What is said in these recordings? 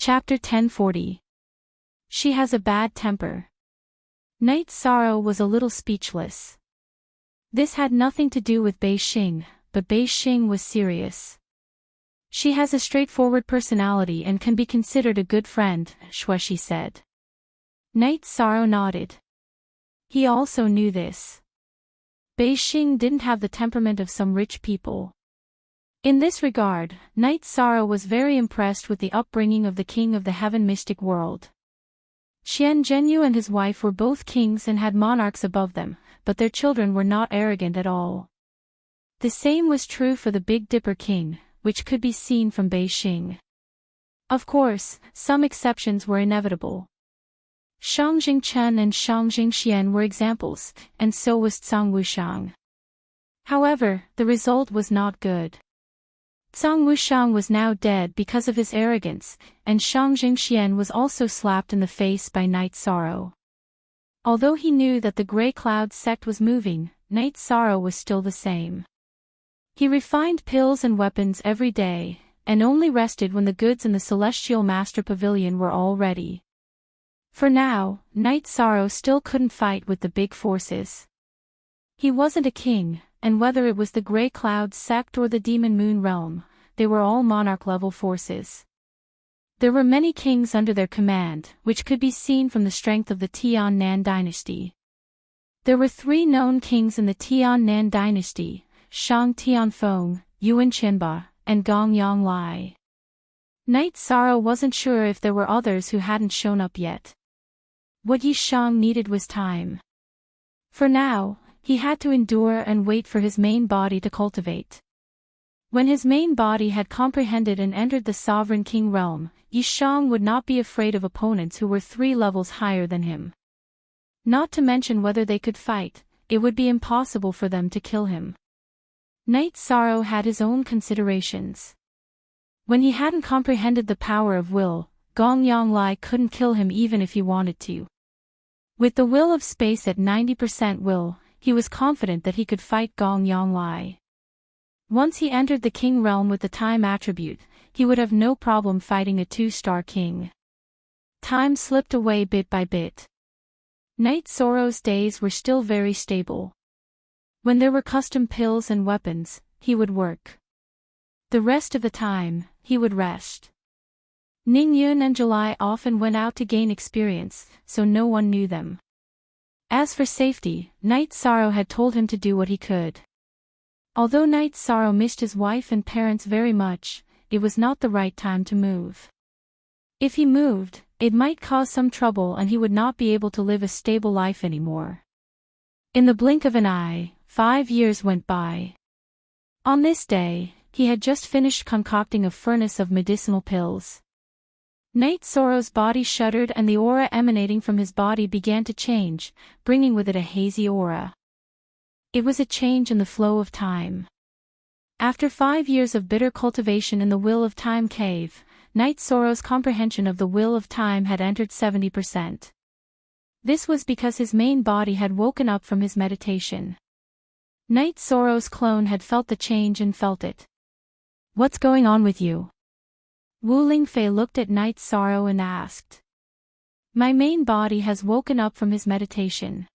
Chapter 1040. She has a bad temper. Night Sorrow was a little speechless. This had nothing to do with Bei Xing, but Bei Xing was serious. She has a straightforward personality and can be considered a good friend, Shueshi said. Night Sorrow nodded. He also knew this. Bei Xing didn't have the temperament of some rich people. In this regard, Night Sorrow was very impressed with the upbringing of the king of the heaven mystic world. Xian Zhenyu and his wife were both kings and had monarchs above them, but their children were not arrogant at all. The same was true for the Big Dipper king, which could be seen from Bei Xing. Of course, some exceptions were inevitable. Shang Jingchen and Shang Jingxian were examples, and so was Zhang Wushang. However, the result was not good. Zhang Wushang was now dead because of his arrogance, and Shang Jingxian was also slapped in the face by Night Sorrow. Although he knew that the Grey Cloud sect was moving, Night Sorrow was still the same. He refined pills and weapons every day, and only rested when the goods in the Celestial Master Pavilion were all ready. For now, Night Sorrow still couldn't fight with the big forces. He wasn't a king, and whether it was the Grey Cloud sect or the Demon Moon realm, they were all monarch-level forces. There were many kings under their command, which could be seen from the strength of the Tian-Nan dynasty. There were 3 known kings in the Tian-Nan dynasty: Shang Tianfeng, Yuan Qinba, and Gong Yonglai. Night Sorrow wasn't sure if there were others who hadn't shown up yet. What Yi Shang needed was time. For now, he had to endure and wait for his main body to cultivate. When his main body had comprehended and entered the Sovereign King realm, Yi Shang would not be afraid of opponents who were 3 levels higher than him. Not to mention whether they could fight, it would be impossible for them to kill him. Night Sorrow had his own considerations. When he hadn't comprehended the power of will, Gong Yonglai couldn't kill him even if he wanted to. With the will of space at 90% will, he was confident that he could fight Gong Yonglai. Once he entered the king realm with the time attribute, he would have no problem fighting a 2-star king. Time slipped away bit by bit. Night Sorrow's days were still very stable. When there were custom pills and weapons, he would work. The rest of the time, he would rest. Ning Yun and July often went out to gain experience, so no one knew them. As for safety, Night Sorrow had told him to do what he could. Although Night Sorrow missed his wife and parents very much, it was not the right time to move. If he moved, it might cause some trouble and he would not be able to live a stable life anymore. In the blink of an eye, 5 years went by. On this day, he had just finished concocting a furnace of medicinal pills. Night Sorrow's body shuddered and the aura emanating from his body began to change, bringing with it a hazy aura. It was a change in the flow of time. After 5 years of bitter cultivation in the Will of Time cave, Night Sorrow's comprehension of the Will of Time had entered 70%. This was because his main body had woken up from his meditation. Night Sorrow's clone had felt the change and felt it. "What's going on with you?" Wu Lingfei looked at Night Sorrow and asked. "My main body has woken up from his meditation.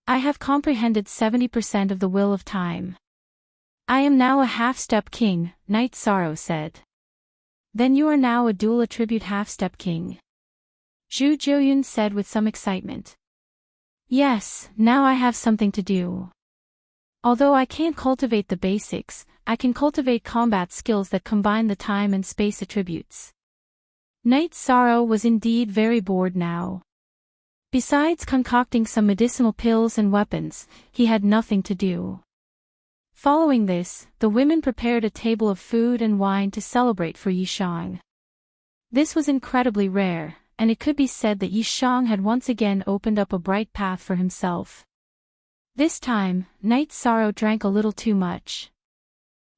I have comprehended 70% of the Will of Time. I am now a half-step king," Night Sorrow said. "Then you are now a dual-attribute half-step king," Zhu Jiuyun said with some excitement. "Yes, now I have something to do. Although I can't cultivate the basics, I can cultivate combat skills that combine the time and space attributes." Night Sorrow was indeed very bored now. Besides concocting some medicinal pills and weapons, he had nothing to do. Following this, the women prepared a table of food and wine to celebrate for Yi Shang. This was incredibly rare, and it could be said that Yi Shang had once again opened up a bright path for himself. This time, Night Sorrow drank a little too much.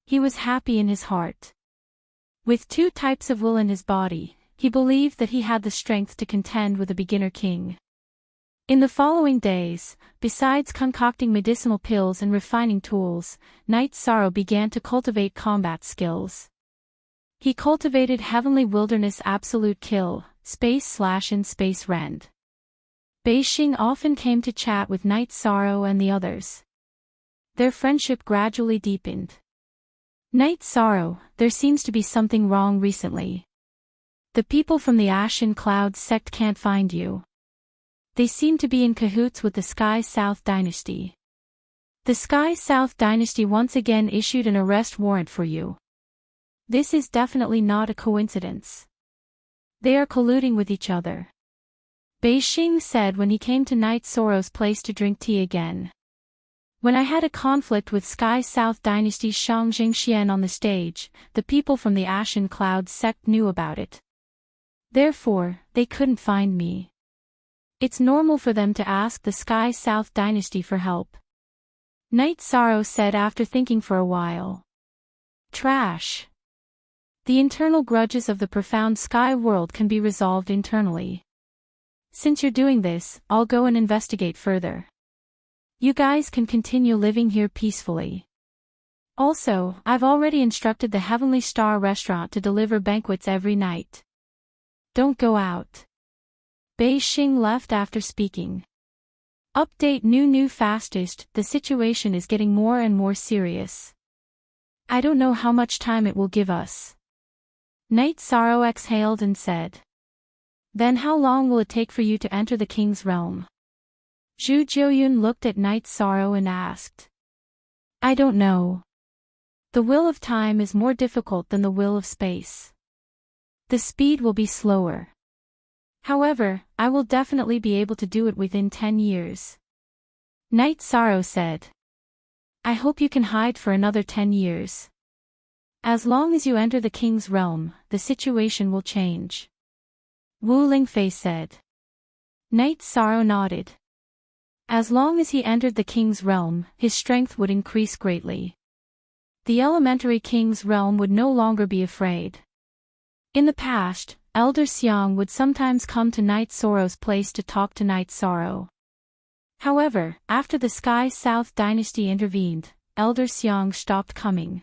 He was happy in his heart. With 2 types of will in his body, he believed that he had the strength to contend with a beginner king. In the following days, besides concocting medicinal pills and refining tools, Night Sorrow began to cultivate combat skills. He cultivated heavenly wilderness absolute kill, space/in space rend. Beixing often came to chat with Night Sorrow and the others. Their friendship gradually deepened. Night Sorrow, there seems to be something wrong recently. The people from the Ashen Clouds sect can't find you. They seem to be in cahoots with the Sky South dynasty. The Sky South dynasty once again issued an arrest warrant for you. This is definitely not a coincidence. They are colluding with each other. Beixing said when he came to Night Sorrow's place to drink tea again. When I had a conflict with Sky South Dynasty's Shang Jingxian on the stage, the people from the Ashen Clouds sect knew about it. Therefore, they couldn't find me. It's normal for them to ask the Sky South Dynasty for help. Night Sorrow said after thinking for a while. Trash. The internal grudges of the profound sky world can be resolved internally. Since you're doing this, I'll go and investigate further. You guys can continue living here peacefully. Also, I've already instructed the Heavenly Star restaurant to deliver banquets every night. Don't go out. Beixing left after speaking. Update new fastest, the situation is getting more and more serious. I don't know how much time it will give us. Night Sorrow exhaled and said. Then how long will it take for you to enter the king's realm? Zhu Jiuyun looked at Night Sorrow and asked. I don't know. The will of time is more difficult than the will of space. The speed will be slower. However, I will definitely be able to do it within 10 years. Night Sorrow said. I hope you can hide for another 10 years. As long as you enter the king's realm, the situation will change. Wu Lingfei said. Night Sorrow nodded. As long as he entered the king's realm, his strength would increase greatly. The elementary king's realm would no longer be afraid. In the past, Elder Xiang would sometimes come to Night Sorrow's place to talk to Night Sorrow. However, after the Sky South dynasty intervened, Elder Xiang stopped coming.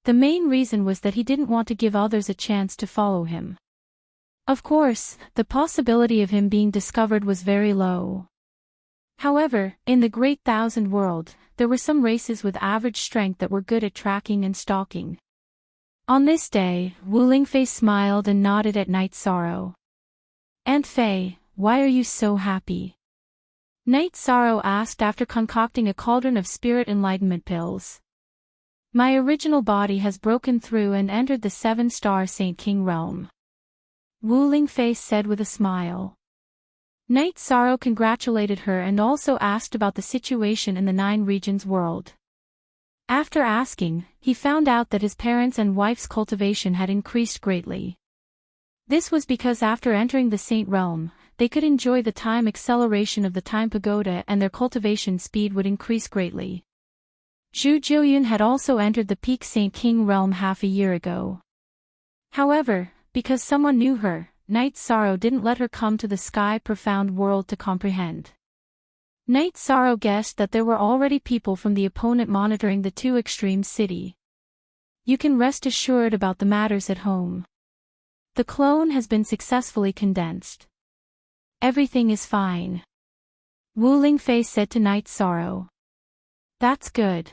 The main reason was that he didn't want to give others a chance to follow him. Of course, the possibility of him being discovered was very low. However, in the Great Thousand World, there were some races with average strength that were good at tracking and stalking. On this day, Wu Lingfei smiled and nodded at Night Sorrow. Aunt Fei, why are you so happy? Night Sorrow asked after concocting a cauldron of spirit enlightenment pills. My original body has broken through and entered the 7-star Saint King realm. Wu Lingfei said with a smile. Night Sorrow congratulated her and also asked about the situation in the 9 regions world. After asking, he found out that his parents' and wife's cultivation had increased greatly. This was because after entering the Saint realm, they could enjoy the time acceleration of the time pagoda and their cultivation speed would increase greatly. Zhu Jiuyun had also entered the peak Saint King realm half a year ago. However, because someone knew her, Night Sorrow didn't let her come to the sky profound world to comprehend. Night Sorrow guessed that there were already people from the opponent monitoring the 2 extremes city. You can rest assured about the matters at home. The clone has been successfully condensed. Everything is fine. Wu Lingfei said to Night Sorrow. That's good.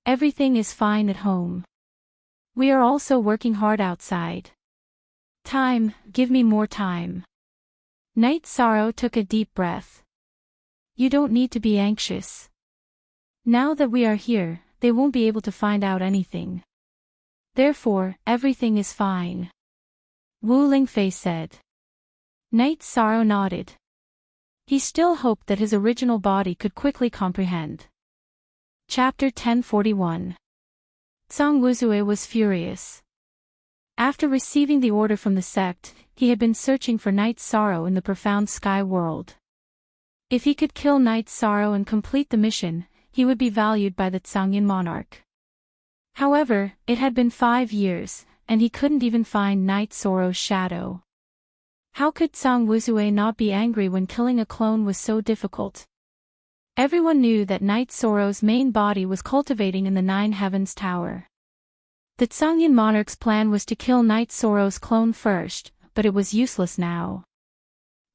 Everything is fine at home. We are also working hard outside. Time, give me more time. Night Sorrow took a deep breath. You don't need to be anxious. Now that we are here, they won't be able to find out anything. Therefore, everything is fine. Wu Lingfei said. Night Sorrow nodded. He still hoped that his original body could quickly comprehend. Chapter 1041. Zhang Wuzue was furious. After receiving the order from the sect, he had been searching for Night Sorrow in the profound sky world. If he could kill Night Sorrow and complete the mission, he would be valued by the Zhangyan monarch. However, it had been 5 years, and he couldn't even find Night Sorrow's shadow. How could Zhang Wuzue not be angry when killing a clone was so difficult? Everyone knew that Night Sorrow's main body was cultivating in the 9 Heavens Tower. The Tsangyan monarch's plan was to kill Night Sorrow's clone first, but it was useless now.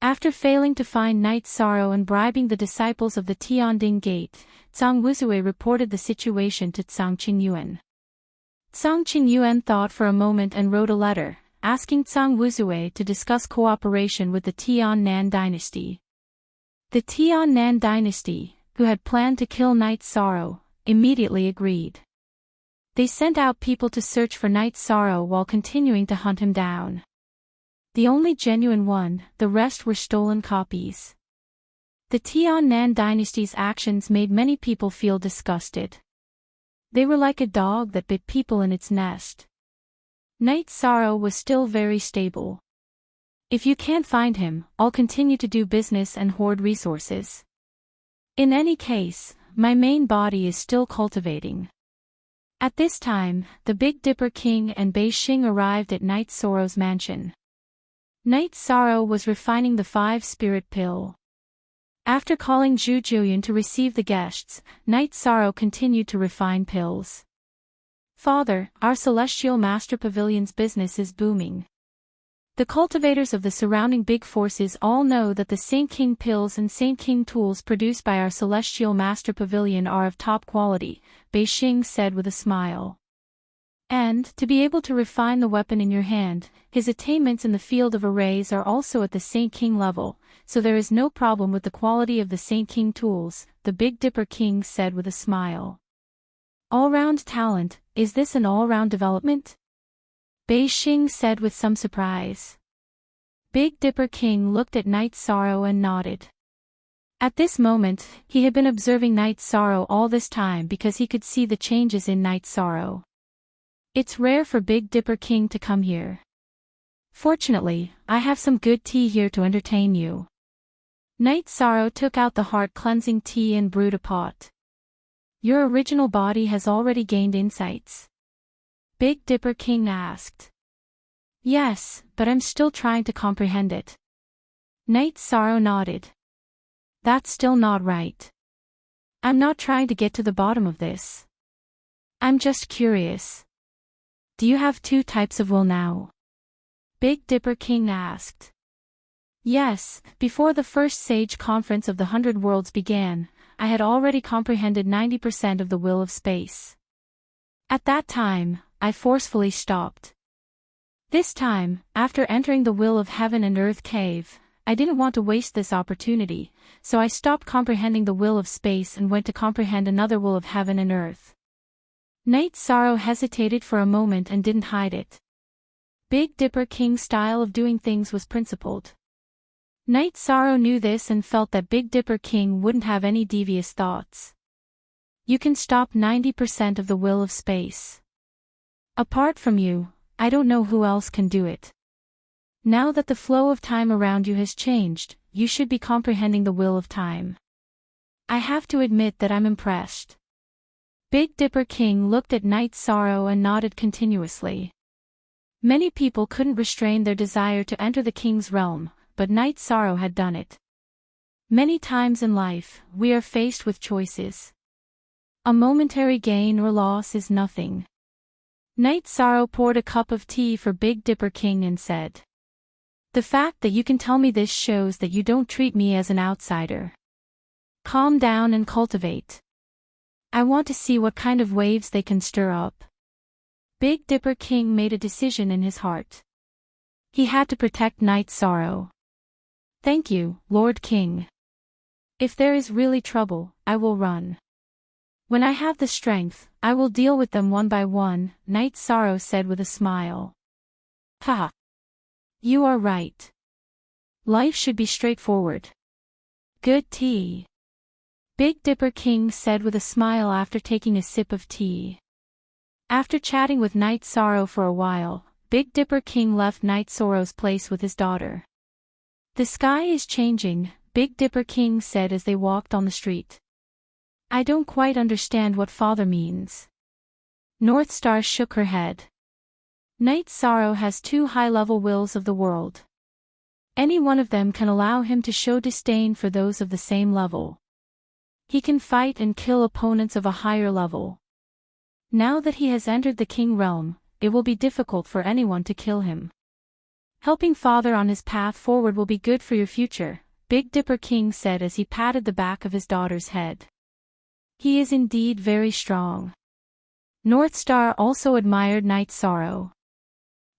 After failing to find Night Sorrow and bribing the disciples of the Tianding Gate, Zhang Wuzui reported the situation to Zhang Qingyuan. Zhang Qingyuan thought for a moment and wrote a letter, asking Zhang Wuzui to discuss cooperation with the Tian-Nan dynasty. The Tian-Nan dynasty, who had planned to kill Night Sorrow, immediately agreed. They sent out people to search for Night Sorrow while continuing to hunt him down. The only genuine one, the rest were stolen copies. The Tian-Nan dynasty's actions made many people feel disgusted. They were like a dog that bit people in its nest. Night Sorrow was still very stable. If you can't find him, I'll continue to do business and hoard resources. In any case, my main body is still cultivating. At this time, the Big Dipper King and Bei Xing arrived at Night Sorrow's mansion. Night Sorrow was refining the 5-spirit pill. After calling Zhu Jueyun to receive the guests, Night Sorrow continued to refine pills. Father, our celestial master pavilion's business is booming. The cultivators of the surrounding big forces all know that the Saint King pills and Saint King tools produced by our celestial master pavilion are of top quality, Bei Xing said with a smile. And, to be able to refine the weapon in your hand, his attainments in the field of arrays are also at the Saint King level, so there is no problem with the quality of the Saint King tools, the Big Dipper King said with a smile. All-round talent, is this an all-round development? Bei Xing said with some surprise. Big Dipper King looked at Night Sorrow and nodded. At this moment, he had been observing Night Sorrow all this time because he could see the changes in Night Sorrow. It's rare for Big Dipper King to come here. Fortunately, I have some good tea here to entertain you. Night Sorrow took out the heart-cleansing tea and brewed a pot. Your original body has already gained insights. Big Dipper King asked. Yes, but I'm still trying to comprehend it. Night Sorrow nodded. That's still not right. I'm not trying to get to the bottom of this. I'm just curious. Do you have 2 types of will now? Big Dipper King asked. Yes, before the first Sage Conference of the 100 Worlds began, I had already comprehended 90% of the will of space. At that time, I forcefully stopped. This time, after entering the Will of Heaven and Earth cave, I didn't want to waste this opportunity, so I stopped comprehending the will of space and went to comprehend another will of heaven and earth. Night Sorrow hesitated for a moment and didn't hide it. Big Dipper King's style of doing things was principled. Night Sorrow knew this and felt that Big Dipper King wouldn't have any devious thoughts. You can stop 90% of the will of space. Apart from you, I don't know who else can do it. Now that the flow of time around you has changed, you should be comprehending the will of time. I have to admit that I'm impressed. Big Dipper King looked at Night Sorrow and nodded continuously. Many people couldn't restrain their desire to enter the king's realm, but Night Sorrow had done it. Many times in life, we are faced with choices. A momentary gain or loss is nothing. Night Sorrow poured a cup of tea for Big Dipper King and said, "The fact that you can tell me this shows that you don't treat me as an outsider. Calm down and cultivate. I want to see what kind of waves they can stir up." Big Dipper King made a decision in his heart. He had to protect Night Sorrow. "Thank you, Lord King. If there is really trouble, I will run. When I have the strength, I will deal with them one by one," Night Sorrow said with a smile. "Haha. You are right. Life should be straightforward. Good tea." Big Dipper King said with a smile after taking a sip of tea. After chatting with Night Sorrow for a while, Big Dipper King left Night Sorrow's place with his daughter. "The sky is changing," Big Dipper King said as they walked on the street. "I don't quite understand what Father means." North Star shook her head. Night Sorrow has 2 high-level wills of the world. Any one of them can allow him to show disdain for those of the same level. He can fight and kill opponents of a higher level. Now that he has entered the king realm, it will be difficult for anyone to kill him. Helping father on his path forward will be good for your future, Big Dipper King said as he patted the back of his daughter's head. He is indeed very strong. North Star also admired Night Sorrow.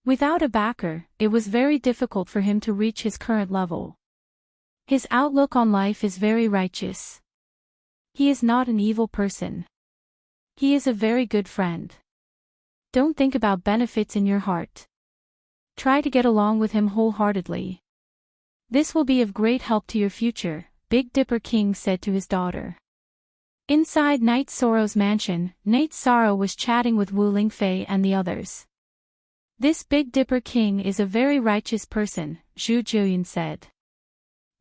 Without a backer, it was very difficult for him to reach his current level. His outlook on life is very righteous. He is not an evil person. He is a very good friend. Don't think about benefits in your heart. Try to get along with him wholeheartedly. This will be of great help to your future, Big Dipper King said to his daughter. Inside Night Sorrow's mansion, Night Sorrow was chatting with Wu Lingfei and the others. This Big Dipper King is a very righteous person, Zhu Jiuyun said.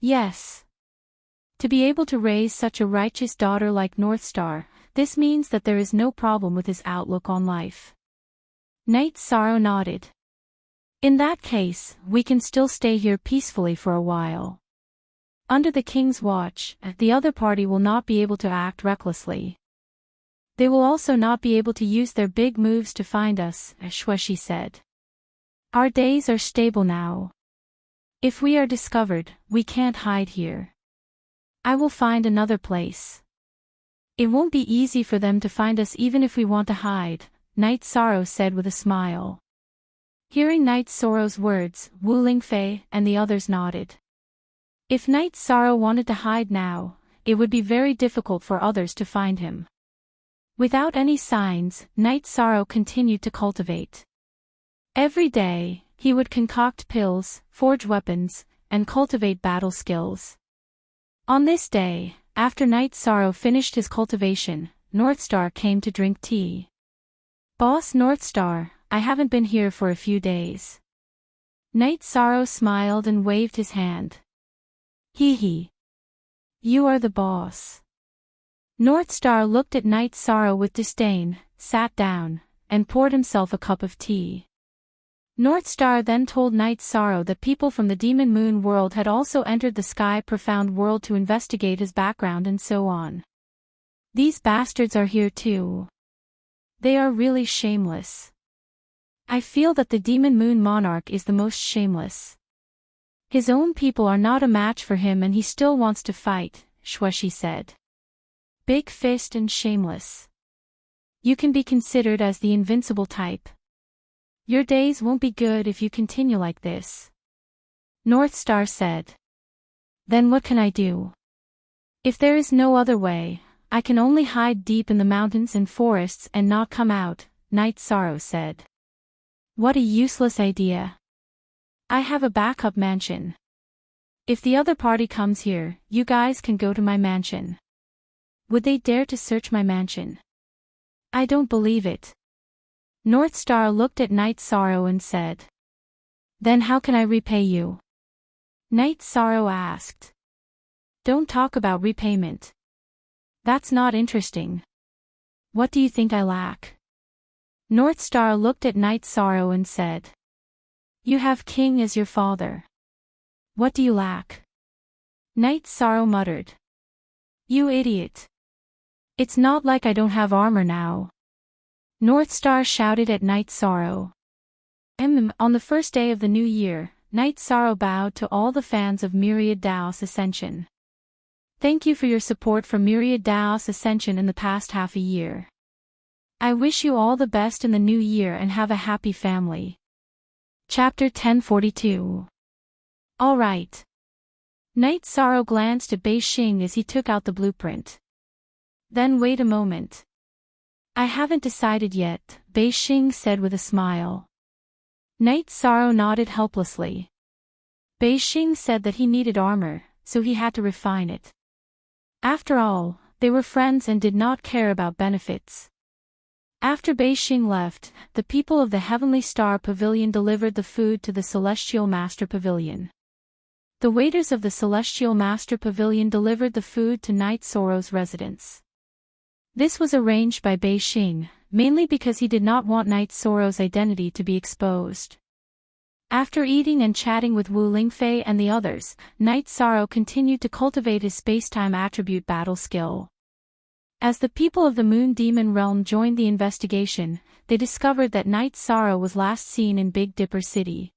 Yes. To be able to raise such a righteous daughter like North Star, this means that there is no problem with his outlook on life. Night Sorrow nodded. In that case, we can still stay here peacefully for a while. Under the king's watch, the other party will not be able to act recklessly. They will also not be able to use their big moves to find us, Shueshi said. Our days are stable now. If we are discovered, we can't hide here. I will find another place. It won't be easy for them to find us even if we want to hide, Night Sorrow said with a smile. Hearing Night Sorrow's words, Wu Lingfei and the others nodded. If Night Sorrow wanted to hide now, it would be very difficult for others to find him. Without any signs, Night Sorrow continued to cultivate. Every day, he would concoct pills, forge weapons, and cultivate battle skills. On this day, after Night Sorrow finished his cultivation, North Star came to drink tea. Boss North Star, I haven't been here for a few days. Night Sorrow smiled and waved his hand. Hee hee. You are the boss. North Star looked at Night Sorrow with disdain, sat down, and poured himself a cup of tea. North Star then told Night Sorrow that people from the Demon Moon world had also entered the Sky Profound world to investigate his background and so on. These bastards are here too. They are really shameless. I feel that the Demon Moon Monarch is the most shameless. His own people are not a match for him and he still wants to fight, Shueshi said. Big fist and shameless. You can be considered as the invincible type. Your days won't be good if you continue like this. North Star said. Then what can I do? If there is no other way, I can only hide deep in the mountains and forests and not come out, Night Sorrow said. What a useless idea. I have a backup mansion. If the other party comes here, you guys can go to my mansion. Would they dare to search my mansion? I don't believe it. North Star looked at Night Sorrow and said. Then how can I repay you? Night Sorrow asked. Don't talk about repayment. That's not interesting. What do you think I lack? North Star looked at Night Sorrow and said. You have King as your father. What do you lack? Night Sorrow muttered. You idiot. It's not like I don't have armor now. North Star shouted at Night Sorrow. On the first day of the new year, Night Sorrow bowed to all the fans of Myriad Daos Ascension. Thank you for your support for Myriad Daos Ascension in the past half a year. I wish you all the best in the new year and have a happy family. Chapter 1042. Alright. Night Sorrow glanced at Bei Xing as he took out the blueprint. Then wait a moment. I haven't decided yet, Bei Xing said with a smile. Night Sorrow nodded helplessly. Bei Xing said that he needed armor, so he had to refine it. After all, they were friends and did not care about benefits. After Bei Xing left, the people of the Heavenly Star Pavilion delivered the food to the Celestial Master Pavilion. The waiters of the Celestial Master Pavilion delivered the food to Night Sorrow's residence. This was arranged by Bei Xing, mainly because he did not want Night Sorrow's identity to be exposed. After eating and chatting with Wu Lingfei and the others, Night Sorrow continued to cultivate his spacetime attribute battle skill. As the people of the Moon Demon realm joined the investigation, they discovered that Night Sorrow was last seen in Big Dipper City.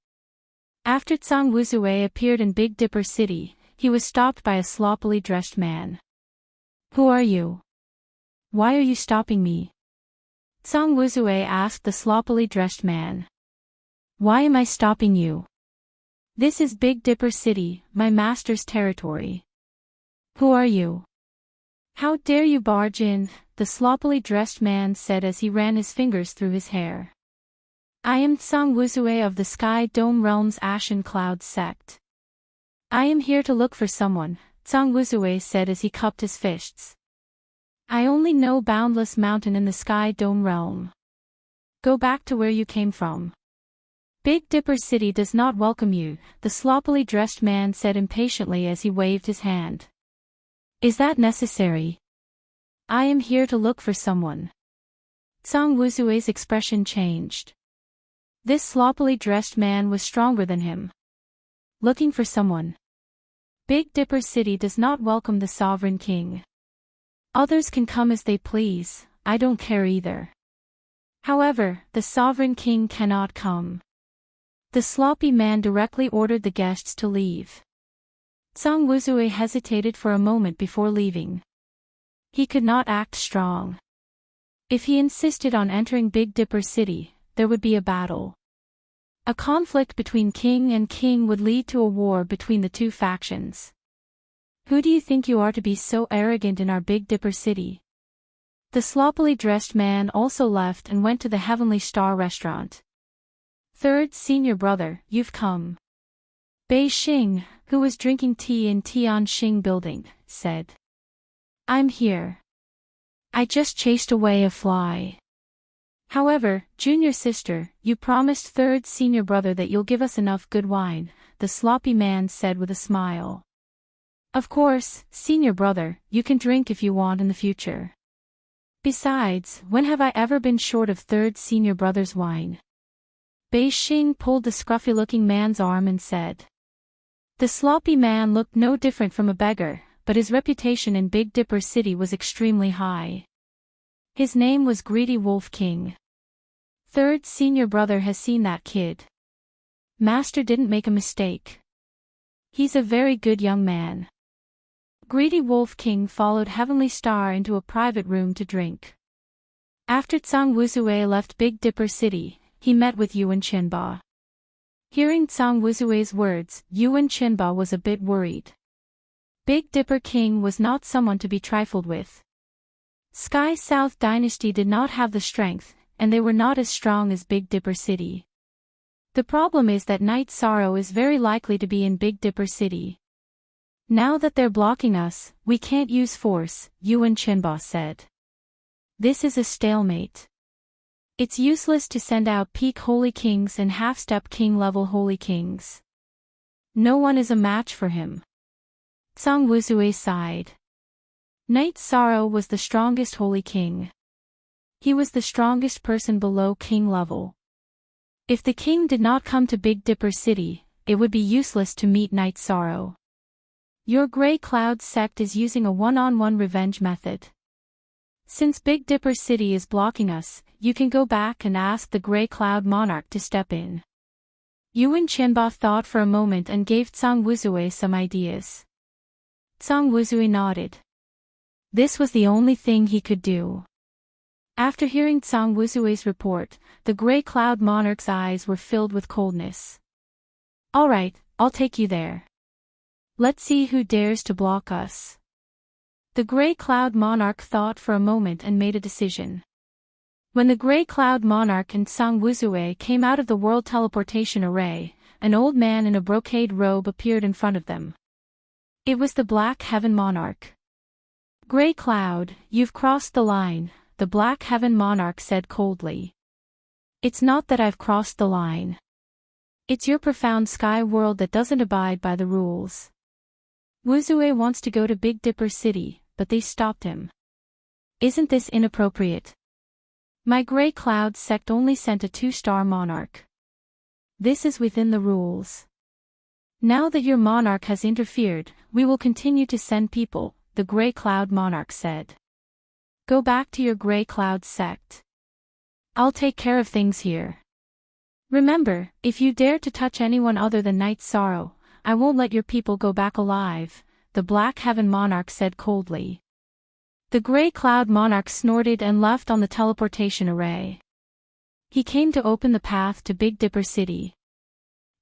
After Tsang Wuzue appeared in Big Dipper City, he was stopped by a sloppily dressed man. "Who are you? Why are you stopping me?" Tsang Wuzue asked the sloppily dressed man. "Why am I stopping you? This is Big Dipper City, my master's territory. Who are you? How dare you barge in?" the sloppily dressed man said as he ran his fingers through his hair. "I am Tsang Wuzue of the Sky Dome Realm's Ashen Cloud sect. I am here to look for someone," Tsang Wuzue said as he cupped his fists. "I only know Boundless Mountain in the Sky Dome Realm. Go back to where you came from. Big Dipper City does not welcome you," the sloppily dressed man said impatiently as he waved his hand. "Is that necessary? I am here to look for someone." Tsang Wuzue's expression changed. This sloppily dressed man was stronger than him. Looking for someone. Big Dipper City does not welcome the sovereign king. Others can come as they please, I don't care either. However, the sovereign king cannot come. The sloppy man directly ordered the guests to leave. Tsang Wuzue hesitated for a moment before leaving. He could not act strong. If he insisted on entering Big Dipper City, there would be a battle. A conflict between king and king would lead to a war between the two factions. "Who do you think you are to be so arrogant in our Big Dipper City?" The sloppily dressed man also left and went to the Heavenly Star restaurant. "Third senior brother, you've come." Bei Xing, who was drinking tea in Tianxing building, said. "I'm here. I just chased away a fly." "However, junior sister, you promised third senior brother that you'll give us enough good wine," the sloppy man said with a smile. "Of course, senior brother, you can drink if you want in the future. Besides, when have I ever been short of third senior brother's wine?" Bei Xing pulled the scruffy-looking man's arm and said. The sloppy man looked no different from a beggar, but his reputation in Big Dipper City was extremely high. His name was Greedy Wolf King. "Third senior brother has seen that kid. Master didn't make a mistake. He's a very good young man." Greedy Wolf King followed Heavenly Star into a private room to drink. After Tsang Wuzue left Big Dipper City, he met with Yuan Qinba. Hearing Tsang Wuzue's words, Yuan Qinba was a bit worried. Big Dipper King was not someone to be trifled with. Sky South Dynasty did not have the strength, and they were not as strong as Big Dipper City. The problem is that Night Sorrow is very likely to be in Big Dipper City. "Now that they're blocking us, we can't use force," Yuan Qinba said. "This is a stalemate. It's useless to send out peak Holy Kings and half-step king-level Holy Kings. No one is a match for him." Tsang Wuzue sighed. Night Sorrow was the strongest Holy King. He was the strongest person below king level. If the king did not come to Big Dipper City, it would be useless to meet Night Sorrow. "Your Grey Cloud sect is using a one-on-one revenge method. Since Big Dipper City is blocking us, you can go back and ask the Grey Cloud Monarch to step in." Yuan Qinba thought for a moment and gave Tsang Wuzue some ideas. Tsang Wuzue nodded. This was the only thing he could do. After hearing Tsang Wuzue's report, the Grey Cloud Monarch's eyes were filled with coldness. "All right, I'll take you there. Let's see who dares to block us." The Grey Cloud Monarch thought for a moment and made a decision. When the Grey Cloud Monarch and Tsang Wuzue came out of the World Teleportation Array, an old man in a brocade robe appeared in front of them. It was the Black Heaven Monarch. "Grey Cloud, you've crossed the line," the Black Heaven Monarch said coldly. "It's not that I've crossed the line. It's your profound sky world that doesn't abide by the rules. Wuzue wants to go to Big Dipper City, but they stopped him. Isn't this inappropriate? My Grey Cloud sect only sent a 2-star monarch. This is within the rules. Now that your monarch has interfered, we will continue to send people," the Grey Cloud Monarch said. Go back to your gray cloud sect. I'll take care of things here. Remember, if you dare to touch anyone other than Night Sorrow, I won't let your people go back alive, the Black Heaven Monarch said coldly. The gray cloud monarch snorted and left on the teleportation array. He came to open the path to Big Dipper City.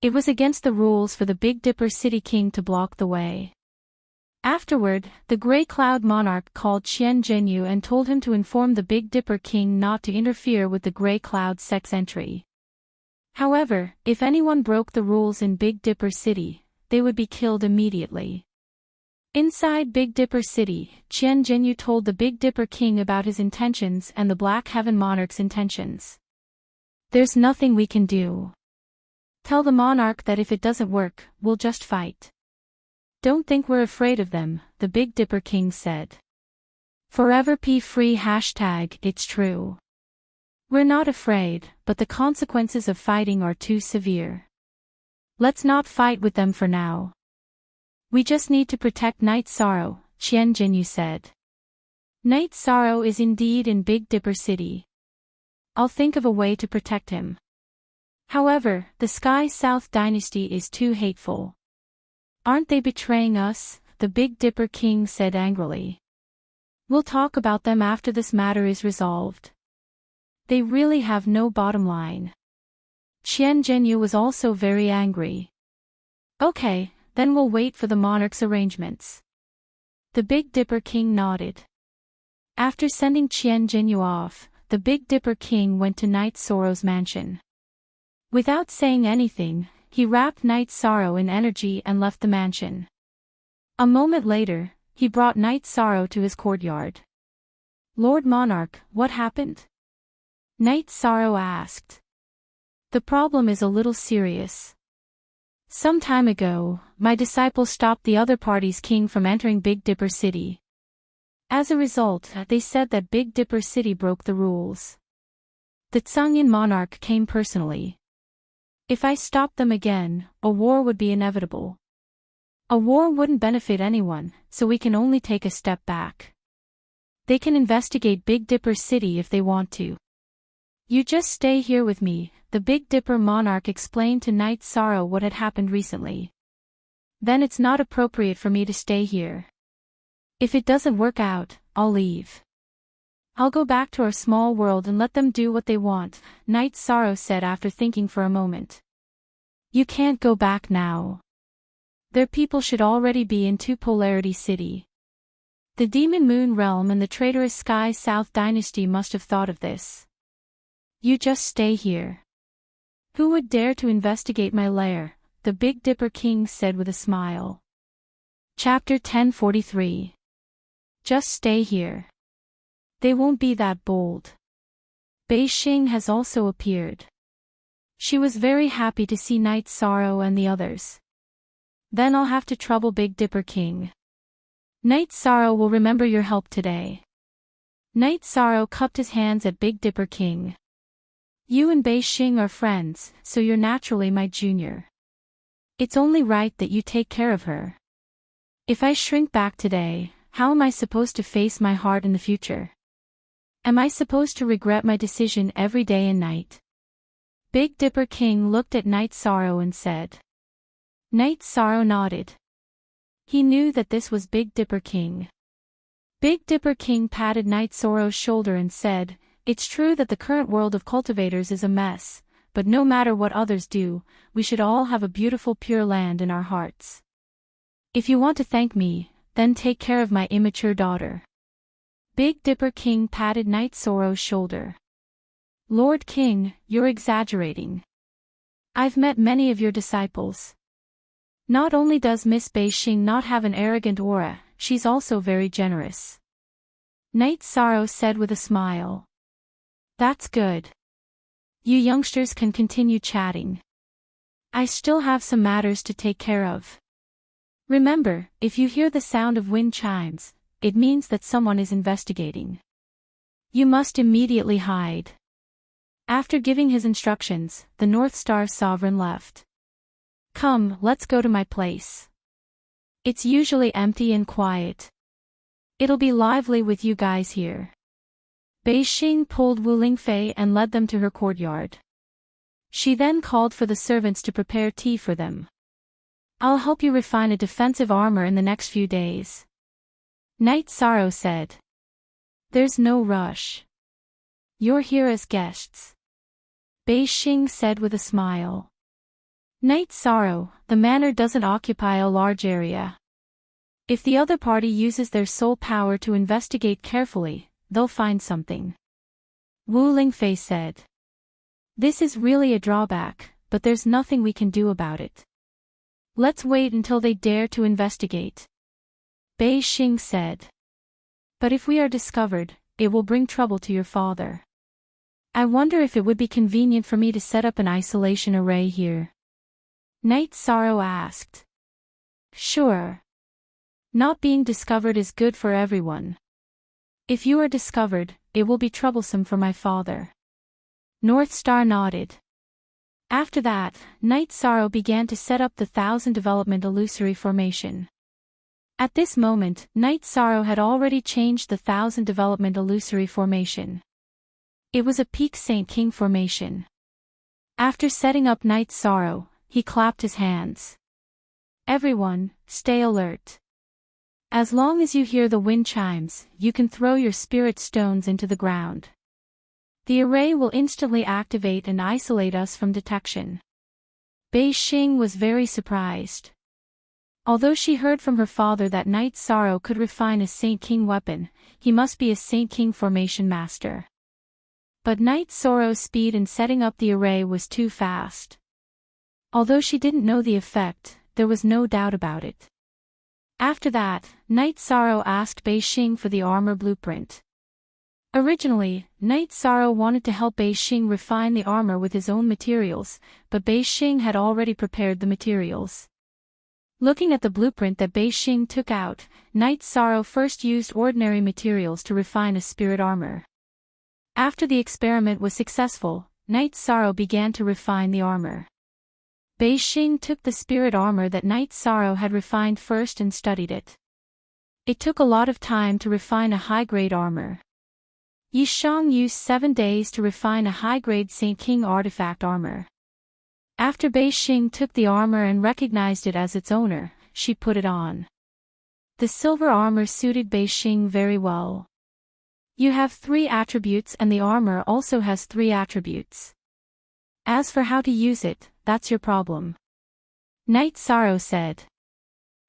It was against the rules for the Big Dipper City King to block the way. Afterward, the gray cloud monarch called Qian Zhenyu and told him to inform the Big Dipper King not to interfere with the gray cloud sect's entry. However, if anyone broke the rules in Big Dipper City, they would be killed immediately. Inside Big Dipper City, Qian Zhenyu told the Big Dipper King about his intentions and the Black Heaven Monarch's intentions. There's nothing we can do. Tell the monarch that if it doesn't work, we'll just fight. Don't think we're afraid of them, the Big Dipper King said. Forever be free #, it's true. We're not afraid, but the consequences of fighting are too severe. Let's not fight with them for now. We just need to protect Night Sorrow, Qian Zhenyu said. Night Sorrow is indeed in Big Dipper City. I'll think of a way to protect him. However, the Sky South dynasty is too hateful. Aren't they betraying us? The Big Dipper King said angrily. We'll talk about them after this matter is resolved. They really have no bottom line. Qian Zhenyu was also very angry. Okay, then we'll wait for the monarch's arrangements. The Big Dipper King nodded. After sending Qian Zhenyu off, the Big Dipper King went to Night Sorrow's mansion. Without saying anything, he wrapped Night Sorrow in energy and left the mansion. A moment later, he brought Night Sorrow to his courtyard. Lord Monarch, what happened? Night Sorrow asked. The problem is a little serious. Some time ago, my disciples stopped the other party's king from entering Big Dipper City. As a result, they said that Big Dipper City broke the rules. The Tsungyan monarch came personally. If I stopped them again, a war would be inevitable. A war wouldn't benefit anyone, so we can only take a step back. They can investigate Big Dipper City if they want to. You just stay here with me, the Big Dipper monarch explained to Night Sorrow what had happened recently. Then it's not appropriate for me to stay here. If it doesn't work out, I'll leave. I'll go back to our small world and let them do what they want, Night Sorrow said after thinking for a moment. You can't go back now. Their people should already be in Two Polarity City. The Demon Moon Realm and the traitorous Sky South dynasty must have thought of this. You just stay here. Who would dare to investigate my lair? The Big Dipper King said with a smile. Chapter 1043. Just stay here. They won't be that bold. Bei Xing has also appeared. She was very happy to see Night Sorrow and the others. Then I'll have to trouble Big Dipper King. Night Sorrow will remember your help today. Night Sorrow cupped his hands at Big Dipper King. You and Bei Xing are friends, so you're naturally my junior. It's only right that you take care of her. If I shrink back today, how am I supposed to face my heart in the future? Am I supposed to regret my decision every day and night? Big Dipper King looked at Night Sorrow and said. Night Sorrow nodded. He knew that this was Big Dipper King. Big Dipper King patted Night Sorrow's shoulder and said, It's true that the current world of cultivators is a mess, but no matter what others do, we should all have a beautiful pure land in our hearts. If you want to thank me, then take care of my immature daughter. Big Dipper King patted Night Sorrow's shoulder. Lord King, you're exaggerating. I've met many of your disciples. Not only does Miss Bei Xing not have an arrogant aura, she's also very generous. Night Sorrow said with a smile. That's good. You youngsters can continue chatting. I still have some matters to take care of. Remember, if you hear the sound of wind chimes, it means that someone is investigating. You must immediately hide. After giving his instructions, the North Star Sovereign left. Come, let's go to my place. It's usually empty and quiet. It'll be lively with you guys here. Bei Xing pulled Wu Lingfei and led them to her courtyard. She then called for the servants to prepare tea for them. "I'll help you refine a defensive armor in the next few days," Night Sorrow said. "There's no rush. You're here as guests," Bei Xing said with a smile. "Night Sorrow, the manor doesn't occupy a large area. If the other party uses their soul power to investigate carefully, they'll find something," Wu Lingfei said. "This is really a drawback, but there's nothing we can do about it. Let's wait until they dare to investigate," Bei Xing said. "But if we are discovered, it will bring trouble to your father. I wonder if it would be convenient for me to set up an isolation array here," Night Sorrow asked. "Sure. Not being discovered is good for everyone. If you are discovered, it will be troublesome for my father." North Star nodded. After that, Night Sorrow began to set up the 1000 Development Illusory Formation. At this moment, Night Sorrow had already changed the 1000 Development Illusory Formation. It was a Peak Saint King formation. After setting up Night Sorrow, he clapped his hands. "Everyone, stay alert. As long as you hear the wind chimes, you can throw your spirit stones into the ground. The array will instantly activate and isolate us from detection." Bei Xing was very surprised. Although she heard from her father that Night Sorrow could refine a Saint King weapon, he must be a Saint King formation master. But Night Sorrow's speed in setting up the array was too fast. Although she didn't know the effect, there was no doubt about it. After that, Night Sorrow asked Bei Xing for the armor blueprint. Originally, Night Sorrow wanted to help Bei Xing refine the armor with his own materials, but Bei Xing had already prepared the materials. Looking at the blueprint that Bei Xing took out, Night Sorrow first used ordinary materials to refine a spirit armor. After the experiment was successful, Night Sorrow began to refine the armor. Bei Xing took the spirit armor that Night Sorrow had refined first and studied it. It took a lot of time to refine a high-grade armor. Yi Shang used 7 days to refine a high-grade Saint King artifact armor. After Bei Xing took the armor and recognized it as its owner, she put it on. The silver armor suited Bei Xing very well. "You have 3 attributes and the armor also has 3 attributes. As for how to use it, that's your problem," Night Sorrow said.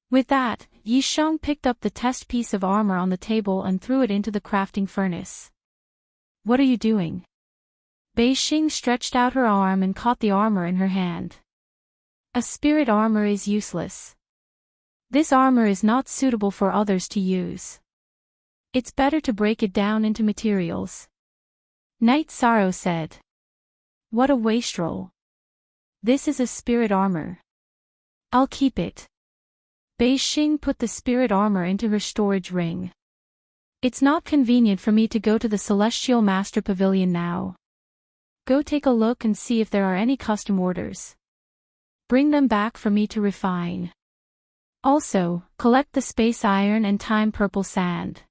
With that, Yi Shang picked up the test piece of armor on the table and threw it into the crafting furnace. "What are you doing?" Bei Xing stretched out her arm and caught the armor in her hand. "A spirit armor is useless. This armor is not suitable for others to use. It's better to break it down into materials," Night Sorrow said. "What a wastrel. This is a spirit armor. I'll keep it." Bei Xing put the spirit armor into her storage ring. "It's not convenient for me to go to the Celestial Master Pavilion now. Go take a look and see if there are any custom orders. Bring them back for me to refine. Also, collect the space iron and time purple sand."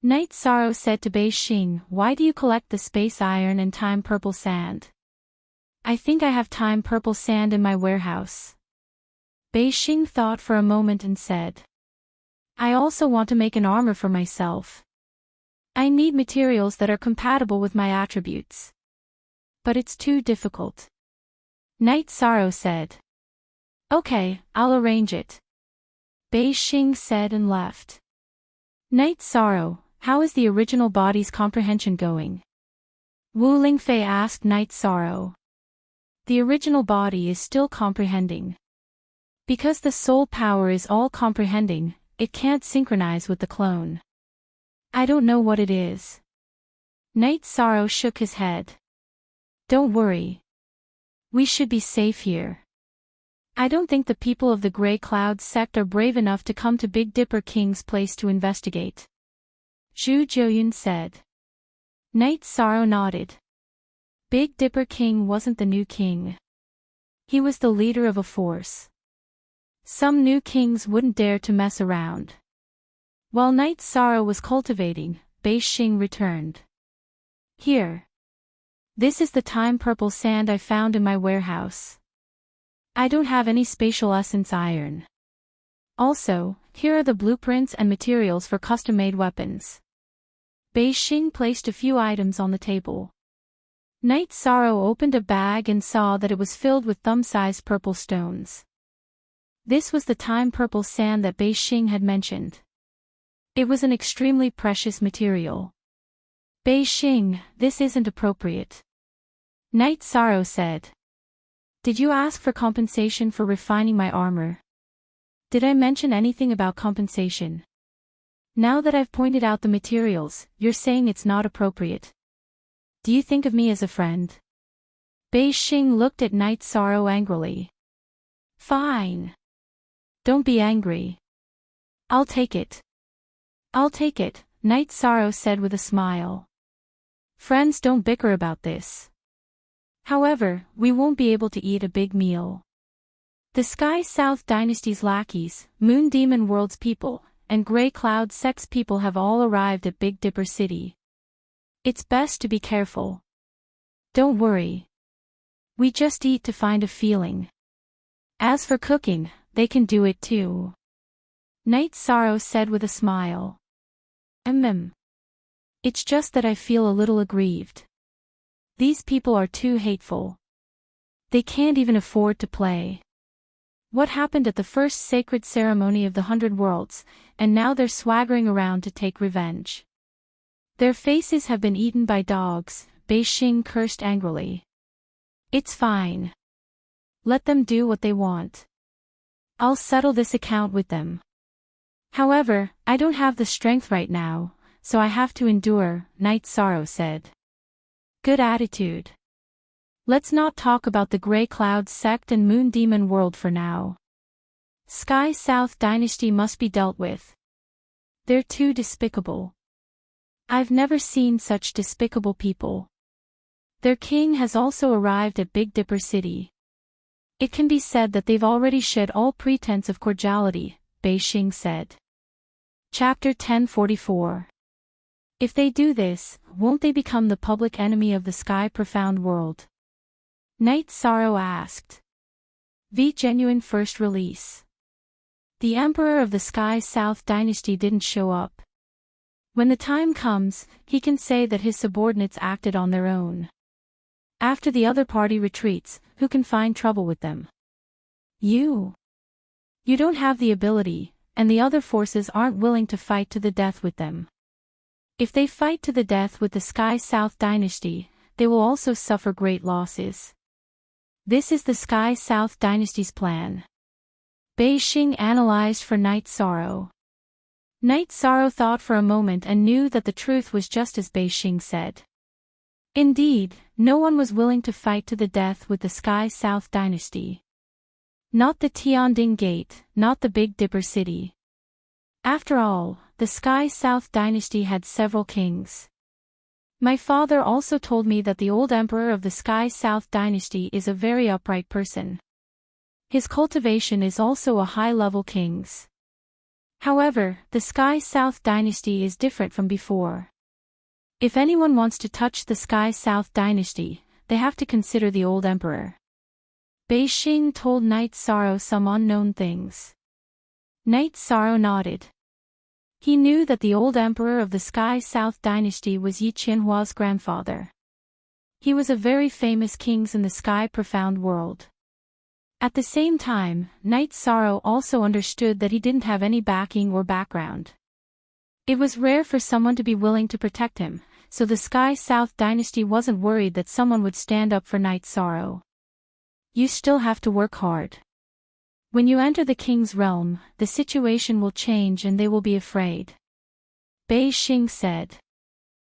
Night Sorrow said to Bei Xing, "Why do you collect the space iron and time purple sand?" "I think I have time purple sand in my warehouse." Bei Xing thought for a moment and said, "I also want to make an armor for myself. I need materials that are compatible with my attributes. But it's too difficult." Night Sorrow said. "Okay, I'll arrange it," Bei Xing said and left. "Night Sorrow, how is the original body's comprehension going?" Wu Lingfei asked Night Sorrow. "The original body is still comprehending. Because the soul power is all-comprehending, it can't synchronize with the clone. I don't know what it is." Night Sorrow shook his head. "Don't worry. We should be safe here. I don't think the people of the Grey Cloud sect are brave enough to come to Big Dipper King's place to investigate," Zhu Jiuyun said. Night Sorrow nodded. Big Dipper King wasn't the new king. He was the leader of a force. Some new kings wouldn't dare to mess around. While Night Sorrow was cultivating, Bei Xing returned. Here. This is the time purple sand I found in my warehouse. I don't have any spatial essence iron. Also, here are the blueprints and materials for custom-made weapons. Bei Xing placed a few items on the table. Night Sorrow opened a bag and saw that it was filled with thumb-sized purple stones. This was the time purple sand that Bei Xing had mentioned. It was an extremely precious material. Bei Xing, this isn't appropriate. Night Sorrow said. Did you ask for compensation for refining my armor? Did I mention anything about compensation? Now that I've pointed out the materials, you're saying it's not appropriate. Do you think of me as a friend? Bei Xing looked at Night Sorrow angrily. Fine. Don't be angry. I'll take it. I'll take it, Night Sorrow said with a smile. Friends don't bicker about this. However, we won't be able to eat a big meal. The Sky South Dynasty's lackeys, Moon Demon World's people, and Grey Cloud Sect's people have all arrived at Big Dipper City. It's best to be careful. Don't worry. We just eat to find a feeling. As for cooking, they can do it too. Night Sorrow said with a smile. It's just that I feel a little aggrieved. These people are too hateful. They can't even afford to play. What happened at the first sacred ceremony of the 100 Worlds, and now they're swaggering around to take revenge. Their faces have been eaten by dogs, Bei Xing cursed angrily. It's fine. Let them do what they want. I'll settle this account with them. However, I don't have the strength right now, so I have to endure, Night Sorrow said. Good attitude. Let's not talk about the Grey Cloud Sect and Moon Demon World for now. Sky South Dynasty must be dealt with. They're too despicable. I've never seen such despicable people. Their king has also arrived at Big Dipper City. It can be said that they've already shed all pretense of cordiality, Bei Xing said. Chapter 1044. If they do this, won't they become the public enemy of the Sky Profound World? Night Sorrow asked. V Genuine First Release. The Emperor of the Sky South Dynasty didn't show up. When the time comes, he can say that his subordinates acted on their own. After the other party retreats, who can find trouble with them? You. You don't have the ability, and the other forces aren't willing to fight to the death with them. If they fight to the death with the Sky South Dynasty, they will also suffer great losses. This is the Sky South Dynasty's plan. Bei Xing analyzed for Night Sorrow. Night Sorrow thought for a moment and knew that the truth was just as Bei Xing said. Indeed, no one was willing to fight to the death with the Sky South Dynasty. Not the Tianding Gate, not the Big Dipper City. After all, the Sky South Dynasty had several kings. My father also told me that the old emperor of the Sky South Dynasty is a very upright person. His cultivation is also a high-level king's. However, the Sky South Dynasty is different from before. If anyone wants to touch the Sky South Dynasty, they have to consider the old emperor. Bei Xing told Night Sorrow some unknown things. Night Sorrow nodded. He knew that the old emperor of the Sky South Dynasty was Yi Qianhua's grandfather. He was a very famous king in the Sky Profound World. At the same time, Night Sorrow also understood that he didn't have any backing or background. It was rare for someone to be willing to protect him, so the Sky South Dynasty wasn't worried that someone would stand up for Night Sorrow. You still have to work hard. When you enter the king's realm, the situation will change and they will be afraid. Bei Xing said.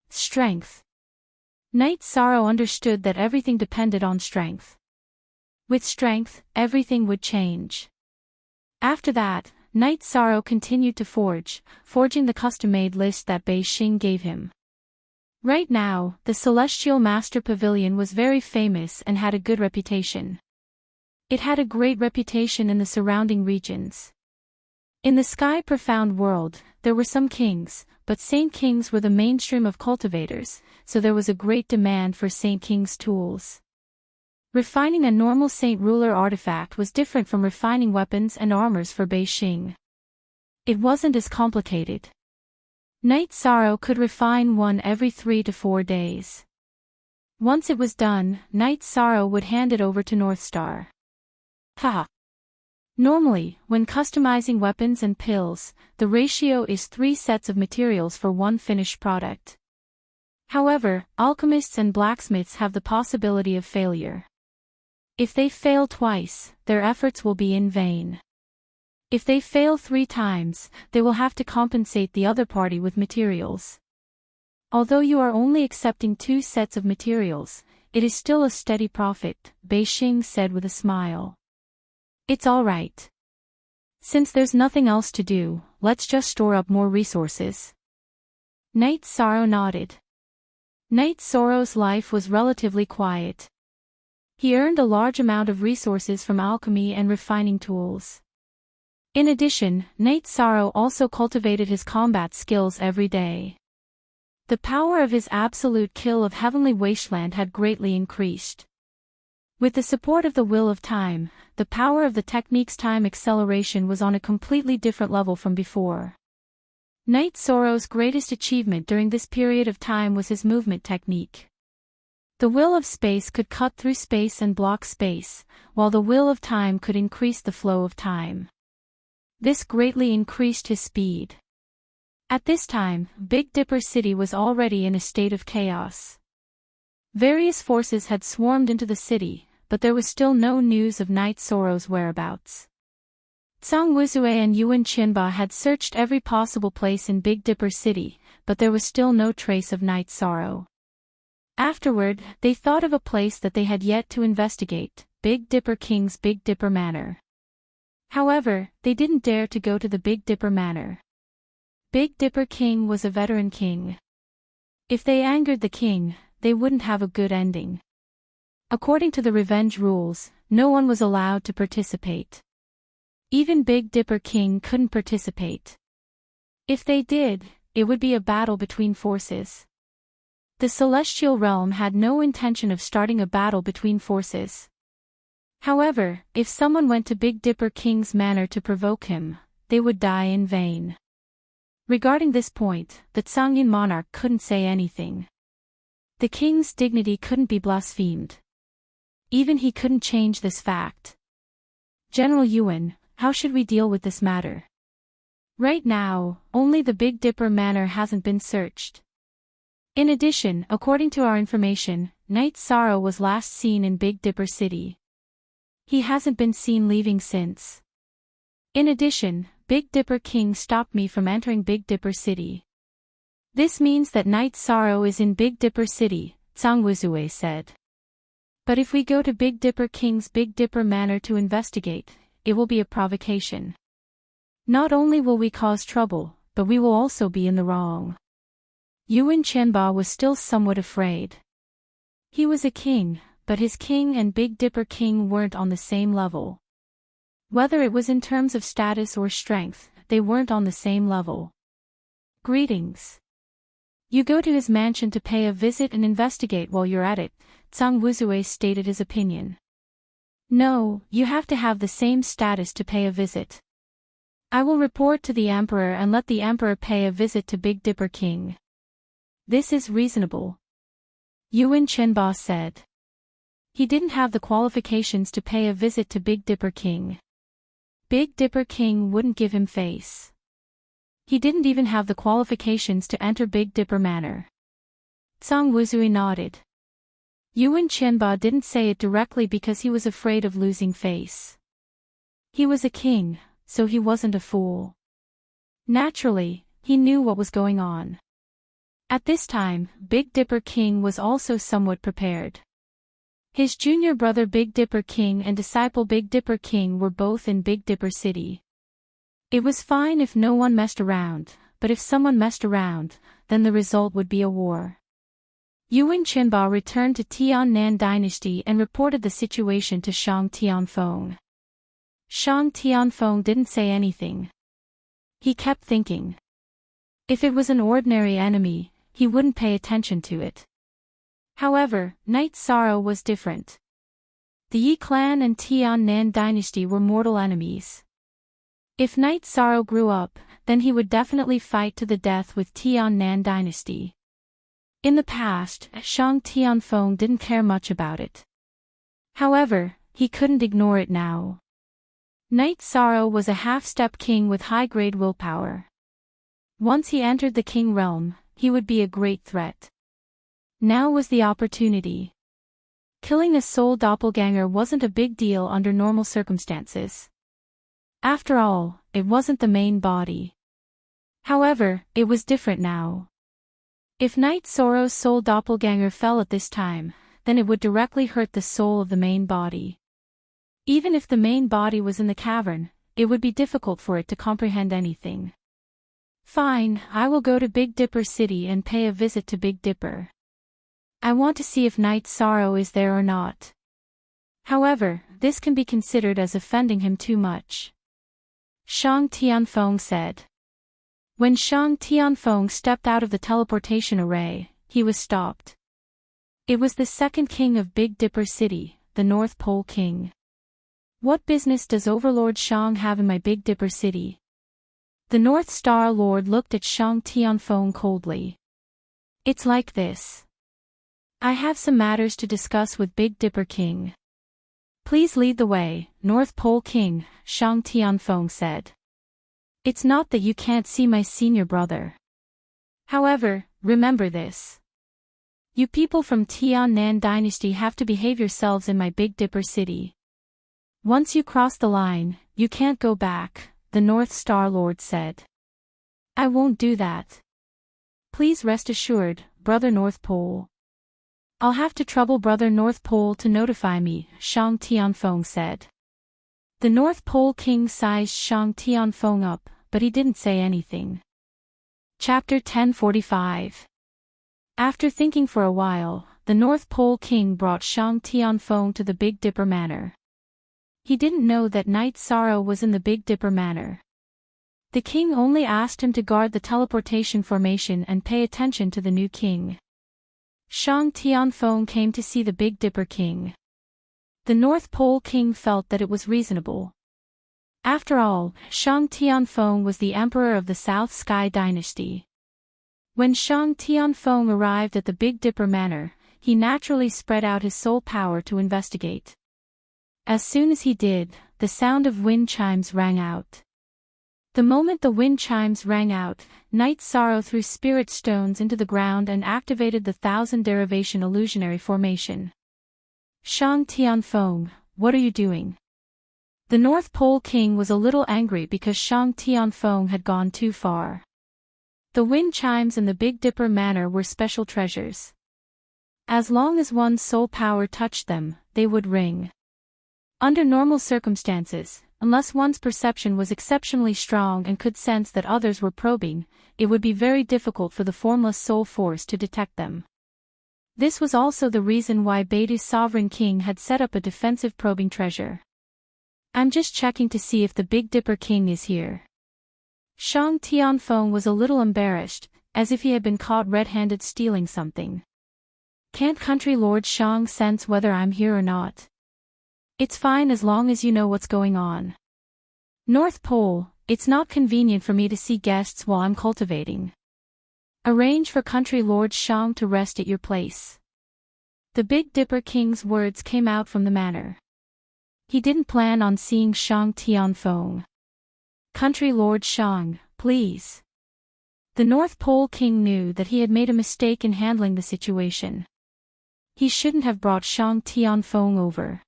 Strength. Night Sorrow understood that everything depended on strength. With strength, everything would change. After that, Night Sorrow continued to forging the custom-made list that Bei Xing gave him. Right now, the Celestial Master Pavilion was very famous and had a good reputation. It had a great reputation in the surrounding regions. In the sky profound world, there were some kings, but saint kings were the mainstream of cultivators, so there was a great demand for saint kings' tools. Refining a normal saint ruler artifact was different from refining weapons and armors for Bei Xing. It wasn't as complicated. Night Sorrow could refine one every 3 to 4 days. Once it was done, Night Sorrow would hand it over to Northstar. Haha. Normally, when customizing weapons and pills, the ratio is 3 sets of materials for one finished product. However, alchemists and blacksmiths have the possibility of failure. If they fail twice, their efforts will be in vain. If they fail 3 times, they will have to compensate the other party with materials. Although you are only accepting 2 sets of materials, it is still a steady profit, Bei Xing said with a smile. It's all right. Since there's nothing else to do, let's just store up more resources. Night Sorrow nodded. Night Sorrow's life was relatively quiet. He earned a large amount of resources from alchemy and refining tools. In addition, Night Sorrow also cultivated his combat skills every day. The power of his absolute kill of Heavenly Wasteland had greatly increased. With the support of the Will of Time, the power of the technique's time acceleration was on a completely different level from before. Night Sorrow's greatest achievement during this period of time was his movement technique. The Will of Space could cut through space and block space, while the Will of Time could increase the flow of time. This greatly increased his speed. At this time, Big Dipper City was already in a state of chaos. Various forces had swarmed into the city, but there was still no news of Night Sorrow's whereabouts. Zhang Wuzue and Yuan Qinba had searched every possible place in Big Dipper City, but there was still no trace of Night Sorrow. Afterward, they thought of a place that they had yet to investigate, Big Dipper King's Big Dipper Manor. However, they didn't dare to go to the Big Dipper Manor. Big Dipper King was a veteran king. If they angered the king, they wouldn't have a good ending. According to the revenge rules, no one was allowed to participate. Even Big Dipper King couldn't participate. If they did, it would be a battle between forces. The celestial realm had no intention of starting a battle between forces. However, if someone went to Big Dipper King's manor to provoke him, they would die in vain. Regarding this point, the Zhangyin monarch couldn't say anything. The king's dignity couldn't be blasphemed. Even he couldn't change this fact. General Yuan, how should we deal with this matter? Right now, only the Big Dipper Manor hasn't been searched. In addition, according to our information, Night Sorrow was last seen in Big Dipper City. He hasn't been seen leaving since. In addition, Big Dipper King stopped me from entering Big Dipper City. This means that Night Sorrow is in Big Dipper City, Zhang Wuzue said. But if we go to Big Dipper King's Big Dipper Manor to investigate, it will be a provocation. Not only will we cause trouble, but we will also be in the wrong. Yuan Qianba was still somewhat afraid. He was a king, but his king and Big Dipper King weren't on the same level. Whether it was in terms of status or strength, they weren't on the same level. Greetings. You go to his mansion to pay a visit and investigate while you're at it, Zhang Wuzue stated his opinion. No, you have to have the same status to pay a visit. I will report to the Emperor and let the Emperor pay a visit to Big Dipper King. This is reasonable. Yuan Qianba said. He didn't have the qualifications to pay a visit to Big Dipper King. Big Dipper King wouldn't give him face. He didn't even have the qualifications to enter Big Dipper Manor. Zhang Wuzui nodded. Yuan Qianba didn't say it directly because he was afraid of losing face. He was a king, so he wasn't a fool. Naturally, he knew what was going on. At this time, Big Dipper King was also somewhat prepared. His junior brother Big Dipper King and disciple Big Dipper King were both in Big Dipper City. It was fine if no one messed around, but if someone messed around, then the result would be a war. Yuan Qianba returned to Tiannan Dynasty and reported the situation to Shang Tianfeng. Shang Tianfeng didn't say anything. He kept thinking. If it was an ordinary enemy, he wouldn't pay attention to it. However, Night Sorrow was different. The Yi clan and Tian Nan dynasty were mortal enemies. If Night Sorrow grew up, then he would definitely fight to the death with Tian Nan dynasty. In the past, Shang Tianfeng didn't care much about it. However, he couldn't ignore it now. Night Sorrow was a half-step king with high-grade willpower. Once he entered the king realm, he would be a great threat. Now was the opportunity. Killing a soul doppelganger wasn't a big deal under normal circumstances. After all, it wasn't the main body. However, it was different now. If Night Sorrow's soul doppelganger fell at this time, then it would directly hurt the soul of the main body. Even if the main body was in the cavern, it would be difficult for it to comprehend anything. Fine, I will go to Big Dipper City and pay a visit to Big Dipper. I want to see if Night Sorrow is there or not. However, this can be considered as offending him too much. Shang Tianfeng said. When Shang Tianfeng stepped out of the teleportation array, he was stopped. It was the second king of Big Dipper City, the North Pole King. What business does Overlord Shang have in my Big Dipper City? The North Star Lord looked at Shang Tianfeng coldly. It's like this. I have some matters to discuss with Big Dipper King. Please lead the way, North Pole King, Shang Tianfeng said. It's not that you can't see my senior brother. However, remember this. You people from Tian Nan dynasty have to behave yourselves in my Big Dipper City. Once you cross the line, you can't go back, the North Star Lord said. I won't do that. Please rest assured, Brother North Pole. I'll have to trouble Brother North Pole to notify me, Shang Tianfeng said. The North Pole King sized Shang Tianfeng up, but he didn't say anything. Chapter 1045. After thinking for a while, the North Pole King brought Shang Tianfeng to the Big Dipper Manor. He didn't know that Night Sorrow was in the Big Dipper Manor. The king only asked him to guard the teleportation formation and pay attention to the new king. Shang Tianfeng came to see the Big Dipper King. The North Pole King felt that it was reasonable. After all, Shang Tianfeng was the emperor of the South Sky dynasty. When Shang Tianfeng arrived at the Big Dipper Manor, he naturally spread out his soul power to investigate. As soon as he did, the sound of wind chimes rang out. The moment the wind chimes rang out, Night Sorrow threw spirit stones into the ground and activated the 1000 derivation illusionary formation. Shang Tianfeng, what are you doing? The North Pole King was a little angry because Shang Tianfeng had gone too far. The wind chimes in the Big Dipper Manor were special treasures. As long as one's soul power touched them, they would ring. Under normal circumstances, unless one's perception was exceptionally strong and could sense that others were probing, it would be very difficult for the formless soul force to detect them. This was also the reason why Baidu's sovereign king had set up a defensive probing treasure. I'm just checking to see if the Big Dipper King is here. Shang Tianfeng was a little embarrassed, as if he had been caught red-handed stealing something. Can't Country Lord Shang sense whether I'm here or not? It's fine as long as you know what's going on. North Pole, it's not convenient for me to see guests while I'm cultivating. Arrange for Country Lord Shang to rest at your place. The Big Dipper King's words came out from the manor. He didn't plan on seeing Shang Tianfeng. Country Lord Shang, please. The North Pole King knew that he had made a mistake in handling the situation. He shouldn't have brought Shang Tianfeng over.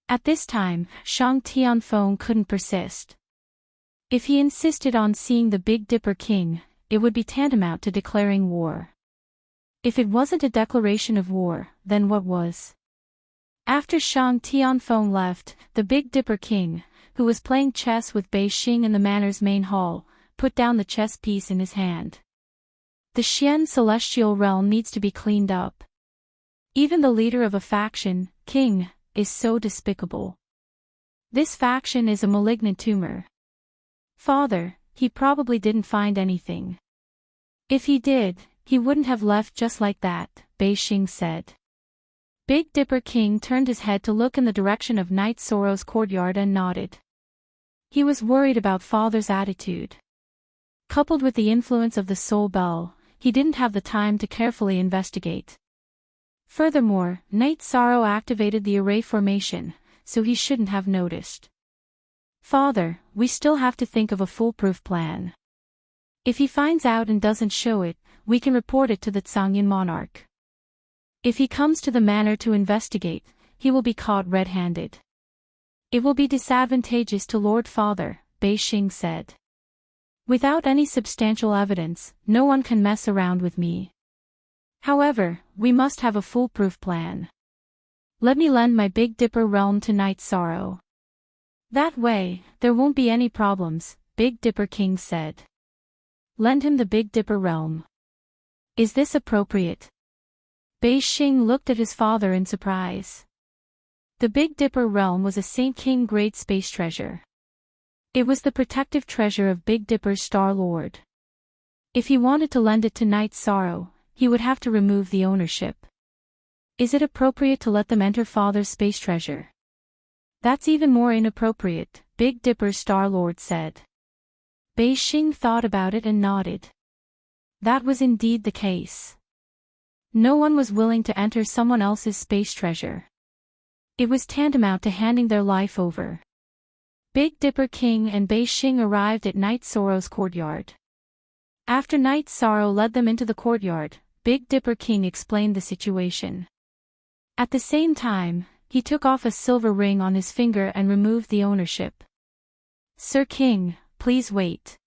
At this time, Shang Tianfeng couldn't persist. If he insisted on seeing the Big Dipper King, it would be tantamount to declaring war. If it wasn't a declaration of war, then what was? After Shang Tianfeng left, the Big Dipper King, who was playing chess with Bei Xing in the manor's main hall, put down the chess piece in his hand. The Xian celestial realm needs to be cleaned up. Even the leader of a faction, king, is so despicable. This faction is a malignant tumor. Father, he probably didn't find anything. If he did, he wouldn't have left just like that, Bei Xing said. Big Dipper King turned his head to look in the direction of Night Sorrow's courtyard and nodded. He was worried about Father's attitude. Coupled with the influence of the soul bell, he didn't have the time to carefully investigate. Furthermore, Night Sorrow activated the array formation, so he shouldn't have noticed. Father, we still have to think of a foolproof plan. If he finds out and doesn't show it, we can report it to the Zhangyan monarch. If he comes to the manor to investigate, he will be caught red-handed. It will be disadvantageous to Lord Father, Bei Xing said. Without any substantial evidence, no one can mess around with me. However, we must have a foolproof plan. Let me lend my Big Dipper realm to Night Sorrow. That way, there won't be any problems, Big Dipper King said. Lend him the Big Dipper realm. Is this appropriate? Bei Xing looked at his father in surprise. The Big Dipper realm was a Saint King grade space treasure. It was the protective treasure of Big Dipper's Star Lord. If he wanted to lend it to Night Sorrow, he would have to remove the ownership. Is it appropriate to let them enter Father's space treasure? That's even more inappropriate, Big Dipper's Star Lord said. Bei Xing thought about it and nodded. That was indeed the case. No one was willing to enter someone else's space treasure. It was tantamount to handing their life over. Big Dipper King and Bei Xing arrived at Night Sorrow's courtyard. After Night Sorrow led them into the courtyard, Big Dipper King explained the situation. At the same time, he took off a silver ring on his finger and removed the ownership. Sir King, please wait.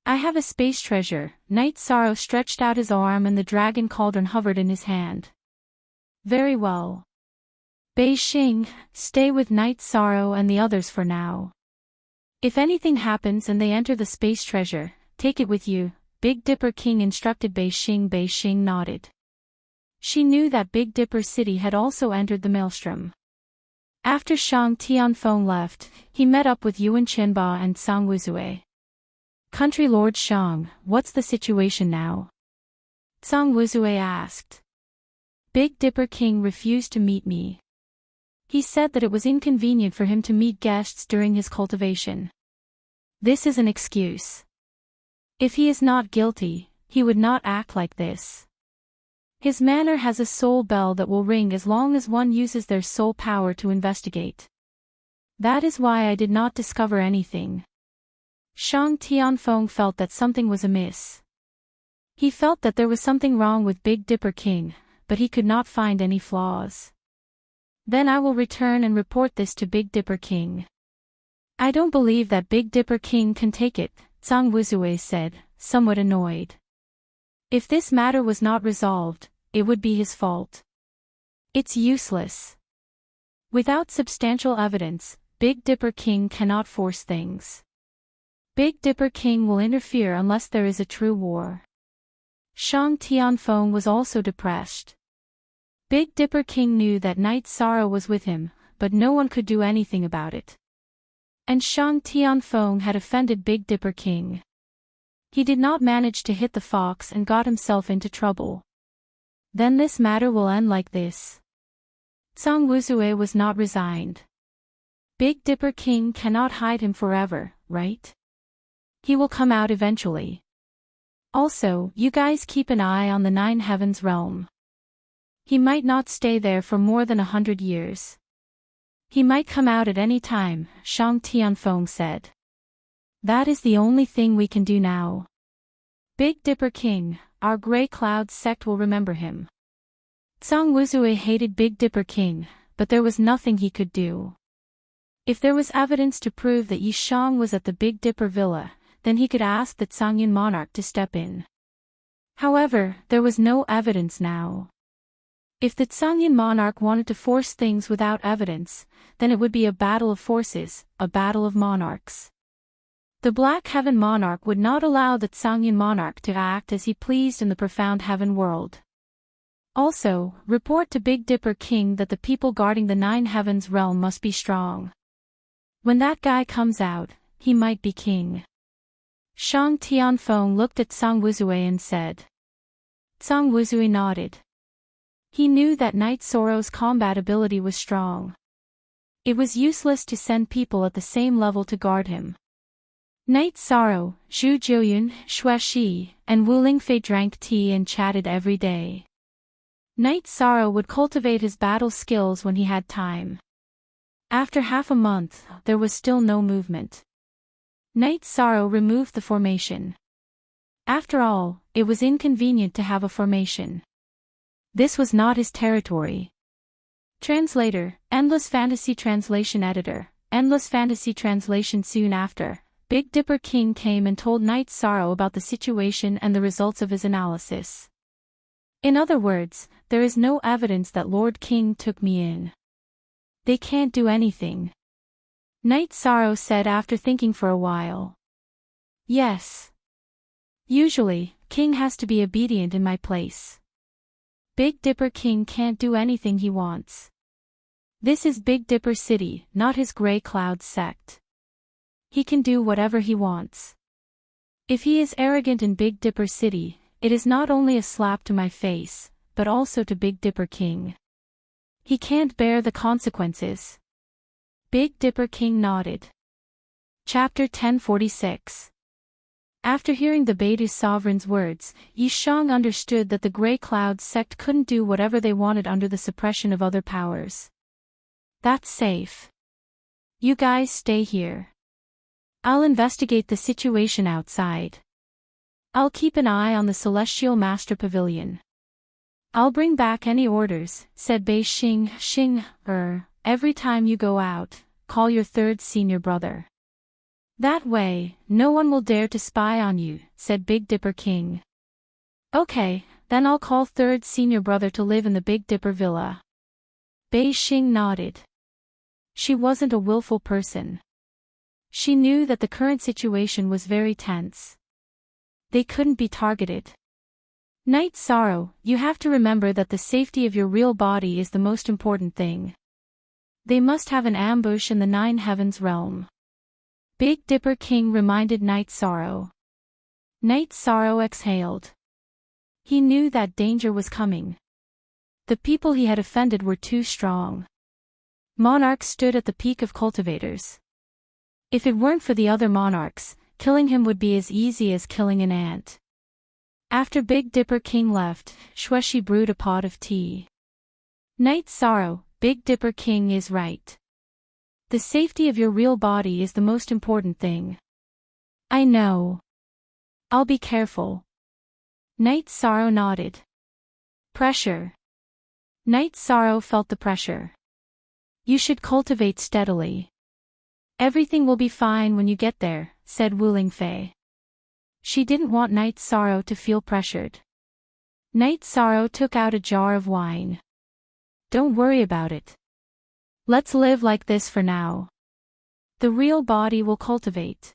I have a space treasure. Night Sorrow stretched out his arm and the dragon cauldron hovered in his hand. Very well. Bei Xing, stay with Night Sorrow and the others for now. If anything happens and they enter the space treasure, take it with you, Big Dipper King instructed Bei Xing. Bei Xing nodded. She knew that Big Dipper City had also entered the maelstrom. After Shang Tianfeng left, he met up with Yuan Qianba and Zhang Wuzue. Country Lord Shang, what's the situation now? Zhang Wuzue asked. Big Dipper King refused to meet me. He said that it was inconvenient for him to meet guests during his cultivation. This is an excuse. If he is not guilty, he would not act like this. His manor has a soul bell that will ring as long as one uses their soul power to investigate. That is why I did not discover anything. Shang Tianfeng felt that something was amiss. He felt that there was something wrong with Big Dipper King, but he could not find any flaws. Then I will return and report this to Big Dipper King. I don't believe that Big Dipper King can take it, Zhang Wuzue said, somewhat annoyed. If this matter was not resolved, it would be his fault. It's useless. Without substantial evidence, Big Dipper King cannot force things. Big Dipper King will interfere unless there is a true war. Shang Tianfeng was also depressed. Big Dipper King knew that Night Sorrow was with him, but no one could do anything about it. And Shang Tianfeng had offended Big Dipper King. He did not manage to hit the fox and got himself into trouble. Then this matter will end like this. Zhang Wuzue was not resigned. Big Dipper King cannot hide him forever, right? He will come out eventually. Also, you guys keep an eye on the Nine Heavens realm. He might not stay there for more than 100 years. He might come out at any time, Shang Tianfeng said. That is the only thing we can do now. Big Dipper King, our Grey Cloud sect will remember him. Zhang Wuzue hated Big Dipper King, but there was nothing he could do. If there was evidence to prove that Yi Shang was at the Big Dipper Villa, then he could ask the Zhangyan monarch to step in. However, there was no evidence now. If the Zhangyan monarch wanted to force things without evidence, then it would be a battle of forces, a battle of monarchs. The Black Heaven monarch would not allow the Zhangyan monarch to act as he pleased in the profound heaven world. Also, report to Big Dipper King that the people guarding the Nine Heavens realm must be strong. When that guy comes out, he might be king. Shang Tianfeng looked at Zhang Wuzui and said. Zhang Wuzui nodded. He knew that Night Sorrow's combat ability was strong. It was useless to send people at the same level to guard him. Night Sorrow, Zhu Jiuyun, Xue Shi, and Wu Lingfei drank tea and chatted every day. Night Sorrow would cultivate his battle skills when he had time. After half a month, there was still no movement. Night Sorrow removed the formation. After all, it was inconvenient to have a formation. This was not his territory. Translator, Endless Fantasy Translation Editor, Endless Fantasy Translation. Soon after, Big Dipper King came and told Night Sorrow about the situation and the results of his analysis. In other words, there is no evidence that Lord King took me in. They can't do anything. Night Sorrow said after thinking for a while. Yes. Usually, King has to be obedient in my place. Big Dipper King can't do anything he wants. This is Big Dipper City, not his Grey Cloud sect. He can do whatever he wants. If he is arrogant in Big Dipper City, it is not only a slap to my face, but also to Big Dipper King. He can't bear the consequences. Big Dipper King nodded. Chapter 1046. After hearing the Baidu sovereign's words, Yi Shang understood that the Grey Cloud sect couldn't do whatever they wanted under the suppression of other powers. That's safe. You guys stay here. I'll investigate the situation outside. I'll keep an eye on the Celestial Master Pavilion. I'll bring back any orders, said Bei Xing. Every time you go out, call your third senior brother. That way, no one will dare to spy on you, said Big Dipper King. Okay, then I'll call third senior brother to live in the Big Dipper Villa. Bei Xing nodded. She wasn't a willful person. She knew that the current situation was very tense. They couldn't be targeted. Night Sorrow, you have to remember that the safety of your real body is the most important thing. They must have an ambush in the Nine Heavens realm. Big Dipper King reminded Night Sorrow. Night Sorrow exhaled. He knew that danger was coming. The people he had offended were too strong. Monarch stood at the peak of cultivators. If it weren't for the other monarchs, killing him would be as easy as killing an ant. After Big Dipper King left, Xue Shi brewed a pot of tea. Night Sorrow, Big Dipper King is right. The safety of your real body is the most important thing. I know. I'll be careful. Night Sorrow nodded. Pressure. Night Sorrow felt the pressure. You should cultivate steadily. Everything will be fine when you get there, said Wu Lingfei. She didn't want Night Sorrow to feel pressured. Night Sorrow took out a jar of wine. Don't worry about it. Let's live like this for now. The real body will cultivate.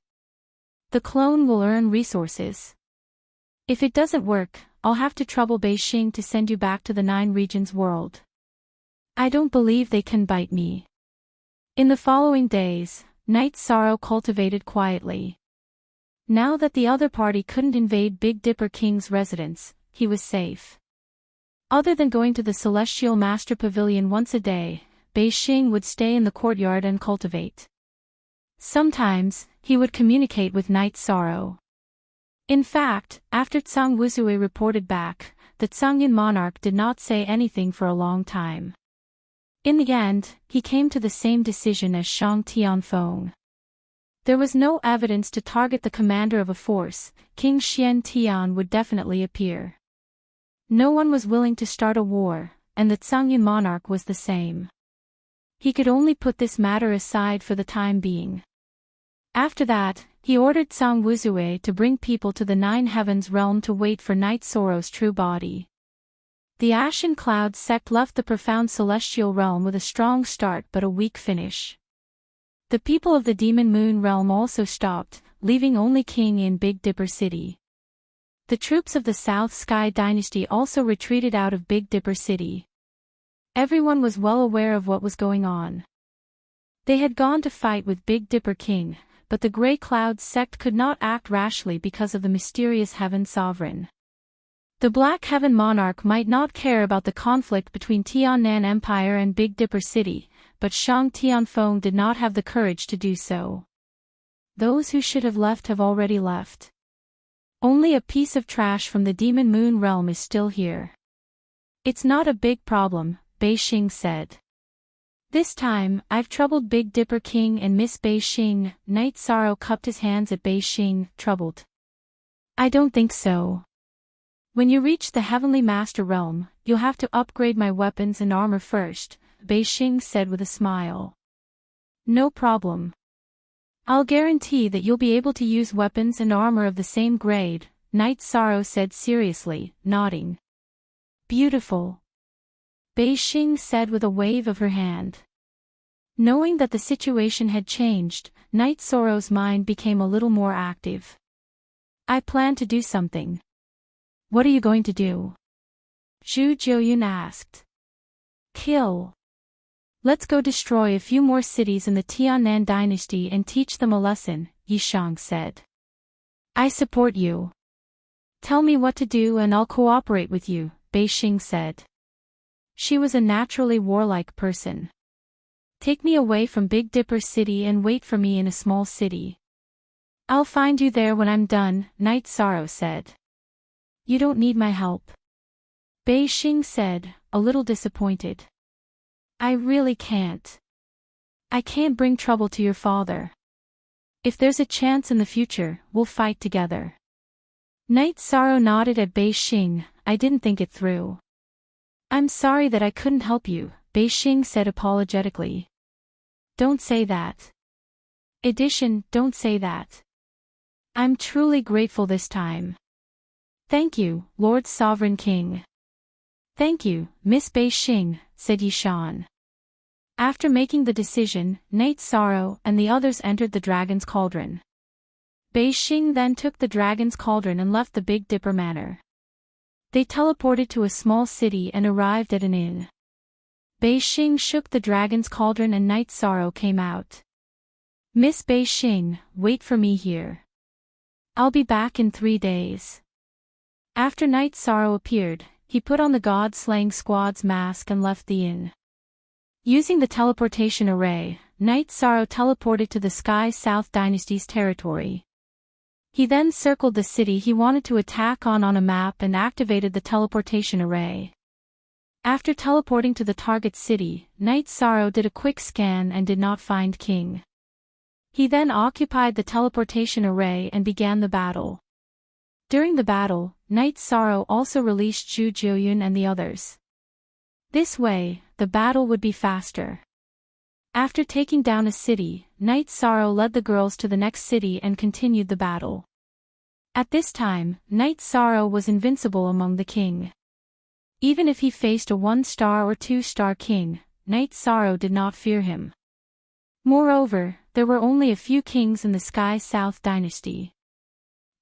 The clone will earn resources. If it doesn't work, I'll have to trouble Beijing to send you back to the Nine Regions world. I don't believe they can bite me. In the following days, Night Sorrow cultivated quietly. Now that the other party couldn't invade Big Dipper King's residence, he was safe. Other than going to the Celestial Master Pavilion once a day, Beijing would stay in the courtyard and cultivate. Sometimes, he would communicate with Night Sorrow. In fact, after Zhang Wuzui reported back, the Zhangyan monarch did not say anything for a long time. In the end, he came to the same decision as Shang Tianfeng. There was no evidence to target the commander of a force. King Xian Tian would definitely appear. No one was willing to start a war, and the Zhangyan monarch was the same. He could only put this matter aside for the time being. After that, he ordered Zhang Wuzui to bring people to the Nine Heavens realm to wait for Night Sorrow's true body. The Ashen Cloud sect left the profound celestial realm with a strong start but a weak finish. The people of the Demon Moon realm also stopped, leaving only King in Big Dipper City. The troops of the South Sky Dynasty also retreated out of Big Dipper City. Everyone was well aware of what was going on. They had gone to fight with Big Dipper King, but the Grey Cloud sect could not act rashly because of the mysterious Heaven Sovereign. The Black Heaven Monarch might not care about the conflict between Tiannan Empire and Big Dipper City, but Shang Tianfeng did not have the courage to do so. Those who should have left have already left. Only a piece of trash from the Demon Moon realm is still here. It's not a big problem, Bei Xing said. This time, I've troubled Big Dipper King and Miss Bei Xing. Night Sorrow cupped his hands at Bei Xing, troubled. I don't think so. When you reach the Heavenly Master realm, you'll have to upgrade my weapons and armor first, Bei Xing said with a smile. No problem. I'll guarantee that you'll be able to use weapons and armor of the same grade, Night Sorrow said seriously, nodding. Beautiful. Bei Xing said with a wave of her hand. Knowing that the situation had changed, Night Sorrow's mind became a little more active. I plan to do something. What are you going to do? Zhu Jiuyun asked. Kill. Let's go destroy a few more cities in the Tiannan dynasty and teach them a lesson, Yishang said. I support you. Tell me what to do and I'll cooperate with you, Bei Xing said. She was a naturally warlike person. Take me away from Big Dipper City and wait for me in a small city. I'll find you there when I'm done, Night Sorrow said. You don't need my help. Bei Xing said, a little disappointed. I really can't. I can't bring trouble to your father. If there's a chance in the future, we'll fight together. Night Sorrow nodded at Bei Xing. I didn't think it through. I'm sorry that I couldn't help you, Bei Xing said apologetically. Don't say that. Don't say that. I'm truly grateful this time. Thank you, Lord Sovereign King. Thank you, Miss Bei Xing, said Yishan. After making the decision, Night Sorrow and the others entered the Dragon's Cauldron. Bei Xing then took the Dragon's Cauldron and left the Big Dipper Manor. They teleported to a small city and arrived at an inn. Bei Xing shook the Dragon's Cauldron and Night Sorrow came out. Miss Bei Xing, wait for me here. I'll be back in 3 days. After Night Sorrow appeared, he put on the God-slaying squad's mask and left the inn. Using the teleportation array, Night Sorrow teleported to the Sky South Dynasty's territory. He then circled the city he wanted to attack on a map and activated the teleportation array. After teleporting to the target city, Night Sorrow did a quick scan and did not find King. He then occupied the teleportation array and began the battle. During the battle, Night Sorrow also released Zhu Jiuyun and the others. This way, the battle would be faster. After taking down a city, Night Sorrow led the girls to the next city and continued the battle. At this time, Night Sorrow was invincible among the king. Even if he faced a 1-star or 2-star king, Night Sorrow did not fear him. Moreover, there were only a few kings in the Sky South dynasty.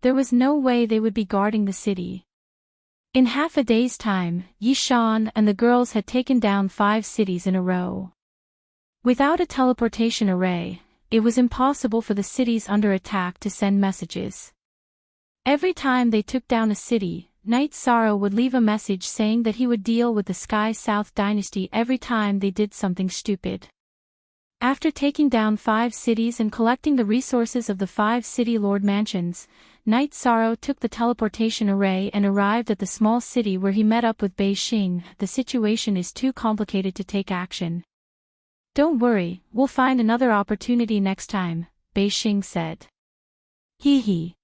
There was no way they would be guarding the city. In half a day's time, Yishan and the girls had taken down 5 cities in a row. Without a teleportation array, it was impossible for the cities under attack to send messages. Every time they took down a city, Night Sorrow would leave a message saying that he would deal with the Sky South dynasty every time they did something stupid. After taking down 5 cities and collecting the resources of the 5 city lord mansions, Night Sorrow took the teleportation array and arrived at the small city where he met up with Bei Xing. The situation is too complicated to take action. Don't worry, we'll find another opportunity next time, Bei Xing said. Hee hee.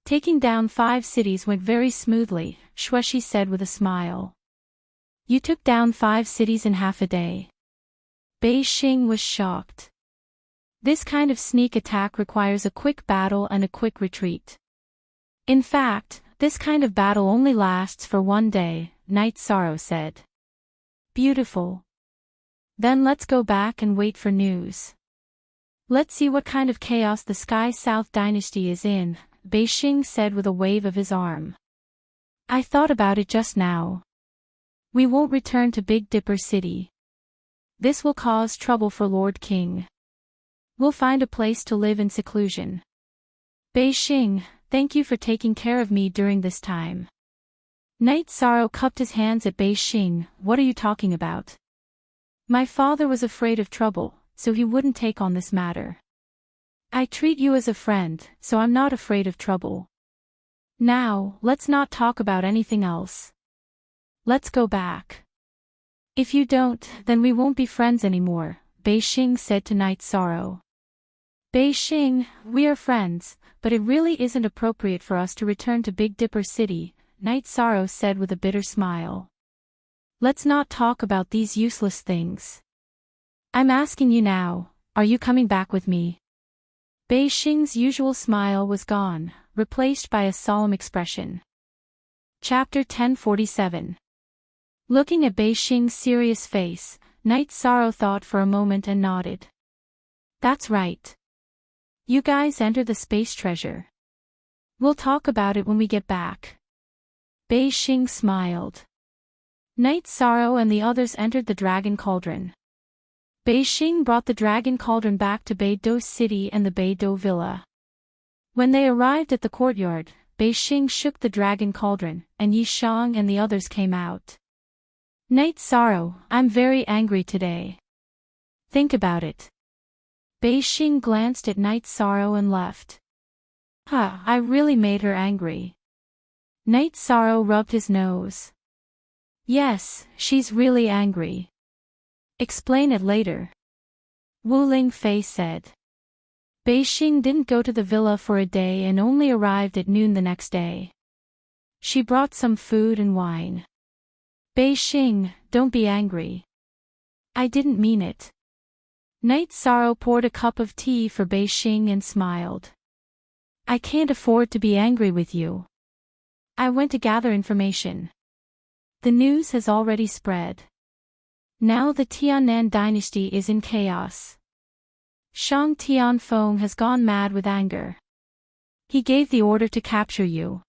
Taking down 5 cities went very smoothly, Xueshi said with a smile. You took down 5 cities in half a day. Bei Xing was shocked. This kind of sneak attack requires a quick battle and a quick retreat. In fact, this kind of battle only lasts for 1 day, Night Sorrow said. Beautiful. Then let's go back and wait for news. Let's see what kind of chaos the Sky South dynasty is in, Bei Xing said with a wave of his arm. I thought about it just now. We won't return to Big Dipper City. This will cause trouble for Lord King. We'll find a place to live in seclusion. Beixing, thank you for taking care of me during this time. Night Sorrow cupped his hands at Beixing. What are you talking about? My father was afraid of trouble, so he wouldn't take on this matter. I treat you as a friend, so I'm not afraid of trouble. Now, let's not talk about anything else. Let's go back. If you don't, then we won't be friends anymore, Beixing said to Night Sorrow. Beixing, we are friends, but it really isn't appropriate for us to return to Big Dipper City, Night Sorrow said with a bitter smile. Let's not talk about these useless things. I'm asking you now, are you coming back with me? Beixing's usual smile was gone, replaced by a solemn expression. Chapter 1047. Looking at Beixing's serious face, Night Sorrow thought for a moment and nodded. That's right. You guys enter the space treasure. We'll talk about it when we get back. Beixing smiled. Night Sorrow and the others entered the Dragon Cauldron. Beixing brought the Dragon Cauldron back to Beidou City and the Beidou Villa. When they arrived at the courtyard, Beixing shook the Dragon Cauldron, and Yishang and the others came out. Night Sorrow, I'm very angry today. Think about it. Beixing glanced at Night Sorrow and left. I really made her angry. Night Sorrow rubbed his nose. Yes, she's really angry. Explain it later. Wu Lingfei said. Beixing didn't go to the villa for a day and only arrived at noon the next day. She brought some food and wine. Beixing, don't be angry. I didn't mean it. Night Sorrow poured a cup of tea for Beixing and smiled. I can't afford to be angry with you. I went to gather information. The news has already spread. Now the Tiannan dynasty is in chaos. Shang Tianfeng has gone mad with anger. He gave the order to capture you.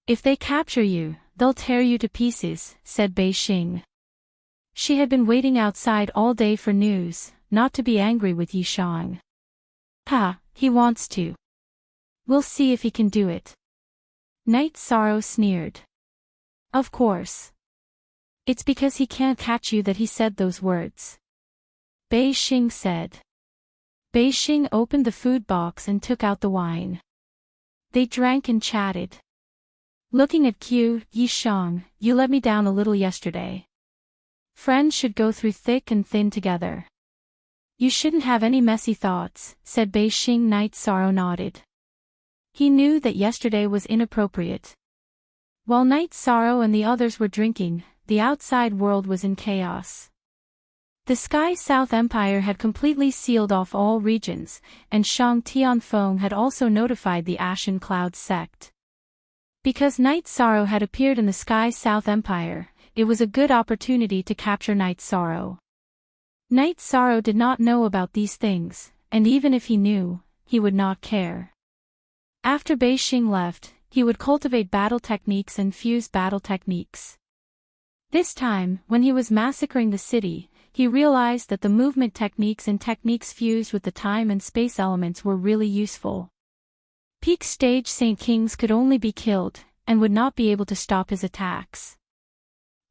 If they capture you, they'll tear you to pieces, said Beixing. She had been waiting outside all day for news, not to be angry with Yishang. He wants to. We'll see if he can do it. Night Sorrow sneered. Of course. It's because he can't catch you that he said those words. Beixing said. Beixing opened the food box and took out the wine. They drank and chatted. Looking at Q, Yishang, you let me down a little yesterday. Friends should go through thick and thin together. You shouldn't have any messy thoughts, said Beixing. Night Sorrow nodded. He knew that yesterday was inappropriate. While Night Sorrow and the others were drinking, the outside world was in chaos. The Sky South Empire had completely sealed off all regions, and Shang Tianfeng had also notified the Ashen Cloud sect. Because Night Sorrow had appeared in the Sky South Empire, it was a good opportunity to capture Night Sorrow. Night Sorrow did not know about these things, and even if he knew, he would not care. After Beixing left, he would cultivate battle techniques and fuse battle techniques. This time, when he was massacring the city, he realized that the movement techniques and techniques fused with the time and space elements were really useful. Peak stage Saint Kings could only be killed, and would not be able to stop his attacks.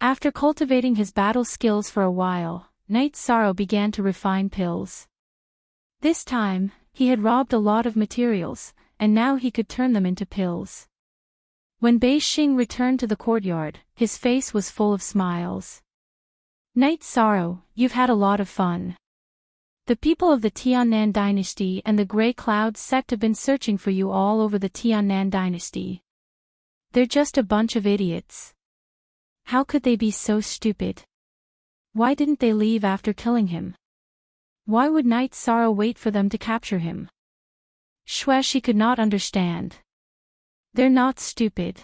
After cultivating his battle skills for a while, Night Sorrow began to refine pills. This time, he had robbed a lot of materials, and now he could turn them into pills. When Beixing returned to the courtyard, his face was full of smiles. Night Sorrow, you've had a lot of fun. The people of the Tiannan dynasty and the Grey Cloud sect have been searching for you all over the Tiannan dynasty. They're just a bunch of idiots. How could they be so stupid? Why didn't they leave after killing him? Why would Night Sorrow wait for them to capture him? She could not understand. They're not stupid.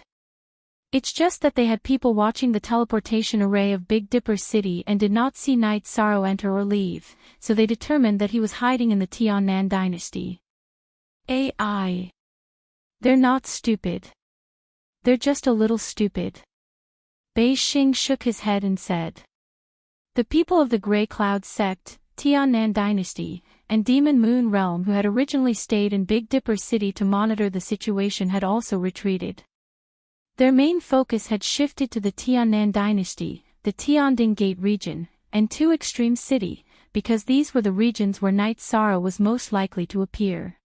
It's just that they had people watching the teleportation array of Big Dipper City and did not see Night Sorrow enter or leave, so they determined that he was hiding in the Tiannan dynasty. AI. They're not stupid. They're just a little stupid. Beixing shook his head and said. The people of the Grey Cloud sect, Tiannan dynasty, and Demon Moon Realm, who had originally stayed in Big Dipper City to monitor the situation, had also retreated. Their main focus had shifted to the Tiannan Dynasty, the Tianding Gate region, and Two Extreme City, because these were the regions where Night Sorrow was most likely to appear.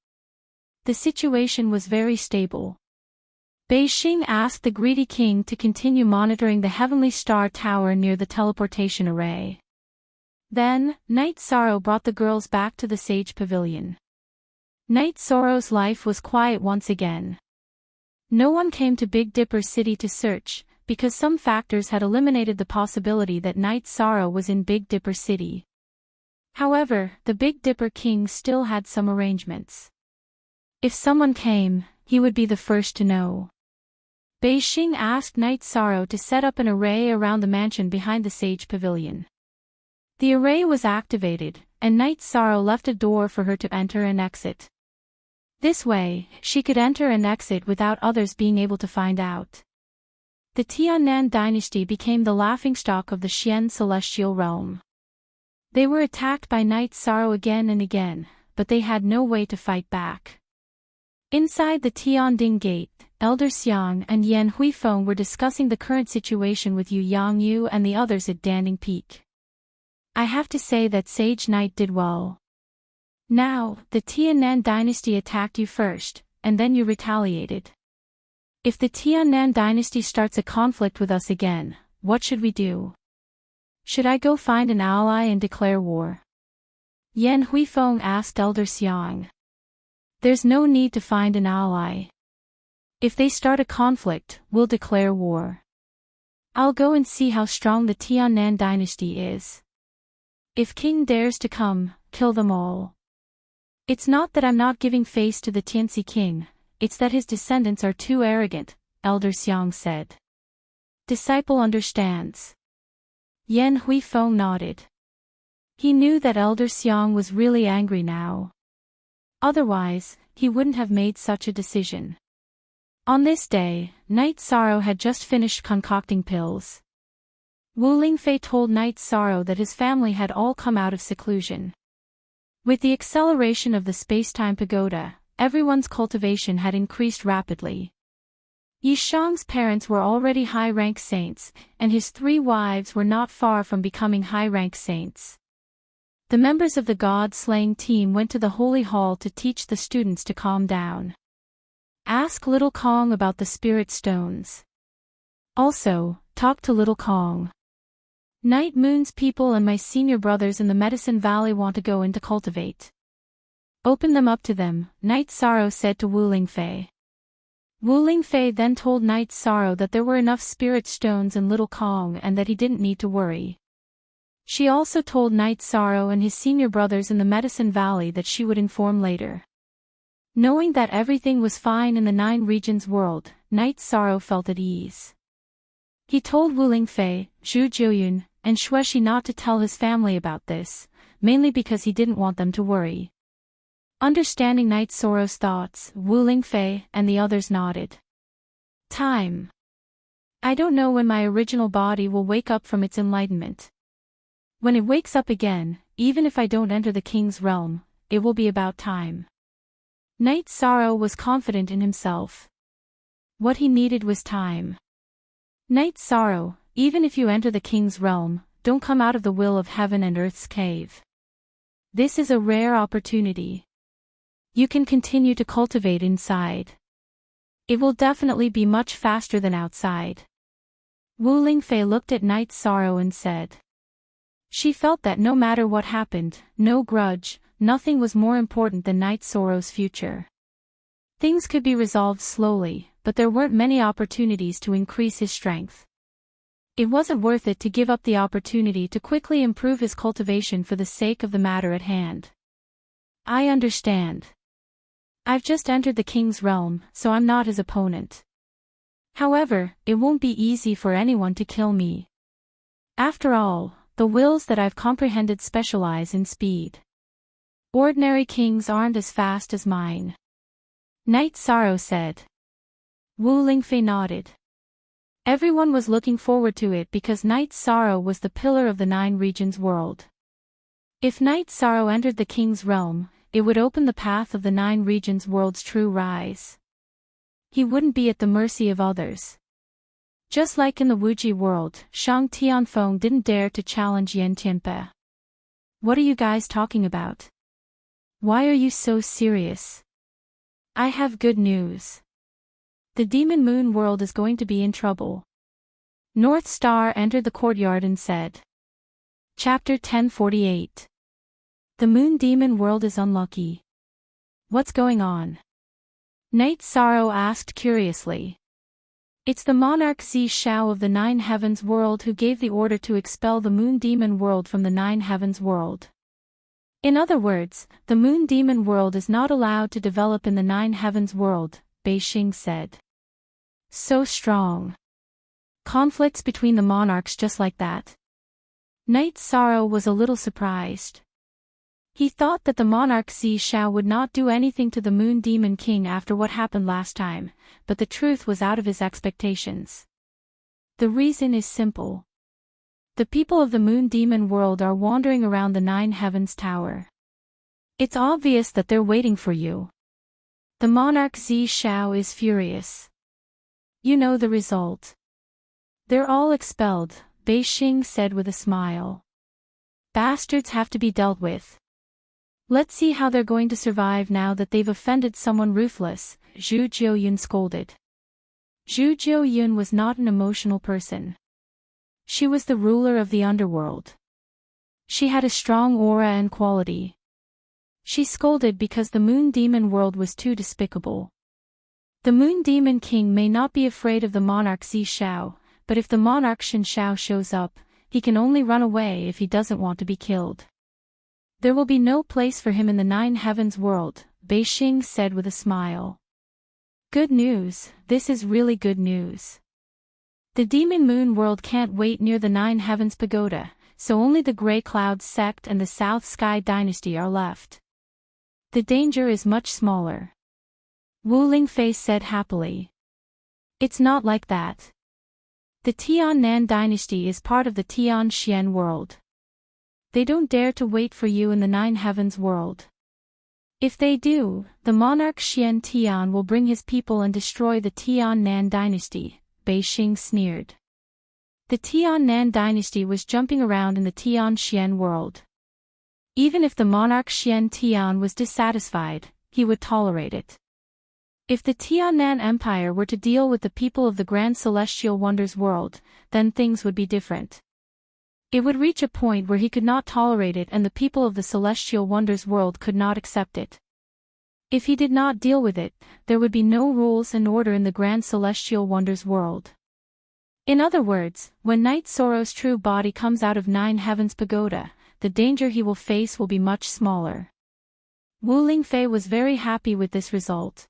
The situation was very stable. Beixing asked the greedy king to continue monitoring the Heavenly Star Tower near the teleportation array. Then, Night Sorrow brought the girls back to the Sage Pavilion. Night Sorrow's life was quiet once again. No one came to Big Dipper City to search, because some factors had eliminated the possibility that Night Sorrow was in Big Dipper City. However, the Big Dipper King still had some arrangements. If someone came, he would be the first to know. Beixing asked Night Sorrow to set up an array around the mansion behind the Sage Pavilion. The array was activated, and Night Sorrow left a door for her to enter and exit. This way, she could enter and exit without others being able to find out. The Tiannan Dynasty became the laughingstock of the Xian Celestial Realm. They were attacked by Night Sorrow again and again, but they had no way to fight back. Inside the Tianding Gate, Elder Xiang and Yan Huifeng were discussing the current situation with Yu Yangyu and the others at Danding Peak. I have to say that Sage Knight did well. Now, the Tiannan Dynasty attacked you first, and then you retaliated. If the Tiannan Dynasty starts a conflict with us again, what should we do? Should I go find an ally and declare war? Yan Huifeng asked Elder Xiang. There's no need to find an ally. If they start a conflict, we'll declare war. I'll go and see how strong the Tiannan Dynasty is. If King dares to come, kill them all. It's not that I'm not giving face to the Tianxi King, it's that his descendants are too arrogant, Elder Xiang said. Disciple understands. Yan Huifeng nodded. He knew that Elder Xiang was really angry now. Otherwise, he wouldn't have made such a decision. On this day, Night Sorrow had just finished concocting pills. Wu Lingfei told Night Sorrow that his family had all come out of seclusion. With the acceleration of the space-time pagoda, everyone's cultivation had increased rapidly. Yi Shang's parents were already high-rank saints, and his 3 wives were not far from becoming high-rank saints. The members of the God-slaying team went to the Holy Hall to teach the students to calm down. Ask Little Kong about the spirit stones. Also, talk to Little Kong. Night Moon's people and my senior brothers in the Medicine Valley want to go in to cultivate. Open them up to them, Night Sorrow said to Wu Lingfei. Wu Lingfei then told Night Sorrow that there were enough spirit stones in Little Kong and that he didn't need to worry. She also told Night Sorrow and his senior brothers in the Medicine Valley that she would inform later. Knowing that everything was fine in the 9 regions world, Night Sorrow felt at ease. He told Wu Lingfei, Zhu Jiuyun, and Xueshi not to tell his family about this, mainly because he didn't want them to worry. Understanding Night Sorrow's thoughts, Wu Lingfei and the others nodded. Time. I don't know when my original body will wake up from its enlightenment. When it wakes up again, even if I don't enter the king's realm, it will be about time. Night Sorrow was confident in himself. What he needed was time. Night Sorrow, even if you enter the king's realm, don't come out of the will of heaven and earth's cave. This is a rare opportunity. You can continue to cultivate inside. It will definitely be much faster than outside. Wu Lingfei looked at Night Sorrow and said. She felt that no matter what happened, no grudge, nothing was more important than Night Sorrow's future. Things could be resolved slowly, but there weren't many opportunities to increase his strength. It wasn't worth it to give up the opportunity to quickly improve his cultivation for the sake of the matter at hand. I understand. I've just entered the king's realm, so I'm not his opponent. However, it won't be easy for anyone to kill me. After all, the wills that I've comprehended specialize in speed. Ordinary kings aren't as fast as mine. Night Sorrow said. Wu Lingfei nodded. Everyone was looking forward to it because Night Sorrow was the pillar of the 9 regions world. If Night Sorrow entered the king's realm, it would open the path of the 9 regions world's true rise. He wouldn't be at the mercy of others. Just like in the Wuji world, Shang Tianfeng didn't dare to challenge Yan Tianpe. What are you guys talking about? Why are you so serious? I have good news. The Demon Moon world is going to be in trouble. North Star entered the courtyard and said. Chapter 1048. The Moon Demon world is unlucky. What's going on? Night Sorrow asked curiously. It's the monarch Zi Shao of the 9 Heavens world who gave the order to expel the Moon Demon world from the 9 Heavens world. In other words, the Moon Demon world is not allowed to develop in the 9 Heavens world, Beixing said. So strong. Conflicts between the monarchs just like that. Night Sorrow was a little surprised. He thought that the monarch Zi Shao would not do anything to the Moon Demon King after what happened last time, but the truth was out of his expectations. The reason is simple. The people of the Moon Demon world are wandering around the 9 Heavens Tower. It's obvious that they're waiting for you. The monarch Zi Shao is furious. You know the result. They're all expelled, Beixing said with a smile. Bastards have to be dealt with. Let's see how they're going to survive now that they've offended someone ruthless, Zhu Jiuyun scolded. Zhu Jiuyun was not an emotional person. She was the ruler of the underworld. She had a strong aura and quality. She scolded because the Moon Demon world was too despicable. The Moon Demon King may not be afraid of the monarch Zi Shao, but if the monarch Shen Shao shows up, he can only run away if he doesn't want to be killed. There will be no place for him in the 9 Heavens world, Beixing said with a smile. Good news, this is really good news. The Demon Moon world can't wait near the 9 Heavens pagoda, so only the Grey Cloud sect and the South Sky dynasty are left. The danger is much smaller. Wu Lingfei said happily. It's not like that. The Tian-Nan dynasty is part of the Tian-Xian world. They don't dare to wait for you in the 9 Heavens world. If they do, the monarch Xian Tian will bring his people and destroy the Tian-Nan dynasty, Beixing sneered. The Tian-Nan dynasty was jumping around in the Tian-Xian world. Even if the monarch Xian Tian was dissatisfied, he would tolerate it. If the Tian-Nan Empire were to deal with the people of the Grand Celestial Wonders world, then things would be different. It would reach a point where he could not tolerate it and the people of the Celestial Wonders world could not accept it. If he did not deal with it, there would be no rules and order in the Grand Celestial Wonders world. In other words, when Night Sorrow's true body comes out of 9 Heavens pagoda, the danger he will face will be much smaller. Wu Lingfei was very happy with this result.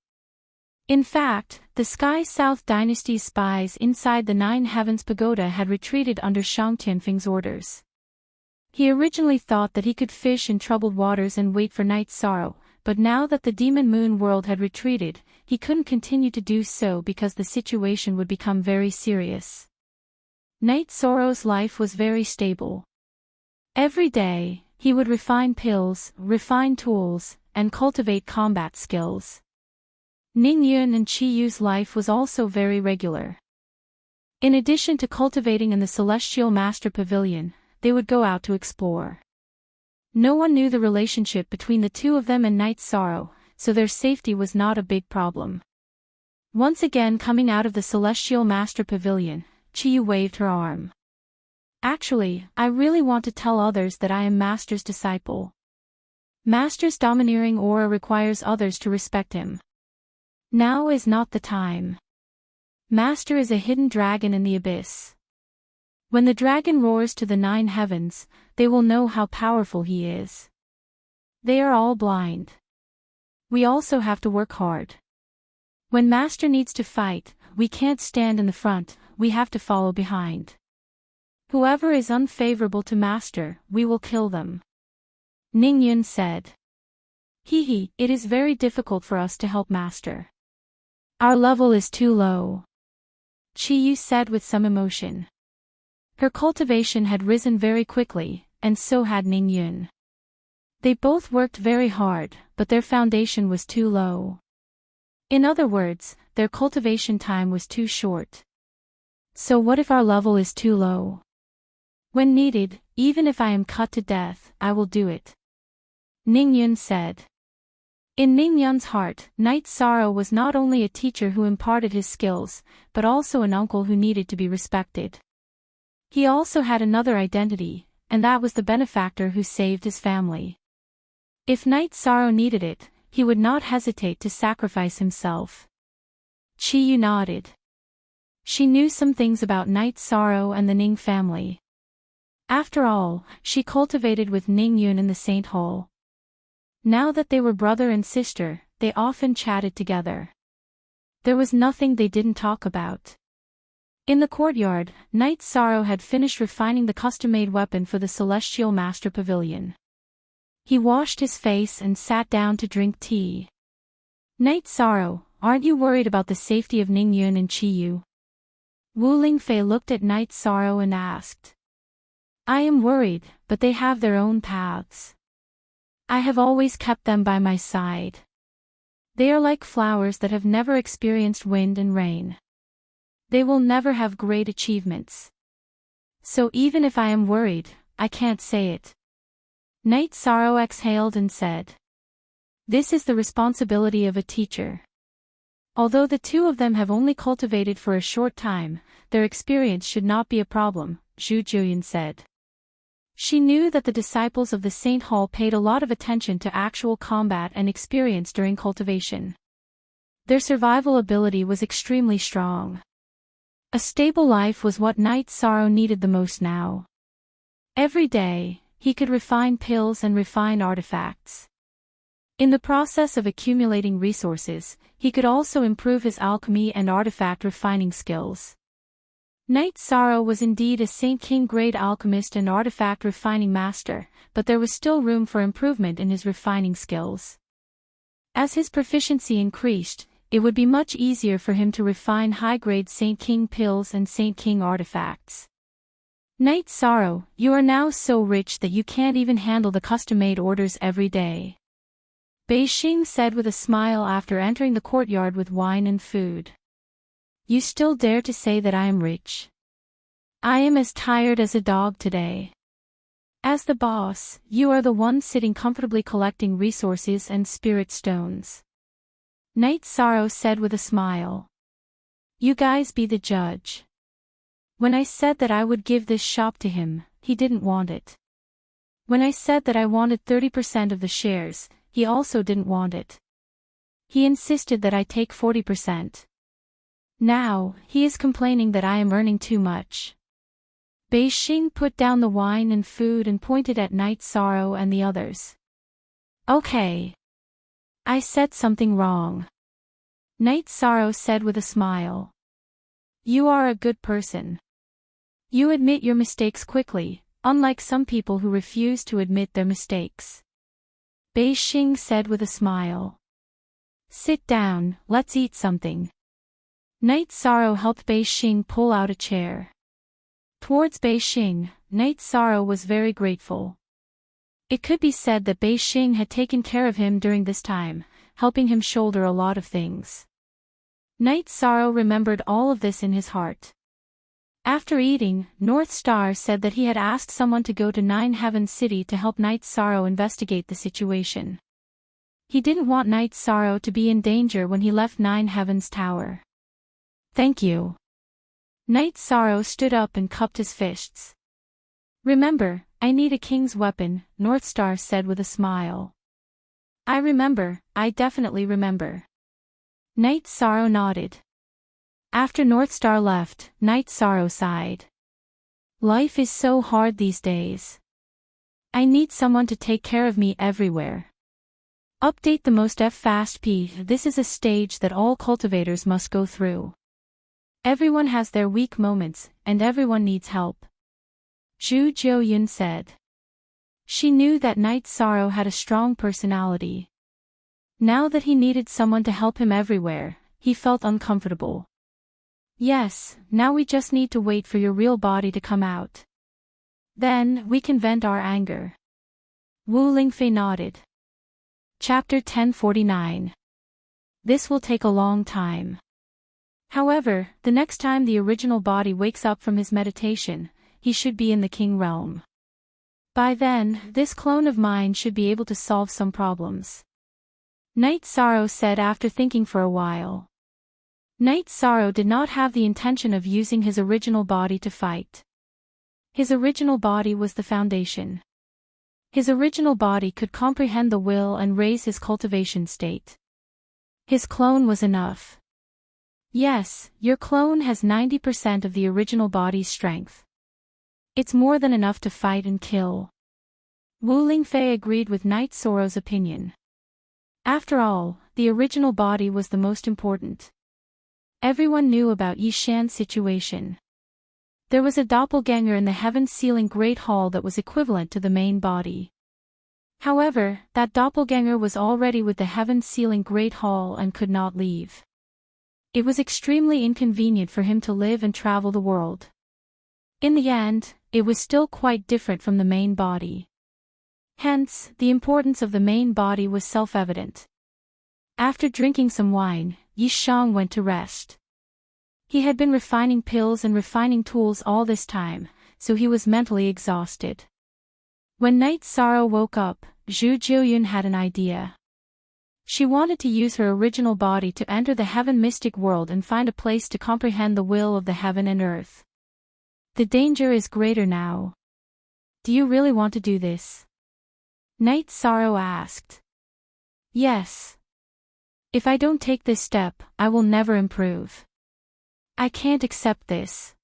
In fact, the Sky South dynasty's spies inside the 9 Heavens pagoda had retreated under Shang Tianfeng's orders. He originally thought that he could fish in troubled waters and wait for Night Sorrow, but now that the Demon Moon world had retreated, he couldn't continue to do so because the situation would become very serious. Night Sorrow's life was very stable. Every day, he would refine pills, refine tools, and cultivate combat skills. Ning Yun and Qi Yu's life was also very regular. In addition to cultivating in the Celestial Master Pavilion, they would go out to explore. No one knew the relationship between the two of them and Night Sorrow, so their safety was not a big problem. Once again coming out of the Celestial Master Pavilion, Qi Yu waved her arm. Actually, I really want to tell others that I am Master's disciple. Master's domineering aura requires others to respect him. Now is not the time. Master is a hidden dragon in the abyss. When the dragon roars to the 9 Heavens, they will know how powerful he is. They are all blind. We also have to work hard. When Master needs to fight, we can't stand in the front, we have to follow behind. Whoever is unfavorable to Master, we will kill them. Ning Yun said. It is very difficult for us to help Master. Our level is too low. Qi Yu said with some emotion. Her cultivation had risen very quickly, and so had Ning Yun. They both worked very hard, but their foundation was too low. In other words, their cultivation time was too short. So what if our level is too low? When needed, even if I am cut to death, I will do it. Ningyun said. In Ningyun's heart, Night Sorrow was not only a teacher who imparted his skills, but also an uncle who needed to be respected. He also had another identity, and that was the benefactor who saved his family. If Night Sorrow needed it, he would not hesitate to sacrifice himself. Chiyu nodded. She knew some things about Night Sorrow and the Ning family. After all, she cultivated with Ningyun in the Saint Hall. Now that they were brother and sister, they often chatted together. There was nothing they didn't talk about. In the courtyard, Night Sorrow had finished refining the custom-made weapon for the Celestial Master Pavilion. He washed his face and sat down to drink tea. Night Sorrow, aren't you worried about the safety of Ningyun and Chiyu? Wu Lingfei looked at Night Sorrow and asked. I am worried, but they have their own paths. I have always kept them by my side. They are like flowers that have never experienced wind and rain. They will never have great achievements. So even if I am worried, I can't say it. Night Sorrow exhaled and said. This is the responsibility of a teacher. Although the two of them have only cultivated for a short time, their experience should not be a problem, Zhu Juyin said. She knew that the disciples of the Saint Hall paid a lot of attention to actual combat and experience during cultivation. Their survival ability was extremely strong. A stable life was what Night Sorrow needed the most now. Every day, he could refine pills and refine artifacts. In the process of accumulating resources, he could also improve his alchemy and artifact refining skills. Night Sorrow was indeed a Saint King grade alchemist and artifact refining master, but there was still room for improvement in his refining skills. As his proficiency increased, it would be much easier for him to refine high-grade Saint King pills and Saint King artifacts. Night Sorrow, you are now so rich that you can't even handle the custom-made orders every day. Beixing said with a smile after entering the courtyard with wine and food. You still dare to say that I am rich? I am as tired as a dog today. As the boss, you are the one sitting comfortably collecting resources and spirit stones. Night Sorrow said with a smile. You guys be the judge. When I said that I would give this shop to him, he didn't want it. When I said that I wanted 30% of the shares, he also didn't want it. He insisted that I take 40%. Now, he is complaining that I am earning too much. Beixing put down the wine and food and pointed at Night Sorrow and the others. Okay. I said something wrong. Night Sorrow said with a smile. You are a good person. You admit your mistakes quickly, unlike some people who refuse to admit their mistakes. Beixing said with a smile. Sit down, let's eat something. Night Sorrow helped Beixing pull out a chair. Towards Beixing, Night Sorrow was very grateful. It could be said that Beixing had taken care of him during this time, helping him shoulder a lot of things. Night Sorrow remembered all of this in his heart. After eating, North Star said that he had asked someone to go to Nine Heavens City to help Night Sorrow investigate the situation. He didn't want Night Sorrow to be in danger when he left Nine Heavens Tower. Thank you. Night Sorrow stood up and cupped his fists. Remember, I need a king's weapon, North Star said with a smile. I remember, I definitely remember. Night Sorrow nodded. After North Star left, Night Sorrow sighed. Life is so hard these days. I need someone to take care of me everywhere. Update the most fast P. This is a stage that all cultivators must go through. Everyone has their weak moments, and everyone needs help. Zhu Jiuyun said. She knew that Night Sorrow had a strong personality. Now that he needed someone to help him everywhere, he felt uncomfortable. Yes, now we just need to wait for your real body to come out. Then, we can vent our anger. Wu Lingfei nodded. Chapter 1049. This will take a long time. However, the next time the original body wakes up from his meditation, he should be in the king realm. By then, this clone of mine should be able to solve some problems. Night Sorrow said after thinking for a while. Night Sorrow did not have the intention of using his original body to fight. His original body was the foundation. His original body could comprehend the will and raise his cultivation state. His clone was enough. Yes, your clone has 90% of the original body's strength. It's more than enough to fight and kill. Wu Lingfei agreed with Night Sorrow's opinion. After all, the original body was the most important. Everyone knew about Yi Shan's situation. There was a doppelganger in the heaven-sealing Great Hall that was equivalent to the main body. However, that doppelganger was already with the heaven-sealing Great Hall and could not leave. It was extremely inconvenient for him to live and travel the world. In the end, it was still quite different from the main body. Hence, the importance of the main body was self-evident. After drinking some wine, Yi Shang went to rest. He had been refining pills and refining tools all this time, so he was mentally exhausted. When Night Sorrow woke up, Zhu Jiuyun had an idea. She wanted to use her original body to enter the heaven mystic world and find a place to comprehend the will of the heaven and earth. The danger is greater now. Do you really want to do this? Night Sorrow asked. Yes. If I don't take this step, I will never improve. I can't accept this.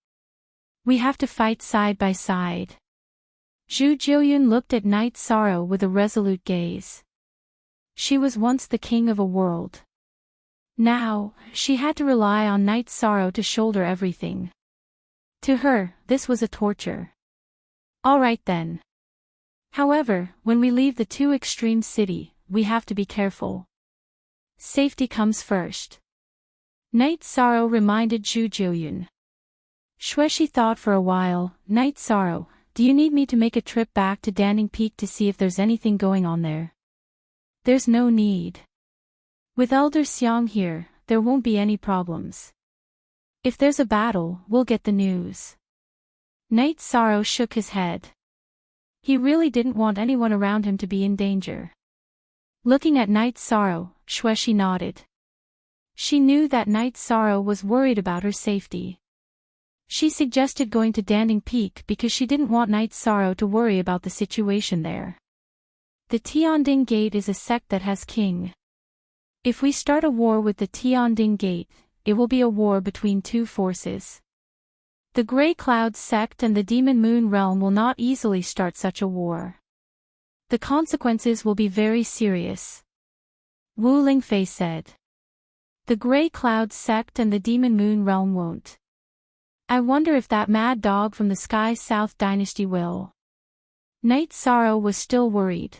We have to fight side by side. Zhu Jiuyun looked at Night Sorrow with a resolute gaze. She was once the king of a world. Now, she had to rely on Night Sorrow to shoulder everything. To her, this was a torture. All right then. However, when we leave the two extreme city, we have to be careful. Safety comes first. Night Sorrow reminded Zhu Jiuyun. Xueshi thought for a while. Night Sorrow, do you need me to make a trip back to Danding Peak to see if there's anything going on there? There's no need. With Elder Xiang here, there won't be any problems. If there's a battle, we'll get the news. Night Sorrow shook his head. He really didn't want anyone around him to be in danger. Looking at Night Sorrow, Xueshi nodded. She knew that Night Sorrow was worried about her safety. She suggested going to Danding Peak because she didn't want Night Sorrow to worry about the situation there. The Tianding Gate is a sect that has king. If we start a war with the Tianding Gate, it will be a war between two forces. The Grey Cloud sect and the Demon Moon realm will not easily start such a war. The consequences will be very serious. Wu Lingfei said. The Grey Cloud sect and the Demon Moon realm won't. I wonder if that mad dog from the Sky South dynasty will. Night Sorrow was still worried.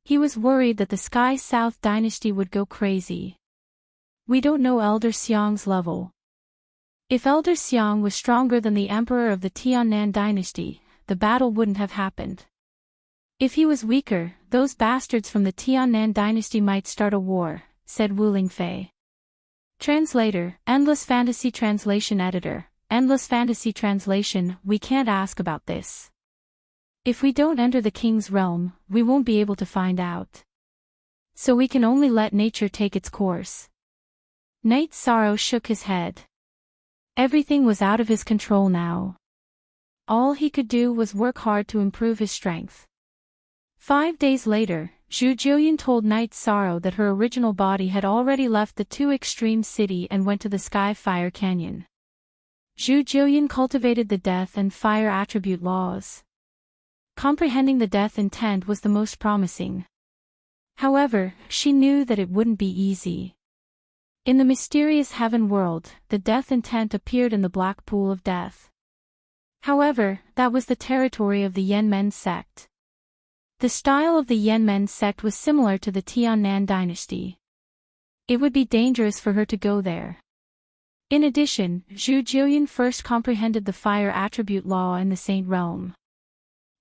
He was worried that the Sky South dynasty would go crazy. We don't know Elder Xiang's level. If Elder Xiang was stronger than the emperor of the Tiannan dynasty, the battle wouldn't have happened. If he was weaker, those bastards from the Tiannan dynasty might start a war, said Wu Lingfei. Translator, Endless Fantasy Translation Editor, Endless Fantasy Translation, we can't ask about this. If we don't enter the king's realm, we won't be able to find out. So we can only let nature take its course. Night Sorrow shook his head. Everything was out of his control now. All he could do was work hard to improve his strength. 5 days later, Zhu Jiuyun told Night Sorrow that her original body had already left the two extreme city and went to the Sky Fire Canyon. Zhu Jiuyun cultivated the death and fire attribute laws. Comprehending the death intent was the most promising. However, she knew that it wouldn't be easy. In the mysterious heaven world, the death intent appeared in the black pool of death. However, that was the territory of the Yanmen sect. The style of the Yanmen sect was similar to the Tiannan dynasty. It would be dangerous for her to go there. In addition, Zhu Jiuyun first comprehended the fire attribute law in the Saint realm.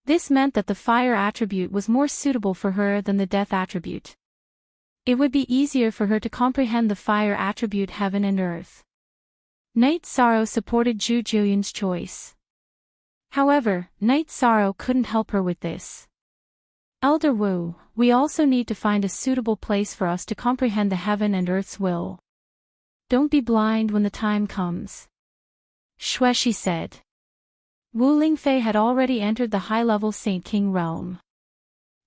This meant that the fire attribute was more suitable for her than the death attribute. It would be easier for her to comprehend the fire attribute heaven and earth. Night Sorrow supported Zhu Jiuyun's choice. However, Night Sorrow couldn't help her with this. Elder Wu, we also need to find a suitable place for us to comprehend the heaven and earth's will. Don't be blind when the time comes. Xueshi said. Wu Lingfei had already entered the high-level Saint King realm.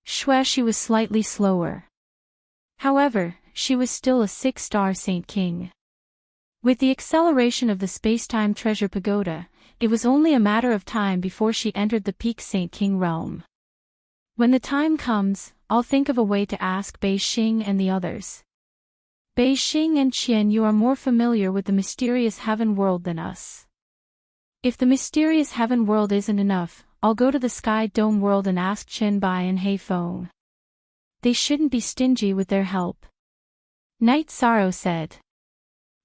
Xueshi was slightly slower. However, she was still a 6-star Saint King. With the acceleration of the space-time treasure pagoda, it was only a matter of time before she entered the peak Saint King realm. When the time comes, I'll think of a way to ask Bei Xing and the others. Bei Xing and Qian, you are more familiar with the mysterious heaven world than us. If the mysterious heaven world isn't enough, I'll go to the Sky Dome world and ask Chen Bai and Hei Feng. They shouldn't be stingy with their help. Night Sorrow said.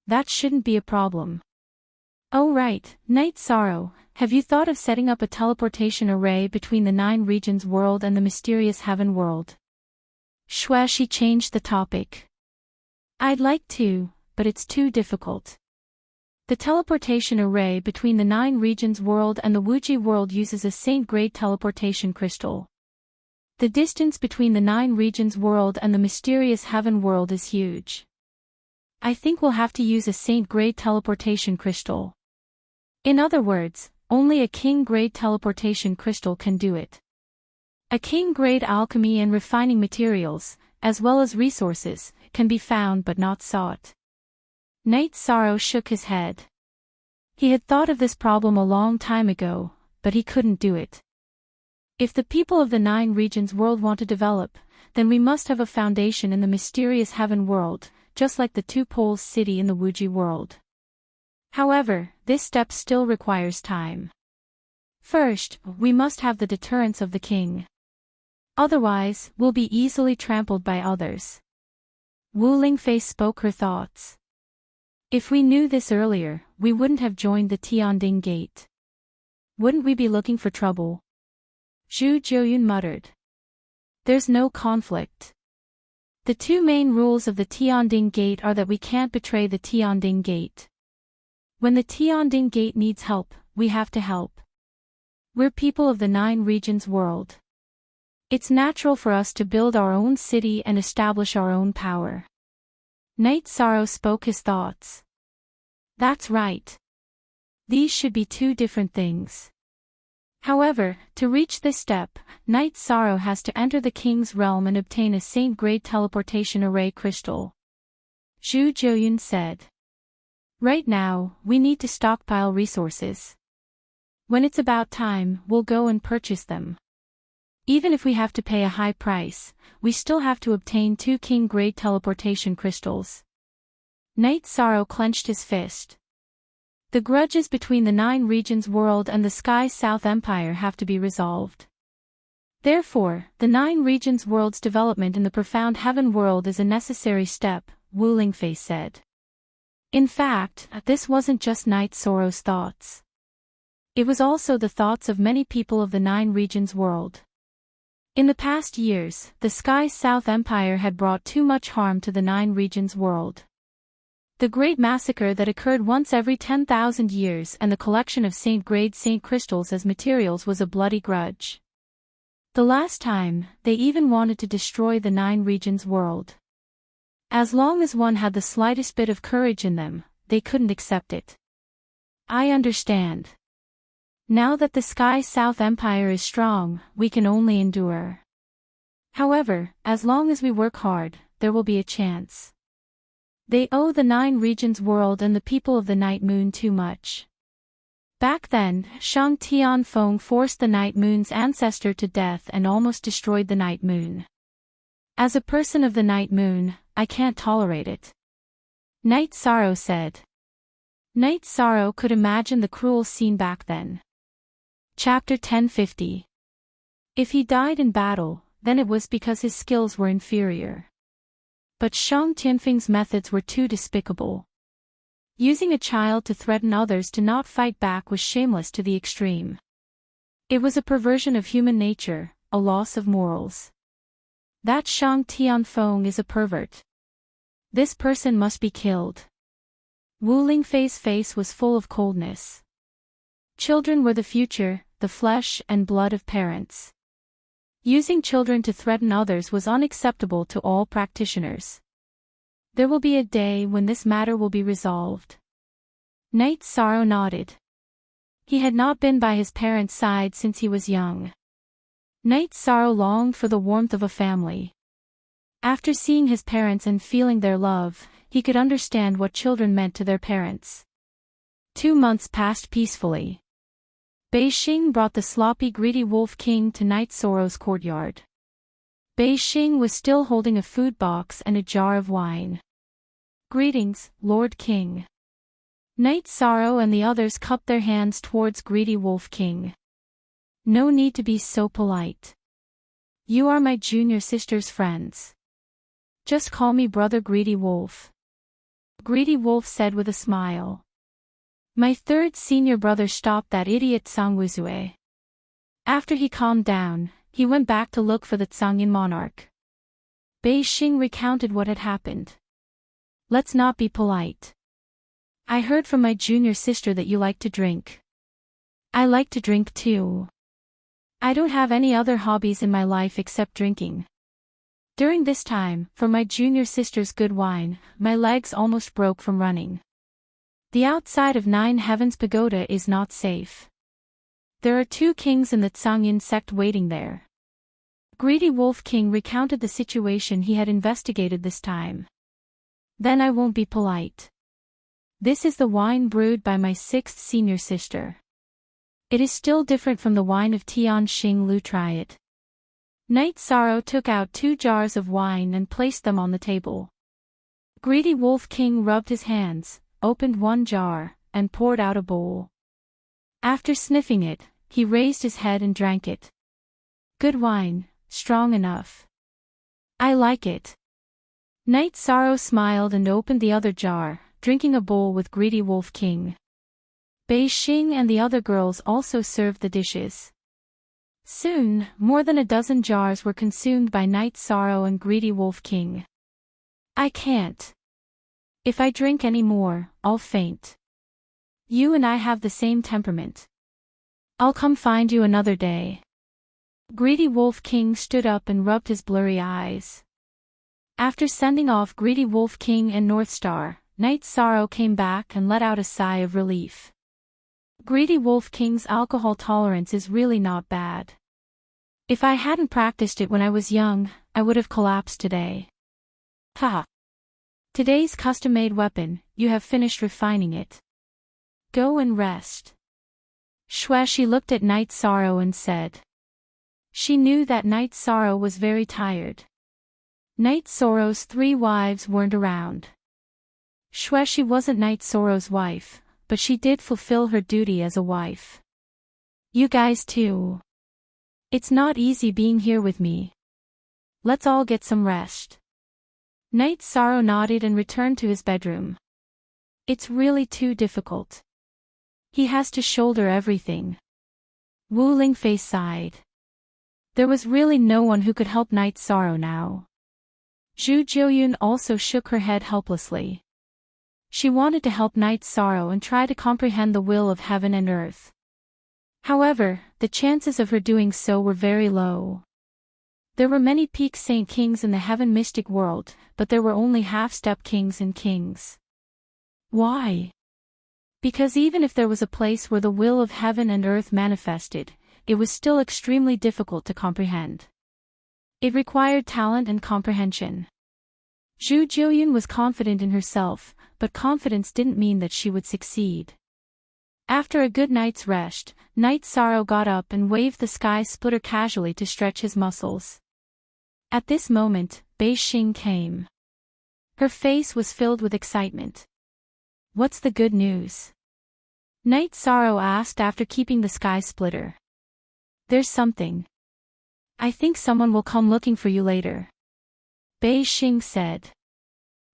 That shouldn't be a problem. Oh right, Night Sorrow, have you thought of setting up a teleportation array between the 9 regions world and the mysterious heaven world? Xueshi changed the topic. I'd like to, but it's too difficult. The teleportation array between the 9 regions world and the Wuji world uses a Saint-grade teleportation crystal. The distance between the 9 regions world and the mysterious heaven world is huge. I think we'll have to use a Saint-grade teleportation crystal. In other words, only a King-grade teleportation crystal can do it. A King-grade alchemy and refining materials, as well as resources, can be found but not sought. Night Sorrow shook his head. He had thought of this problem a long time ago, but he couldn't do it. If the people of the 9 regions world want to develop, then we must have a foundation in the mysterious heaven world, just like the 2 poles city in the Wuji world. However, this step still requires time. First, we must have the deterrence of the king. Otherwise, we'll be easily trampled by others. Wu Lingfei spoke her thoughts. If we knew this earlier, we wouldn't have joined the Tianding Gate. Wouldn't we be looking for trouble? Zhu Jiuyun muttered. There's no conflict. The 2 main rules of the Tianding Gate are that we can't betray the Tianding Gate. When the Tianding Gate needs help, we have to help. We're people of the 9 regions world. It's natural for us to build our own city and establish our own power. Night Sorrow spoke his thoughts. That's right. These should be 2 different things. However, to reach this step, Night Sorrow has to enter the king's realm and obtain a Saint-grade teleportation array crystal. Zhu Jiuyun said. Right now, we need to stockpile resources. When it's about time, we'll go and purchase them. Even if we have to pay a high price, we still have to obtain 2 King-grade teleportation crystals. Night Sorrow clenched his fist. The grudges between the 9 regions world and the Sky South Empire have to be resolved. Therefore, the 9 regions world's development in the profound heaven world is a necessary step, Wu Lingfei said. In fact, this wasn't just Night Sorrow's thoughts. It was also the thoughts of many people of the 9 regions world. In the past years, the Sky South Empire had brought too much harm to the 9 regions world. The great massacre that occurred once every 10,000 years and the collection of Saint-grade Saint crystals as materials was a bloody grudge. The last time, they even wanted to destroy the 9 regions world. As long as one had the slightest bit of courage in them, they couldn't accept it. I understand. Now that the Sky South Empire is strong, we can only endure. However, as long as we work hard, there will be a chance. They owe the 9 regions world and the people of the Night Moon too much. Back then, Shang Tianfeng forced the Night Moon's ancestor to death and almost destroyed the Night Moon. As a person of the Night Moon, I can't tolerate it. Night Sorrow said. Night Sorrow could imagine the cruel scene back then. Chapter 1050. If he died in battle, then it was because his skills were inferior. But Shang Tianfeng's methods were too despicable. Using a child to threaten others to not fight back was shameless to the extreme. It was a perversion of human nature, a loss of morals. That Shang Tianfeng is a pervert. This person must be killed. Wu Lingfei's face was full of coldness. Children were the future, the flesh and blood of parents. Using children to threaten others was unacceptable to all practitioners. There will be a day when this matter will be resolved. Knight Sorrow nodded. He had not been by his parents' side since he was young. Knight Sorrow longed for the warmth of a family. After seeing his parents and feeling their love, he could understand what children meant to their parents. 2 months passed peacefully. Bei Xing brought the sloppy greedy wolf king to Knight Sorrow's courtyard. Bei Xing was still holding a food box and a jar of wine. "Greetings, Lord King." Knight Sorrow and the others cupped their hands towards greedy wolf king. "No need to be so polite. You are my junior sister's friends. Just call me Brother Greedy Wolf." Greedy Wolf said with a smile. "My third senior brother stopped that idiot Sangwuzue." After he calmed down, he went back to look for the Tsangyin monarch. Bei Xing recounted what had happened. "Let's not be polite. I heard from my junior sister that you like to drink. I like to drink too. I don't have any other hobbies in my life except drinking. During this time, for my junior sister's good wine, my legs almost broke from running. The outside of Nine Heavens Pagoda is not safe. There are 2 kings in the Tsangyin sect waiting there." Greedy Wolf King recounted the situation he had investigated this time. "Then I won't be polite. This is the wine brewed by my 6th senior sister. It is still different from the wine of Tian Xing Lu. Try it." Knight Sorrow took out 2 jars of wine and placed them on the table. Greedy Wolf King rubbed his hands, opened one jar, and poured out a bowl. After sniffing it, he raised his head and drank it. "Good wine, strong enough. I like it." Knight Sorrow smiled and opened the other jar, drinking a bowl with Greedy Wolf King. Bei Xing and the other girls also served the dishes. Soon, more than a dozen jars were consumed by Knight Sorrow and Greedy Wolf King. "I can't. If I drink any more, I'll faint. You and I have the same temperament. I'll come find you another day." Greedy Wolf King stood up and rubbed his blurry eyes. After sending off Greedy Wolf King and North Star, Knight Sorrow came back and let out a sigh of relief. Greedy Wolf King's alcohol tolerance is really not bad. If I hadn't practiced it when I was young, I would have collapsed today. Haha. Today's custom-made weapon, you have finished refining it. Go and rest. Xueshi looked at Knight Sorrow and said. She knew that Knight Sorrow was very tired. Knight Sorrow's 3 wives weren't around. Xueshi wasn't Knight Sorrow's wife, but she did fulfill her duty as a wife. You guys too. It's not easy being here with me. Let's all get some rest. Knight Sorrow nodded and returned to his bedroom. It's really too difficult. He has to shoulder everything. Wu Lingfei sighed. There was really no one who could help Knight Sorrow now. Zhu Jiuyun also shook her head helplessly. She wanted to help Knight Sorrow and try to comprehend the will of heaven and earth. However, the chances of her doing so were very low. There were many peak saint kings in the heaven mystic world, but there were only half-step kings and kings. Why? Because even if there was a place where the will of heaven and earth manifested, it was still extremely difficult to comprehend. It required talent and comprehension. Zhu Jiuyun was confident in herself, but confidence didn't mean that she would succeed. After a good night's rest, Knight Sorrow got up and waved the sky splitter casually to stretch his muscles. At this moment, Bei Xing came. Her face was filled with excitement. What's the good news? Knight Sorrow asked after keeping the sky splitter. There's something. I think someone will come looking for you later. Bei Xing said.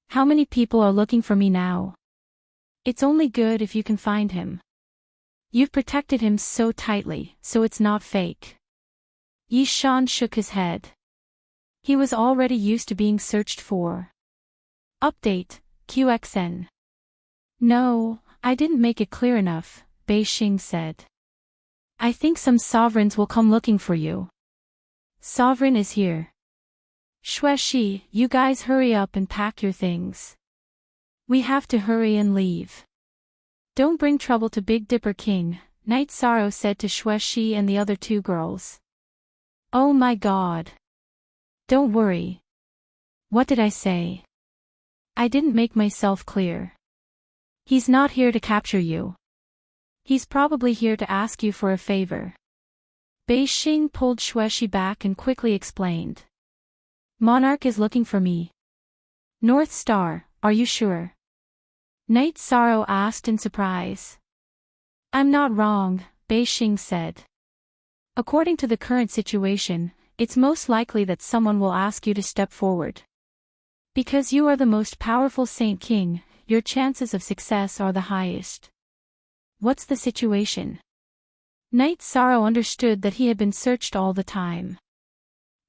How many people are looking for me now? It's only good if you can find him. You've protected him so tightly, so it's not fake. Yi Shan shook his head. He was already used to being searched for. Update, QXN. No, I didn't make it clear enough, Bei Xing said. I think some sovereigns will come looking for you. Sovereign is here. Xue Shi, you guys hurry up and pack your things. We have to hurry and leave. Don't bring trouble to Big Dipper King, Night Sorrow said to Xue Shi and the other two girls. Oh my god. Don't worry. What did I say? I didn't make myself clear. He's not here to capture you. He's probably here to ask you for a favor. Bei Xing pulled Xue Shi back and quickly explained. Monarch is looking for me. North Star, are you sure? Night Sorrow asked in surprise. I'm not wrong, Bei Xing said. According to the current situation, it's most likely that someone will ask you to step forward. Because you are the most powerful Saint King, your chances of success are the highest. What's the situation? Night Sorrow understood that he had been searched all the time.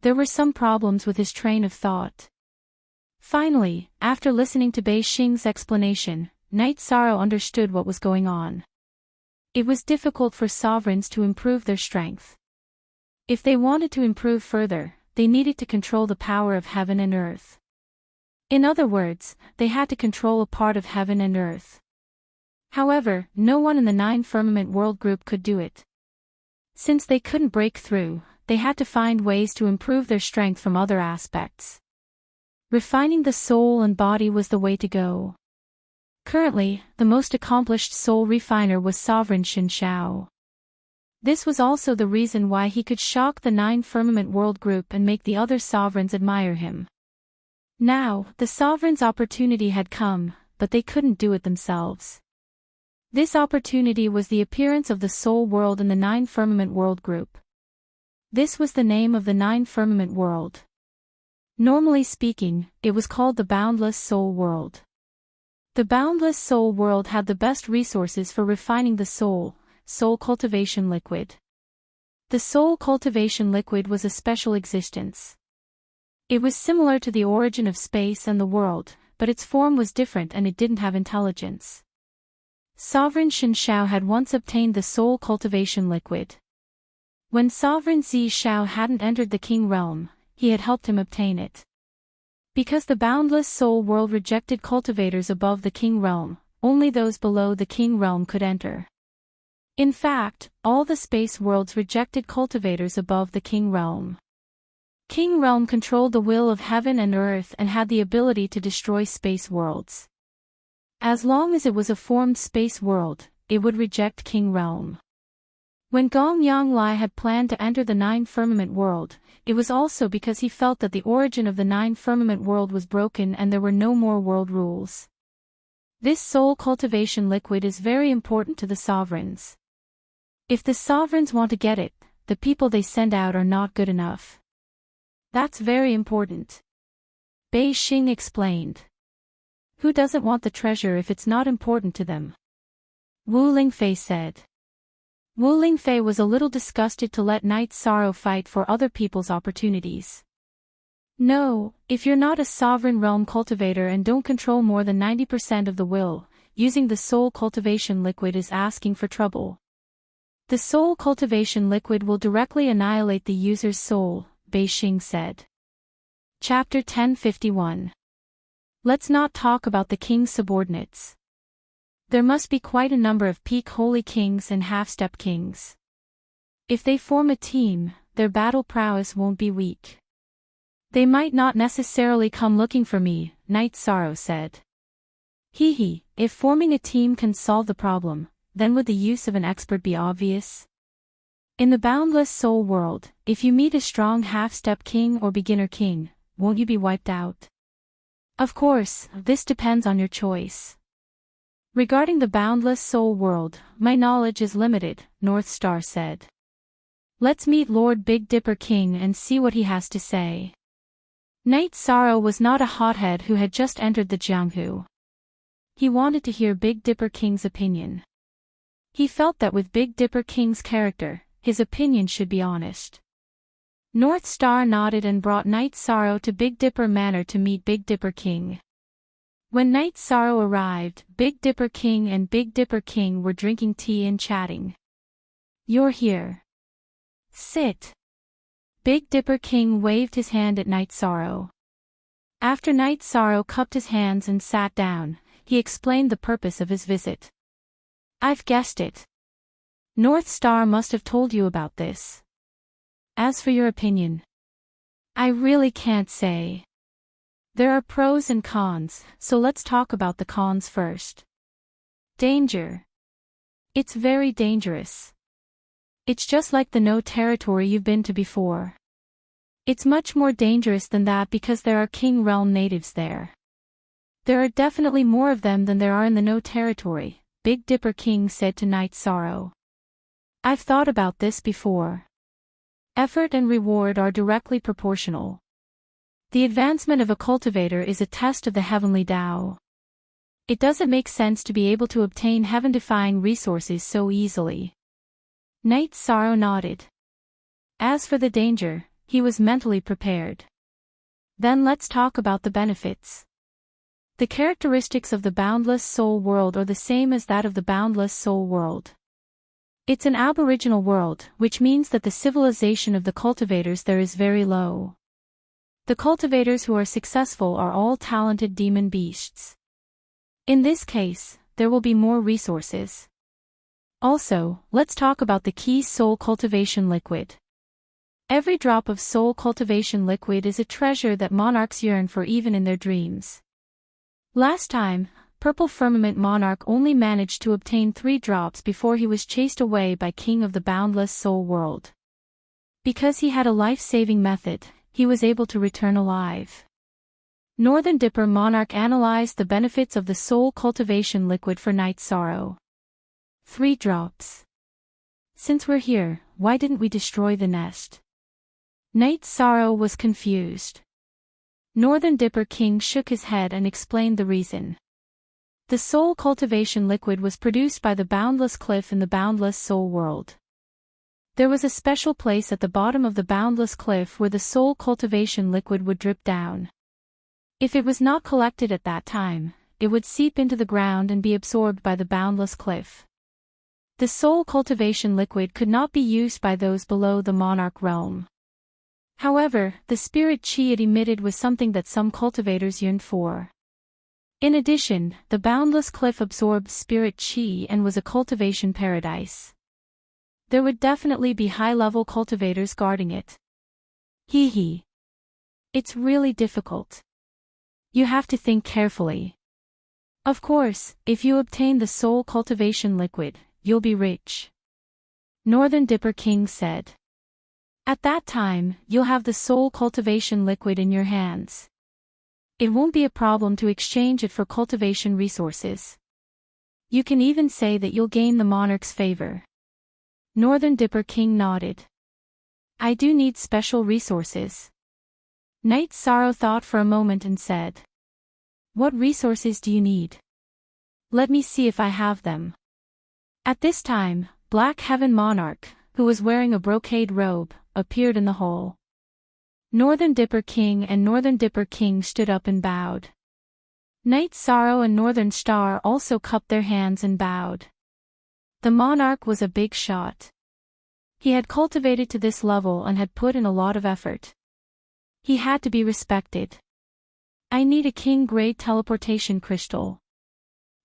There were some problems with his train of thought. Finally, after listening to Bei Xing's explanation, Night Sorrow understood what was going on. It was difficult for sovereigns to improve their strength. If they wanted to improve further, they needed to control the power of heaven and earth. In other words, they had to control a part of heaven and earth. However, no one in the Nine Firmament World Group could do it. Since they couldn't break through, they had to find ways to improve their strength from other aspects. Refining the soul and body was the way to go. Currently, the most accomplished soul refiner was Sovereign Xin Shao. This was also the reason why he could shock the Nine Firmament World Group and make the other sovereigns admire him. Now, the sovereigns' opportunity had come, but they couldn't do it themselves. This opportunity was the appearance of the soul world in the Nine Firmament World Group. This was the name of the Nine Firmament World. Normally speaking, it was called the Boundless Soul World. The Boundless Soul World had the best resources for refining the soul cultivation liquid. The soul cultivation liquid was a special existence. It was similar to the origin of space and the world, but its form was different and it didn't have intelligence. Sovereign Xin Shao had once obtained the soul cultivation liquid. When Sovereign Zi Shao hadn't entered the King realm, he had helped him obtain it. Because the boundless soul world rejected cultivators above the King realm, only those below the King realm could enter. In fact, all the space worlds rejected cultivators above the King realm. King realm controlled the will of heaven and earth and had the ability to destroy space worlds. As long as it was a formed space world, it would reject King realm. When Gong Yanglai had planned to enter the Nine Firmament World, it was also because he felt that the origin of the Nine Firmament World was broken and there were no more world rules. This soul cultivation liquid is very important to the sovereigns. If the sovereigns want to get it, the people they send out are not good enough. That's very important. Bei Xing explained. Who doesn't want the treasure if it's not important to them? Wu Lingfei said. Wu Lingfei was a little disgusted to let Night Sorrow fight for other people's opportunities. No, if you're not a sovereign realm cultivator and don't control more than 90% of the will, using the soul cultivation liquid is asking for trouble. The soul cultivation liquid will directly annihilate the user's soul, Bei Xing said. Chapter 1051. Let's not talk about the king's subordinates. There must be quite a number of peak holy kings and half-step kings. If they form a team, their battle prowess won't be weak. They might not necessarily come looking for me, Night Sorrow said. If forming a team can solve the problem, then would the use of an expert be obvious? In the boundless soul world, if you meet a strong half-step king or beginner king, won't you be wiped out? Of course, this depends on your choice. Regarding the boundless soul world, my knowledge is limited, North Star said. Let's meet Lord Big Dipper King and see what he has to say. Night Sorrow was not a hothead who had just entered the Jianghu. He wanted to hear Big Dipper King's opinion. He felt that with Big Dipper King's character, his opinion should be honest. North Star nodded and brought Night Sorrow to Big Dipper Manor to meet Big Dipper King. When Night Sorrow arrived, Big Dipper King and Big Dipper King were drinking tea and chatting. "You're here. Sit." Big Dipper King waved his hand at Night Sorrow. After Night Sorrow cupped his hands and sat down, he explained the purpose of his visit. "I've guessed it. North Star must have told you about this. As for your opinion, I really can't say. There are pros and cons, so let's talk about the cons first. Danger. It's very dangerous. It's just like the no territory you've been to before. It's much more dangerous than that because there are King Realm natives there. There are definitely more of them than there are in the no territory," Big Dipper King said to Night Sorrow. "I've thought about this before. Effort and reward are directly proportional. The advancement of a cultivator is a test of the heavenly Tao. It doesn't make sense to be able to obtain heaven-defying resources so easily." Night Sorrow nodded. As for the danger, he was mentally prepared. Then let's talk about the benefits. The characteristics of the boundless soul world are the same as that of the boundless soul world. It's an aboriginal world, which means that the civilization of the cultivators there is very low. The cultivators who are successful are all talented demon beasts. In this case, there will be more resources. Also, let's talk about the key soul cultivation liquid. Every drop of soul cultivation liquid is a treasure that monarchs yearn for even in their dreams. Last time, Purple Firmament Monarch only managed to obtain 3 drops before he was chased away by King of the Boundless Soul World. Because he had a life-saving method, he was able to return alive. Northern Dipper Monarch analyzed the benefits of the soul cultivation liquid for Night Sorrow. 3 drops. Since we're here, why didn't we destroy the nest? Night Sorrow was confused. Northern Dipper King shook his head and explained the reason. The soul cultivation liquid was produced by the Boundless Cliff in the Boundless Soul World. There was a special place at the bottom of the Boundless Cliff where the soul cultivation liquid would drip down. If it was not collected at that time, it would seep into the ground and be absorbed by the Boundless Cliff. The soul cultivation liquid could not be used by those below the monarch realm. However, the spirit chi it emitted was something that some cultivators yearned for. In addition, the Boundless Cliff absorbed spirit chi and was a cultivation paradise. There would definitely be high-level cultivators guarding it. Hee. It's really difficult. You have to think carefully. Of course, if you obtain the soul cultivation liquid, you'll be rich. Northern Dipper King said. At that time, you'll have the soul cultivation liquid in your hands. It won't be a problem to exchange it for cultivation resources. You can even say that you'll gain the monarch's favor. Northern Dipper King nodded. I do need special resources. Night Sorrow thought for a moment and said. What resources do you need? Let me see if I have them. At this time, Black Heaven Monarch, who was wearing a brocade robe, appeared in the hall. Northern Dipper King and Northern Dipper King stood up and bowed. Night Sorrow and Northern Star also cupped their hands and bowed. The monarch was a big shot. He had cultivated to this level and had put in a lot of effort. He had to be respected. I need a king-grade teleportation crystal.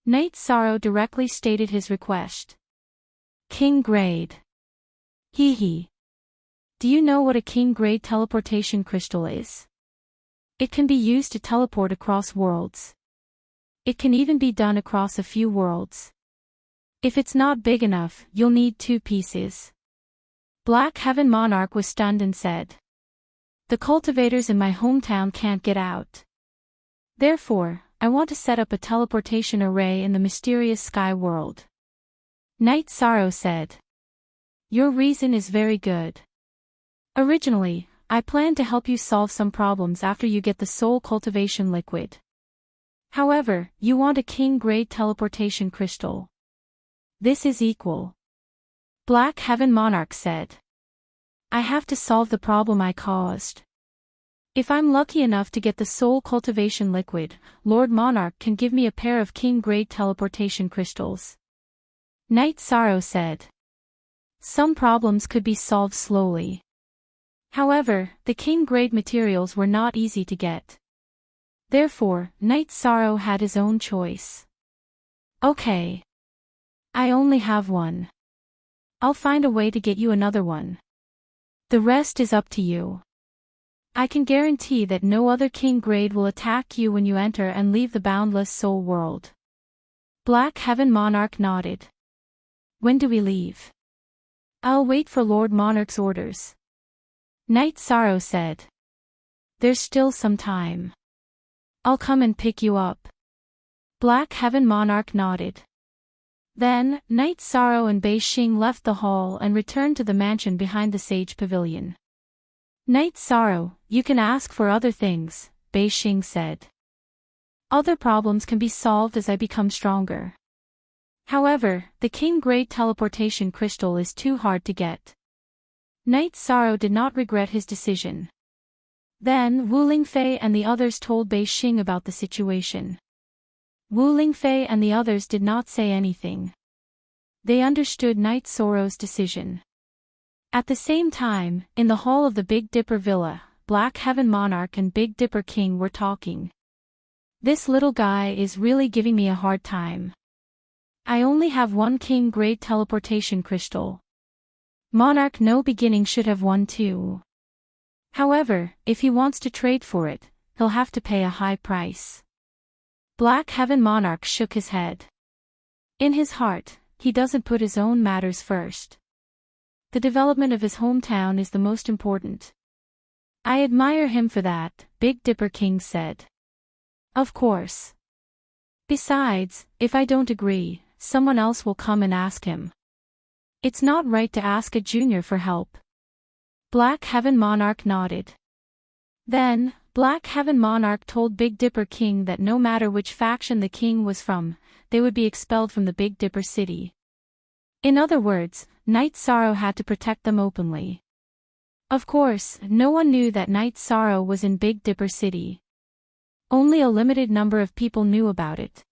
Night Sorrow directly stated his request. King-grade. Hee. Do you know what a king-grade teleportation crystal is? It can be used to teleport across worlds. It can even be done across a few worlds. If it's not big enough, you'll need 2 pieces. Black Heaven Monarch was stunned and said. The cultivators in my hometown can't get out. Therefore, I want to set up a teleportation array in the mysterious sky world. Night Sorrow said. Your reason is very good. Originally, I planned to help you solve some problems after you get the soul cultivation liquid. However, you want a king-grade teleportation crystal. This is equal. Black Heaven Monarch said. I have to solve the problem I caused. If I'm lucky enough to get the soul cultivation liquid, Lord Monarch can give me a pair of king-grade teleportation crystals. Night Sorrow said. Some problems could be solved slowly. However, the king-grade materials were not easy to get. Therefore, Night Sorrow had his own choice. Okay. I only have one. I'll find a way to get you another one. The rest is up to you. I can guarantee that no other king grade will attack you when you enter and leave the boundless soul world. Black Heaven Monarch nodded. When do we leave? I'll wait for Lord Monarch's orders. Night Sorrow said. There's still some time. I'll come and pick you up. Black Heaven Monarch nodded. Then, Night Sorrow and Bei Xing left the hall and returned to the mansion behind the sage pavilion. Night Sorrow, you can ask for other things, Bei Xing said. Other problems can be solved as I become stronger. However, the king-grade teleportation crystal is too hard to get. Night Sorrow did not regret his decision. Then Wu Lingfei and the others told Bei Xing about the situation. Wu Lingfei and the others did not say anything. They understood Night Sorrow's decision. At the same time, in the hall of the Big Dipper Villa, Black Heaven Monarch and Big Dipper King were talking. This little guy is really giving me a hard time. I only have one king-grade teleportation crystal. Monarch No Beginning should have one too. However, if he wants to trade for it, he'll have to pay a high price. Black Heaven Monarch shook his head. In his heart, he doesn't put his own matters first. The development of his hometown is the most important. I admire him for that, Big Dipper King said. Of course. Besides, if I don't agree, someone else will come and ask him. It's not right to ask a junior for help. Black Heaven Monarch nodded. Then, Black Heaven Monarch told Big Dipper King that no matter which faction the king was from, they would be expelled from the Big Dipper city. In other words, Night Sorrow had to protect them openly. Of course, no one knew that Night Sorrow was in Big Dipper city. Only a limited number of people knew about it.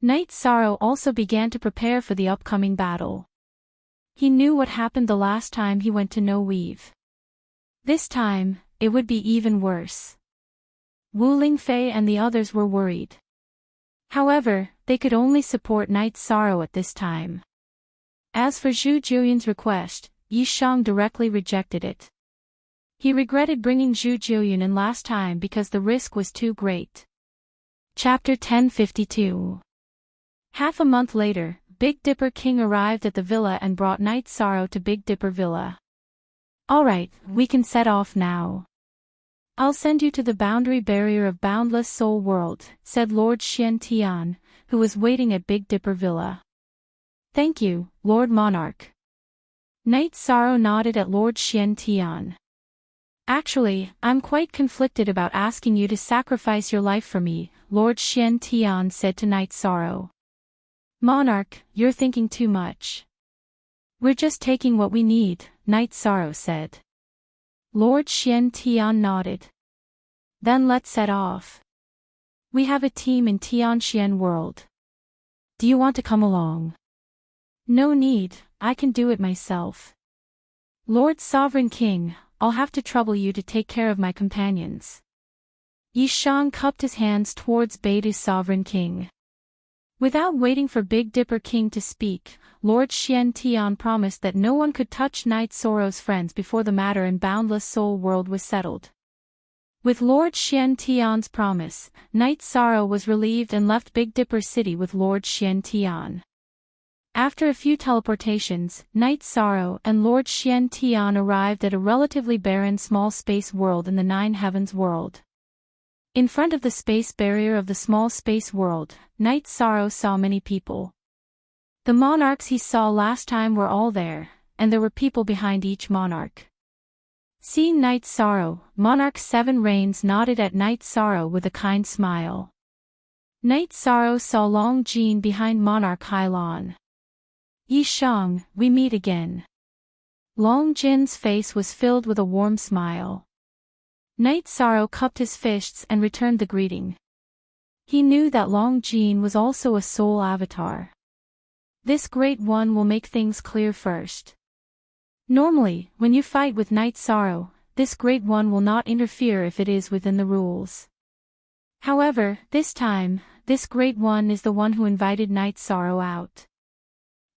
Night Sorrow also began to prepare for the upcoming battle. He knew what happened the last time he went to No Weave. This time, it would be even worse. Wu Lingfei and the others were worried. However, they could only support Night Sorrow at this time. As for Zhu Jiuyun's request, Yi Shang directly rejected it. He regretted bringing Zhu Jiuyun in last time because the risk was too great. Chapter 1052. Half a month later, Big Dipper King arrived at the villa and brought Night Sorrow to Big Dipper Villa. Alright, we can set off now. I'll send you to the boundary barrier of Boundless Soul World, said Lord Xian Tian, who was waiting at Big Dipper Villa. Thank you, Lord Monarch. Night Sorrow nodded at Lord Xian Tian. Actually, I'm quite conflicted about asking you to sacrifice your life for me, Lord Xian Tian said to Night Sorrow. Monarch, you're thinking too much. We're just taking what we need, Night Sorrow said. Lord Xian Tian nodded. Then let's set off. We have a team in Tianxian World. Do you want to come along? No need, I can do it myself. Lord Sovereign King, I'll have to trouble you to take care of my companions. Yi Shang cupped his hands towards Beidou Sovereign King. Without waiting for Big Dipper King to speak, Lord Xian Tian promised that no one could touch Night Sorrow's friends before the matter in Boundless Soul World was settled. With Lord Xian Tian's promise, Night Sorrow was relieved and left Big Dipper City with Lord Xian Tian. After a few teleportations, Night Sorrow and Lord Xian Tian arrived at a relatively barren small space world in the Nine Heavens world. In front of the space barrier of the small space world, Night Sorrow saw many people. The monarchs he saw last time were all there, and there were people behind each monarch. Seeing Night Sorrow, Monarch Seven Rains nodded at Night Sorrow with a kind smile. Night Sorrow saw Long Jean behind Monarch Hailon. Yi Shang, we meet again. Long Jin's face was filled with a warm smile. Night Sorrow cupped his fists and returned the greeting. He knew that Long Jin was also a soul avatar. This Great One will make things clear first. Normally, when you fight with Night Sorrow, this Great One will not interfere if it is within the rules. However, this time, this Great One is the one who invited Night Sorrow out.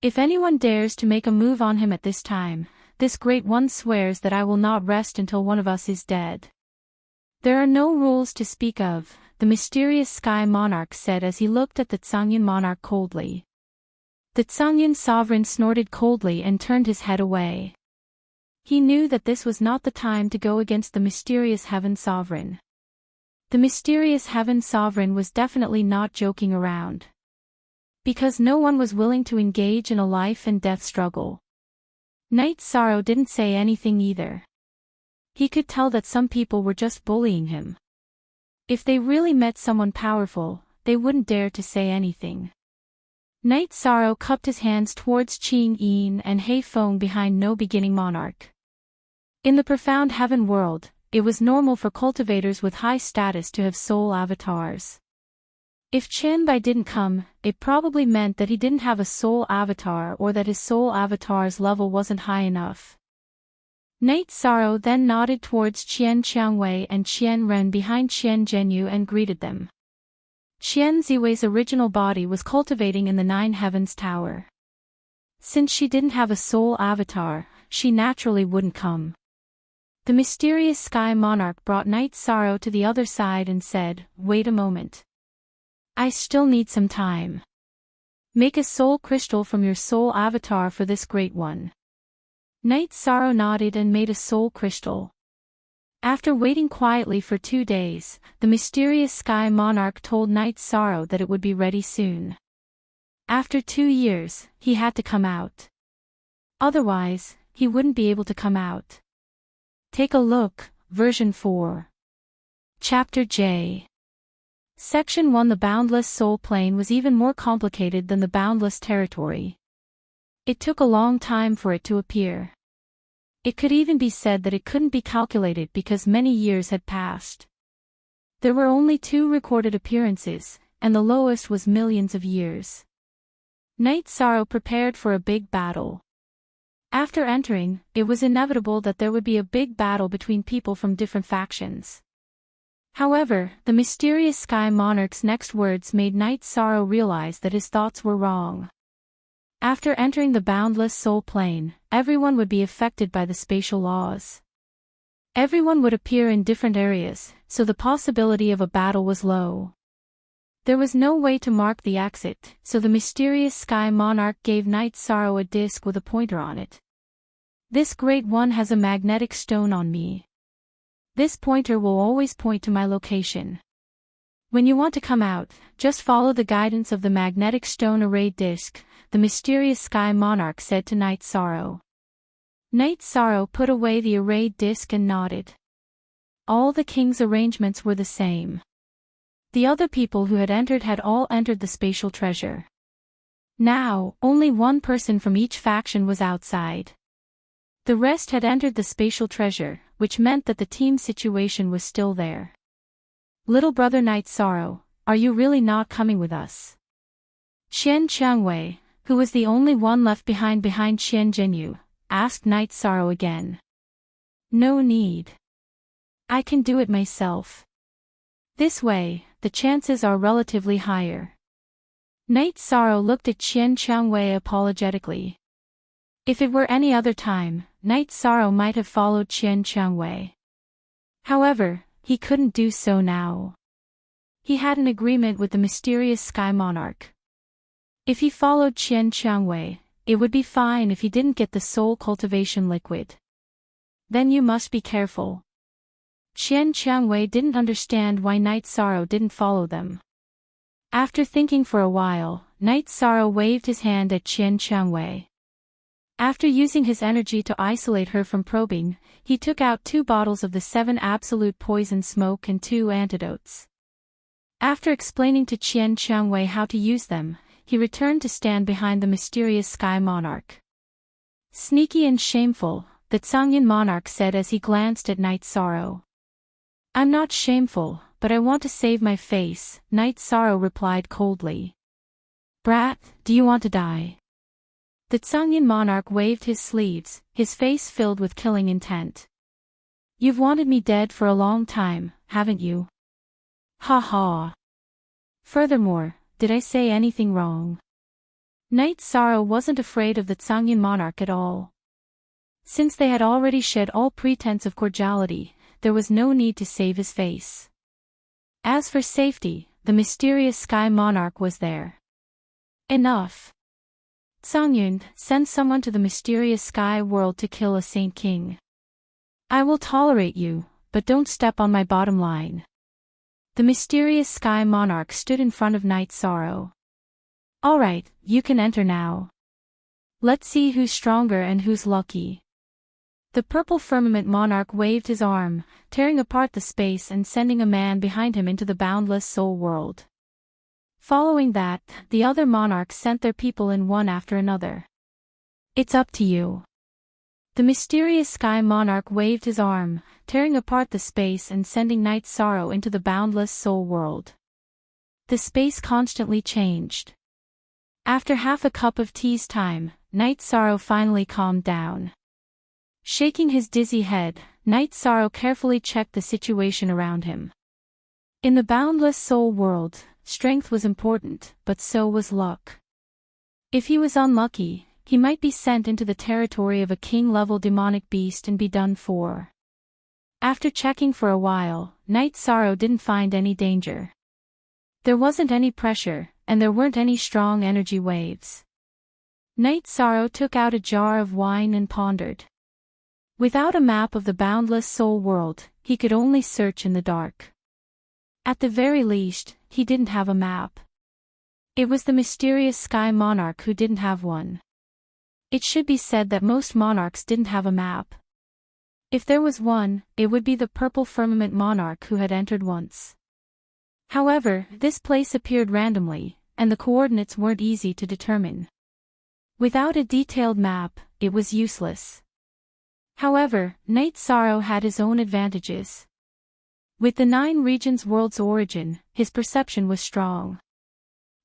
If anyone dares to make a move on him at this time, this Great One swears that I will not rest until one of us is dead. There are no rules to speak of, the mysterious Sky Monarch said as he looked at the Tsangyan monarch coldly. The Tsangyan sovereign snorted coldly and turned his head away. He knew that this was not the time to go against the mysterious Heaven Sovereign. The mysterious Heaven Sovereign was definitely not joking around. Because no one was willing to engage in a life and death struggle. Night Sorrow didn't say anything either. He could tell that some people were just bullying him. If they really met someone powerful, they wouldn't dare to say anything. Night Sorrow cupped his hands towards Qing Yin and Hei Feng behind No Beginning Monarch. In the profound heaven world, it was normal for cultivators with high status to have soul avatars. If Chen Bai didn't come, it probably meant that he didn't have a soul avatar or that his soul avatar's level wasn't high enough. Night Sorrow then nodded towards Qian Qiangwei and Qian Ren behind Qian Zhenyu and greeted them. Qian Ziwei's original body was cultivating in the Nine Heavens Tower. Since she didn't have a soul avatar, she naturally wouldn't come. The mysterious Sky Monarch brought Night Sorrow to the other side and said, "Wait a moment. I still need some time. Make a soul crystal from your soul avatar for this Great One." Night Sorrow nodded and made a soul crystal. After waiting quietly for 2 days, the mysterious Sky Monarch told Night Sorrow that it would be ready soon. After 2 years, he had to come out. Otherwise, he wouldn't be able to come out. Take a look, version 4. Chapter J. Section 1. The boundless soul plane was even more complicated than the boundless territory. It took a long time for it to appear. It could even be said that it couldn't be calculated because many years had passed. There were only 2 recorded appearances, and the lowest was millions of years. Night Sorrow prepared for a big battle. After entering, it was inevitable that there would be a big battle between people from different factions. However, the mysterious Sky Monarch's next words made Night Sorrow realize that his thoughts were wrong. After entering the boundless soul plane, everyone would be affected by the spatial laws. Everyone would appear in different areas, so the possibility of a battle was low. There was no way to mark the exit, so the mysterious Sky Monarch gave Night Sorrow a disc with a pointer on it. "This Great One has a magnetic stone on me. This pointer will always point to my location. When you want to come out, just follow the guidance of the magnetic stone array disc," the mysterious Sky Monarch said to Night Sorrow. Night Sorrow put away the array disc and nodded. All the king's arrangements were the same. The other people who had entered had all entered the spatial treasure. Now, only one person from each faction was outside. The rest had entered the spatial treasure, which meant that the team situation was still there. "Little brother Night Sorrow, are you really not coming with us?" Qian Qiangwei, who was the only one left behind Qian Zhenyu, asked Night Sorrow again. "No need. I can do it myself. This way, the chances are relatively higher." Night Sorrow looked at Qian Qiangwei apologetically. If it were any other time, Night Sorrow might have followed Qian Qiangwei. However, he couldn't do so now. He had an agreement with the mysterious Sky Monarch. If he followed Qian Qiangwei, it would be fine if he didn't get the soul cultivation liquid. Then you must be careful. Qian Qiangwei didn't understand why Night Sorrow didn't follow them. After thinking for a while, Night Sorrow waved his hand at Qian Qiangwei. After using his energy to isolate her from probing, he took out 2 bottles of the 7 absolute poison smoke and 2 antidotes. After explaining to Qian Qiangwei how to use them, he returned to stand behind the mysterious sky monarch. Sneaky and shameful, the Tsangyan monarch said as he glanced at Night Sorrow. I'm not shameful, but I want to save my face, Night Sorrow replied coldly. Brat, do you want to die? The Tsangyan monarch waved his sleeves, his face filled with killing intent. You've wanted me dead for a long time, haven't you? Ha ha. Furthermore, did I say anything wrong? Night Sorrow wasn't afraid of the Tsangyan monarch at all. Since they had already shed all pretense of cordiality, there was no need to save his face. As for safety, the mysterious sky monarch was there. Enough. Tsangyun, send someone to the mysterious sky world to kill a saint king. I will tolerate you, but don't step on my bottom line. The mysterious sky monarch stood in front of Night Sorrow. Alright, you can enter now. Let's see who's stronger and who's lucky. The purple firmament monarch waved his arm, tearing apart the space and sending a man behind him into the boundless soul world. Following that, the other monarchs sent their people in one after another. It's up to you. The mysterious sky monarch waved his arm, tearing apart the space and sending Night Sorrow into the boundless soul world. The space constantly changed. After half a cup of tea's time, Night Sorrow finally calmed down. Shaking his dizzy head, Night Sorrow carefully checked the situation around him. In the boundless soul world, strength was important, but so was luck. If he was unlucky, he might be sent into the territory of a king-level demonic beast and be done for. After checking for a while, Night Sorrow didn't find any danger. There wasn't any pressure, and there weren't any strong energy waves. Night Sorrow took out a jar of wine and pondered. Without a map of the boundless soul world, he could only search in the dark. At the very least, he didn't have a map. It was the mysterious sky monarch who didn't have one. It should be said that most monarchs didn't have a map. If there was one, it would be the purple firmament monarch who had entered once. However, this place appeared randomly, and the coordinates weren't easy to determine. Without a detailed map, it was useless. However, Night Sorrow had his own advantages. With the 9 regions world's origin, his perception was strong.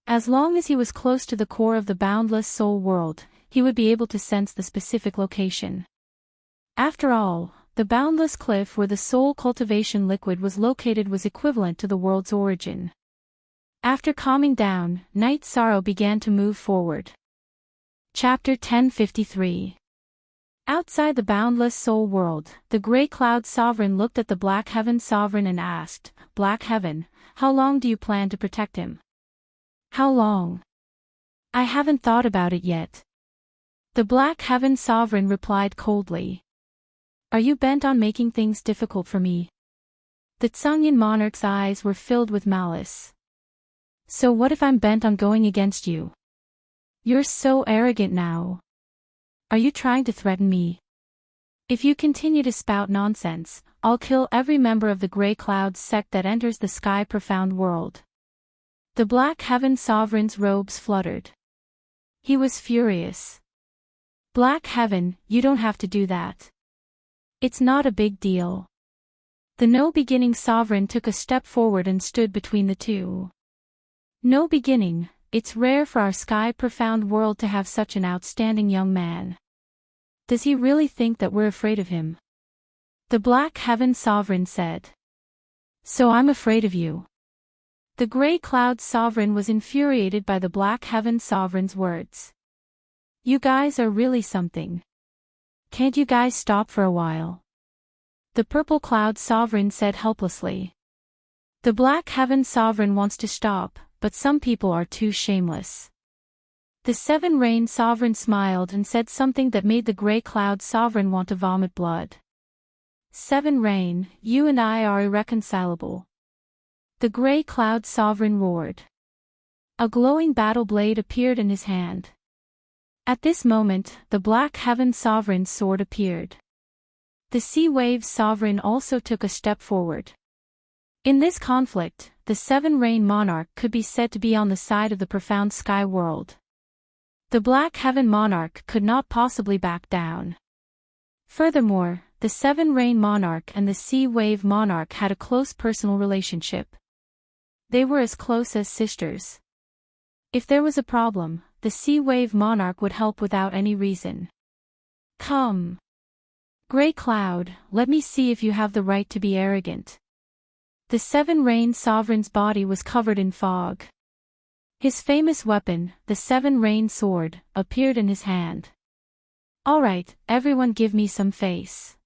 As long as he was close to the core of the boundless soul world, he would be able to sense the specific location. After all, the boundless cliff where the soul cultivation liquid was located was equivalent to the world's origin. After calming down, Night Sorrow began to move forward. Chapter 1053. Outside the boundless soul world, the Grey Cloud Sovereign looked at the Black Heaven Sovereign and asked, Black Heaven, how long do you plan to protect him? How long? I haven't thought about it yet. The Black Heaven Sovereign replied coldly. Are you bent on making things difficult for me? The Tsangyan monarch's eyes were filled with malice. So what if I'm bent on going against you? You're so arrogant now. Are you trying to threaten me? If you continue to spout nonsense, I'll kill every member of the Grey Cloud sect that enters the sky profound world. The Black Heaven Sovereign's robes fluttered. He was furious. Black Heaven, you don't have to do that. It's not a big deal. The No Beginning Sovereign took a step forward and stood between the two. No Beginning, it's rare for our sky profound world to have such an outstanding young man. Does he really think that we're afraid of him? The Black Heaven Sovereign said. So I'm afraid of you. The Grey Cloud Sovereign was infuriated by the Black Heaven Sovereign's words. You guys are really something. Can't you guys stop for a while? The Purple Cloud Sovereign said helplessly. The Black Heaven Sovereign wants to stop, but some people are too shameless. The Seven Rain Sovereign smiled and said something that made the Grey Cloud Sovereign want to vomit blood. Seven Rain, you and I are irreconcilable. The Grey Cloud Sovereign roared. A glowing battle blade appeared in his hand. At this moment, the Black Heaven Sovereign's sword appeared. The Sea Wave Sovereign also took a step forward. In this conflict, the seven-rain monarch could be said to be on the side of the profound sky world. The black heaven monarch could not possibly back down. Furthermore, the seven-rain monarch and the sea-wave monarch had a close personal relationship. They were as close as sisters. If there was a problem, the sea-wave monarch would help without any reason. Come. Gray cloud, let me see if you have the right to be arrogant. The seven-rain sovereign's body was covered in fog. His famous weapon, the seven-rain sword, appeared in his hand. All right, everyone give me some face.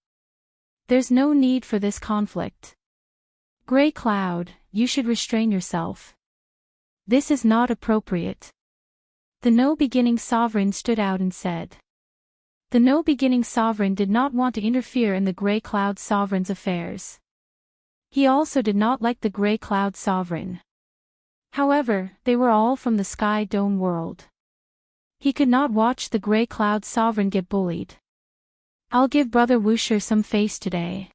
There's no need for this conflict. Gray cloud, you should restrain yourself. This is not appropriate. The no-beginning sovereign stood out and said. The no-beginning sovereign did not want to interfere in the gray cloud sovereign's affairs. He also did not like the gray cloud sovereign. However, they were all from the sky dome world. He could not watch the gray cloud sovereign get bullied. I'll give Brother Wusher some face today.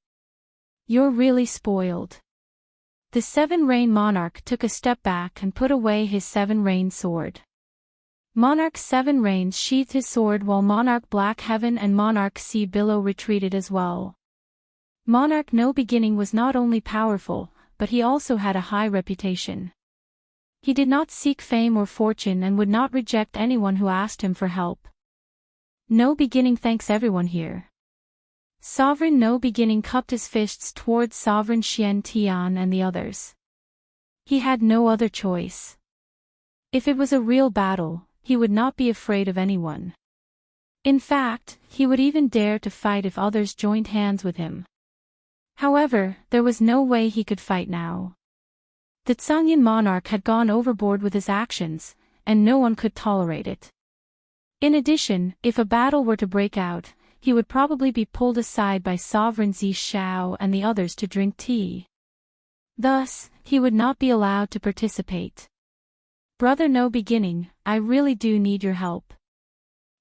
You're really spoiled. The seven-rain monarch took a step back and put away his seven-rain sword. Monarch Seven Rains sheathed his sword while Monarch Black Heaven and Monarch Sea Billow retreated as well. Monarch No Beginning was not only powerful, but he also had a high reputation. He did not seek fame or fortune and would not reject anyone who asked him for help. No Beginning thanks everyone here. Sovereign No Beginning cupped his fists towards Sovereign Xian Tian and the others. He had no other choice. If it was a real battle, he would not be afraid of anyone. In fact, he would even dare to fight if others joined hands with him. However, there was no way he could fight now. The Tsangyan monarch had gone overboard with his actions, and no one could tolerate it. In addition, if a battle were to break out, he would probably be pulled aside by Sovereign Zi Shao and the others to drink tea. Thus, he would not be allowed to participate. Brother No Beginning, I really do need your help.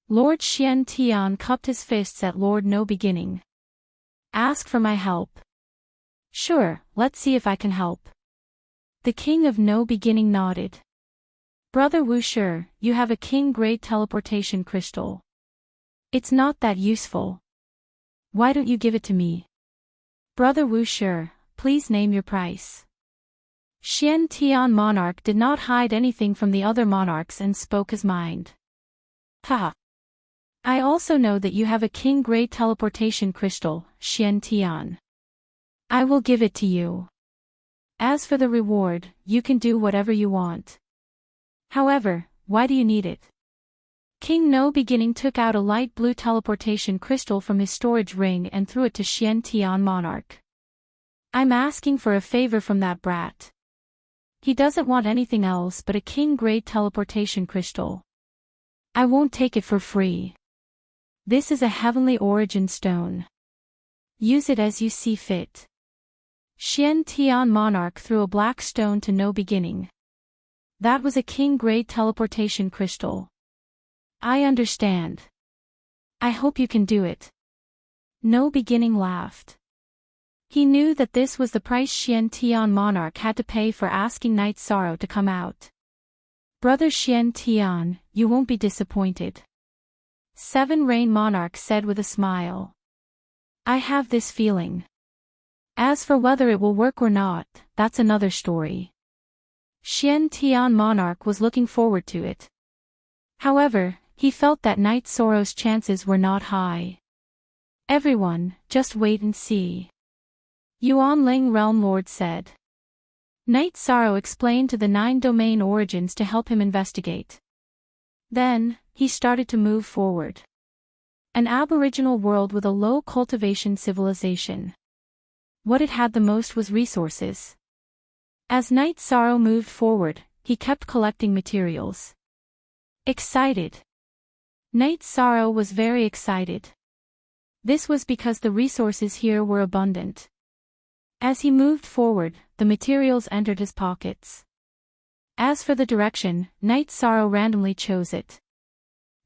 Lord Xian Tian cupped his fists at Lord No Beginning. Ask for my help. Sure, let's see if I can help. The King of No Beginning nodded. Brother Wusher, you have a king-grade teleportation crystal. It's not that useful. Why don't you give it to me? Brother Wusher, please name your price. Xian Tian monarch did not hide anything from the other monarchs and spoke his mind. Haha. I also know that you have a king-grade teleportation crystal, Xian Tian. I will give it to you. As for the reward, you can do whatever you want. However, why do you need it? King No Beginning took out a light blue teleportation crystal from his storage ring and threw it to Xian Tian monarch. I'm asking for a favor from that brat. He doesn't want anything else but a king-grade teleportation crystal. I won't take it for free. This is a heavenly origin stone. Use it as you see fit. Xian Tian monarch threw a black stone to No Beginning. That was a king-grade teleportation crystal. I understand. I hope you can do it. No Beginning laughed. He knew that this was the price Xian Tian monarch had to pay for asking Night Sorrow to come out. Brother Xian Tian, you won't be disappointed. Seven Rain monarch said with a smile. I have this feeling. As for whether it will work or not, that's another story. Xian Tian monarch was looking forward to it. However, he felt that Night Sorrow's chances were not high. Everyone, just wait and see. Yuan Ling Realm Lord said. Night Sorrow explained to the 9 domain origins to help him investigate. Then, he started to move forward. An aboriginal world with a low cultivation civilization. What it had the most was resources. As Night Sorrow moved forward, he kept collecting materials. Excited. Night Sorrow was very excited. This was because the resources here were abundant. As he moved forward, the materials entered his pockets. As for the direction, Night Sorrow randomly chose it.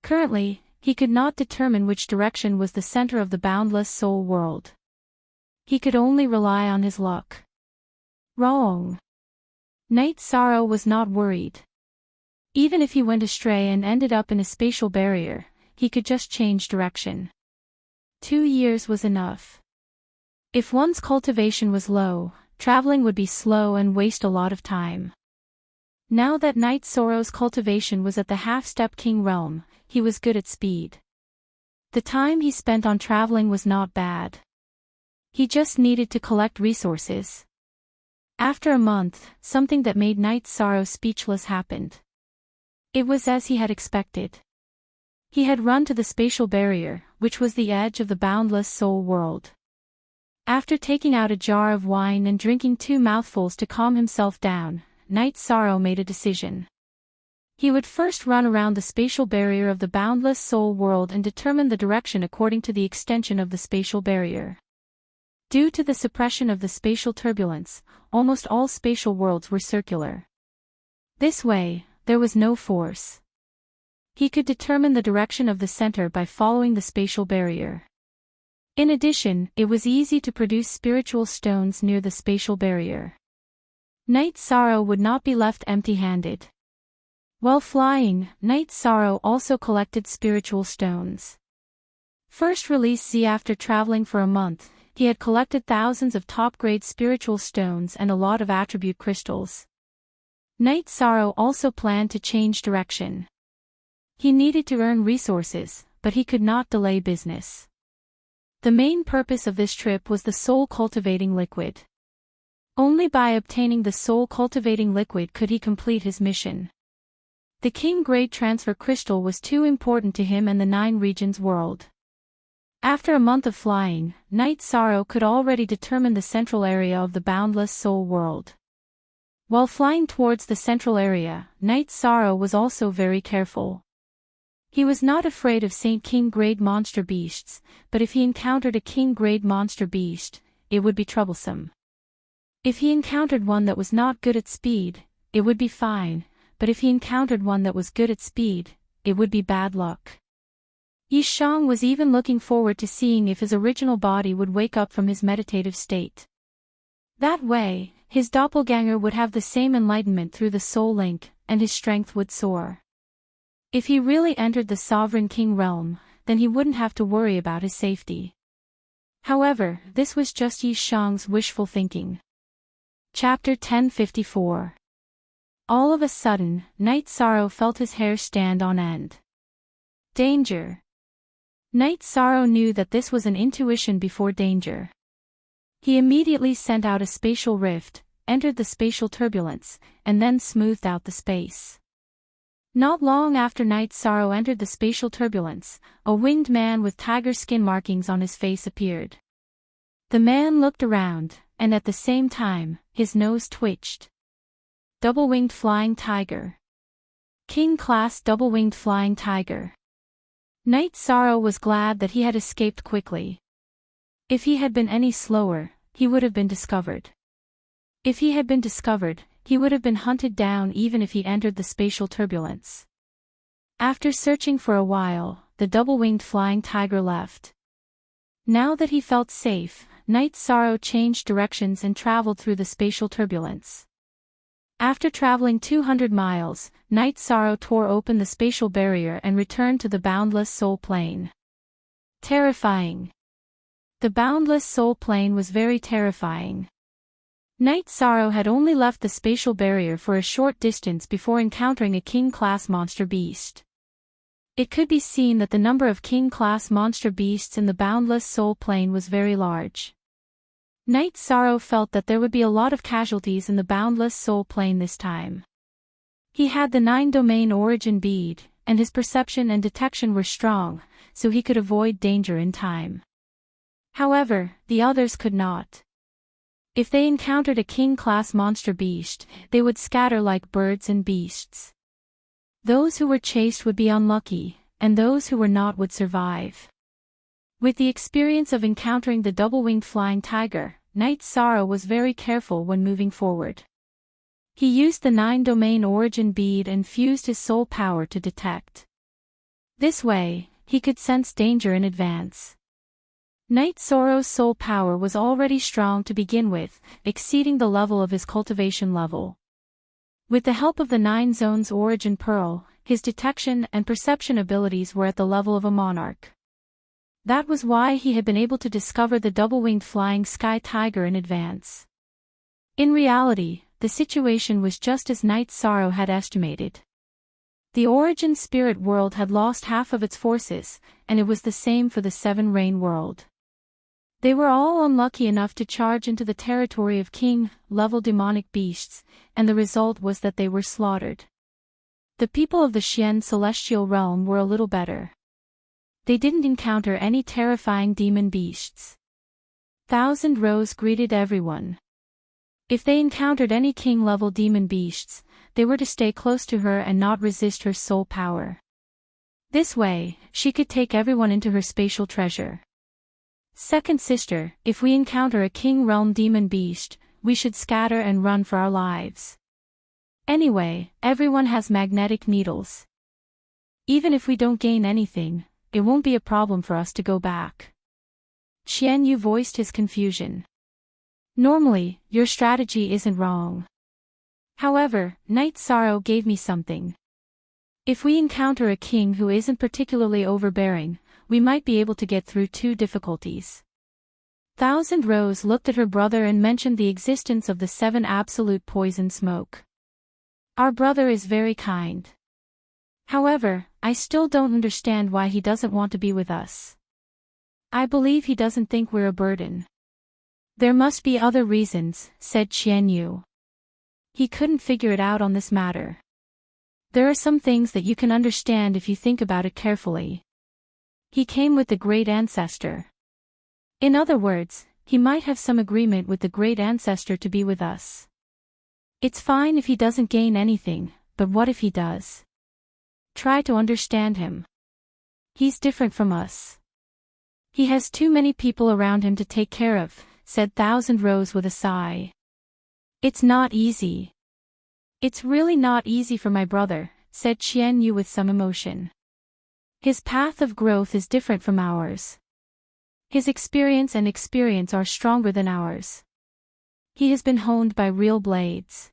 Currently, he could not determine which direction was the center of the boundless soul world. He could only rely on his luck. Wrong. Night Sorrow was not worried. Even if he went astray and ended up in a spatial barrier, he could just change direction. 2 years was enough. If one's cultivation was low, traveling would be slow and waste a lot of time. Now that Night Sorrow's cultivation was at the half-step king realm, he was good at speed. The time he spent on traveling was not bad. He just needed to collect resources. After a month, something that made Night Sorrow speechless happened. It was as he had expected. He had run to the spatial barrier, which was the edge of the boundless soul world. After taking out a jar of wine and drinking 2 mouthfuls to calm himself down, Night Sorrow made a decision. He would first run around the spatial barrier of the boundless soul world and determine the direction according to the extension of the spatial barrier. Due to the suppression of the spatial turbulence, almost all spatial worlds were circular. This way, there was no force. He could determine the direction of the center by following the spatial barrier. In addition, it was easy to produce spiritual stones near the spatial barrier. Night Sorrow would not be left empty-handed. While flying, Night Sorrow also collected spiritual stones. First release Z. After traveling for a month, he had collected thousands of top-grade spiritual stones and a lot of attribute crystals. Night Sorrow also planned to change direction. He needed to earn resources, but he could not delay business. The main purpose of this trip was the soul-cultivating liquid. Only by obtaining the soul-cultivating liquid could he complete his mission. The King Grade Transfer Crystal was too important to him and the 9 regions world. After a month of flying, Night Sorrow could already determine the central area of the boundless soul world. While flying towards the central area, Night Sorrow was also very careful. He was not afraid of Saint King Grade monster beasts, but if he encountered a King Grade monster beast, it would be troublesome. If he encountered one that was not good at speed, it would be fine, but if he encountered one that was good at speed, it would be bad luck. Yi Shang was even looking forward to seeing if his original body would wake up from his meditative state. That way, his doppelganger would have the same enlightenment through the soul link, and his strength would soar. If he really entered the Sovereign King realm, then he wouldn't have to worry about his safety. However, this was just Yi Shang's wishful thinking. Chapter 1054. All of a sudden, Night Sorrow felt his hair stand on end. Danger. Night Sorrow knew that this was an intuition before danger. He immediately sent out a spatial rift, entered the spatial turbulence, and then smoothed out the space. Not long after Night Sorrow entered the spatial turbulence, a winged man with tiger skin markings on his face appeared. The man looked around, and at the same time, his nose twitched. Double-winged flying tiger. King-class double-winged flying tiger. Night Sorrow was glad that he had escaped quickly. If he had been any slower, he would have been discovered. If he had been discovered, he would have been hunted down even if he entered the spatial turbulence. After searching for a while, the double-winged flying tiger left. Now that he felt safe, Night Sorrow changed directions and traveled through the spatial turbulence. After traveling 200 miles, Night Sorrow tore open the spatial barrier and returned to the boundless soul plane. Terrifying. The boundless soul plane was very terrifying. Night Sorrow had only left the spatial barrier for a short distance before encountering a king-class monster beast. It could be seen that the number of king-class monster beasts in the boundless soul plane was very large. Night Sorrow felt that there would be a lot of casualties in the boundless soul plane this time. He had the 9-domain origin bead, and his perception and detection were strong, so he could avoid danger in time. However, the others could not. If they encountered a king-class monster beast, they would scatter like birds and beasts. Those who were chased would be unlucky, and those who were not would survive. With the experience of encountering the double-winged flying tiger, Night Sorrow was very careful when moving forward. He used the 9-domain origin bead and fused his soul power to detect. This way, he could sense danger in advance. Night Sorrow's soul power was already strong to begin with, exceeding the level of his cultivation level. With the help of the 9 zones origin pearl, his detection and perception abilities were at the level of a monarch. That was why he had been able to discover the double-winged flying sky tiger in advance. In reality, the situation was just as Night Sorrow had estimated. The origin spirit world had lost half of its forces, and it was the same for the 7 rain world. They were all unlucky enough to charge into the territory of king-level demonic beasts, and the result was that they were slaughtered. The people of the Xian celestial realm were a little better. They didn't encounter any terrifying demon beasts. Thousand Rose greeted everyone. If they encountered any king-level demon beasts, they were to stay close to her and not resist her soul power. This way, she could take everyone into her spatial treasure. Second sister, if we encounter a king realm demon beast, we should scatter and run for our lives. Anyway, everyone has magnetic needles. Even if we don't gain anything, it won't be a problem for us to go back. Qian Yu voiced his confusion. Normally, your strategy isn't wrong. However, Night Sorrow gave me something. If we encounter a king who isn't particularly overbearing, we might be able to get through 2 difficulties. Thousand Rose looked at her brother and mentioned the existence of the 7 absolute poison smoke. Our brother is very kind. However, I still don't understand why he doesn't want to be with us. I believe he doesn't think we're a burden. There must be other reasons, said Qian Yu. He couldn't figure it out on this matter. There are some things that you can understand if you think about it carefully. He came with the Great Ancestor. In other words, he might have some agreement with the Great Ancestor to be with us. It's fine if he doesn't gain anything, but what if he does? Try to understand him. He's different from us. He has too many people around him to take care of, said Thousand Rose with a sigh. It's not easy. It's really not easy for my brother, said Qian Yu with some emotion. His path of growth is different from ours. His experience are stronger than ours. He has been honed by real blades.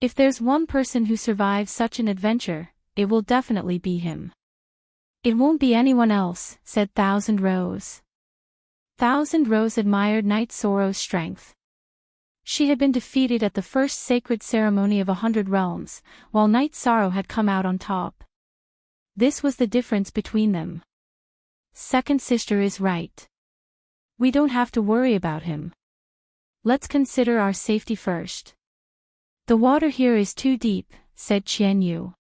If there's one person who survives such an adventure, it will definitely be him. It won't be anyone else, said Thousand Rose. Thousand Rose admired Night Sorrow's strength. She had been defeated at the first sacred ceremony of 100 realms, while Night Sorrow had come out on top. This was the difference between them. Second sister is right. We don't have to worry about him. Let's consider our safety first. The water here is too deep, said Qian Yu.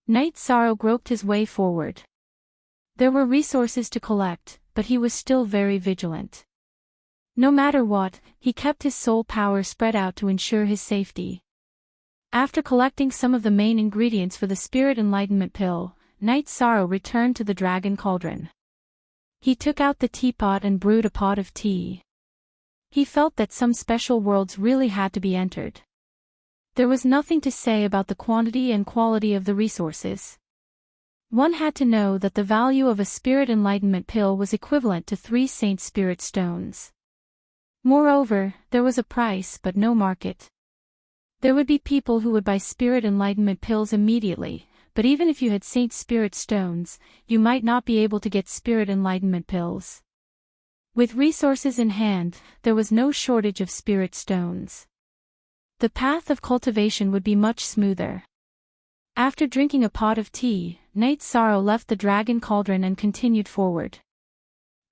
Night Sorrow groped his way forward. There were resources to collect, but he was still very vigilant. No matter what, he kept his soul power spread out to ensure his safety. After collecting some of the main ingredients for the Spirit Enlightenment Pill, Night Sorrow returned to the Dragon Cauldron. He took out the teapot and brewed a pot of tea. He felt that some special worlds really had to be entered. There was nothing to say about the quantity and quality of the resources. One had to know that the value of a Spirit Enlightenment Pill was equivalent to 3 Saint Spirit Stones. Moreover, there was a price but no market. There would be people who would buy Spirit Enlightenment Pills immediately, but even if you had Saint Spirit Stones, you might not be able to get Spirit Enlightenment Pills. With resources in hand, there was no shortage of Spirit Stones. The path of cultivation would be much smoother. After drinking a pot of tea, Night Sorrow left the Dragon Cauldron and continued forward.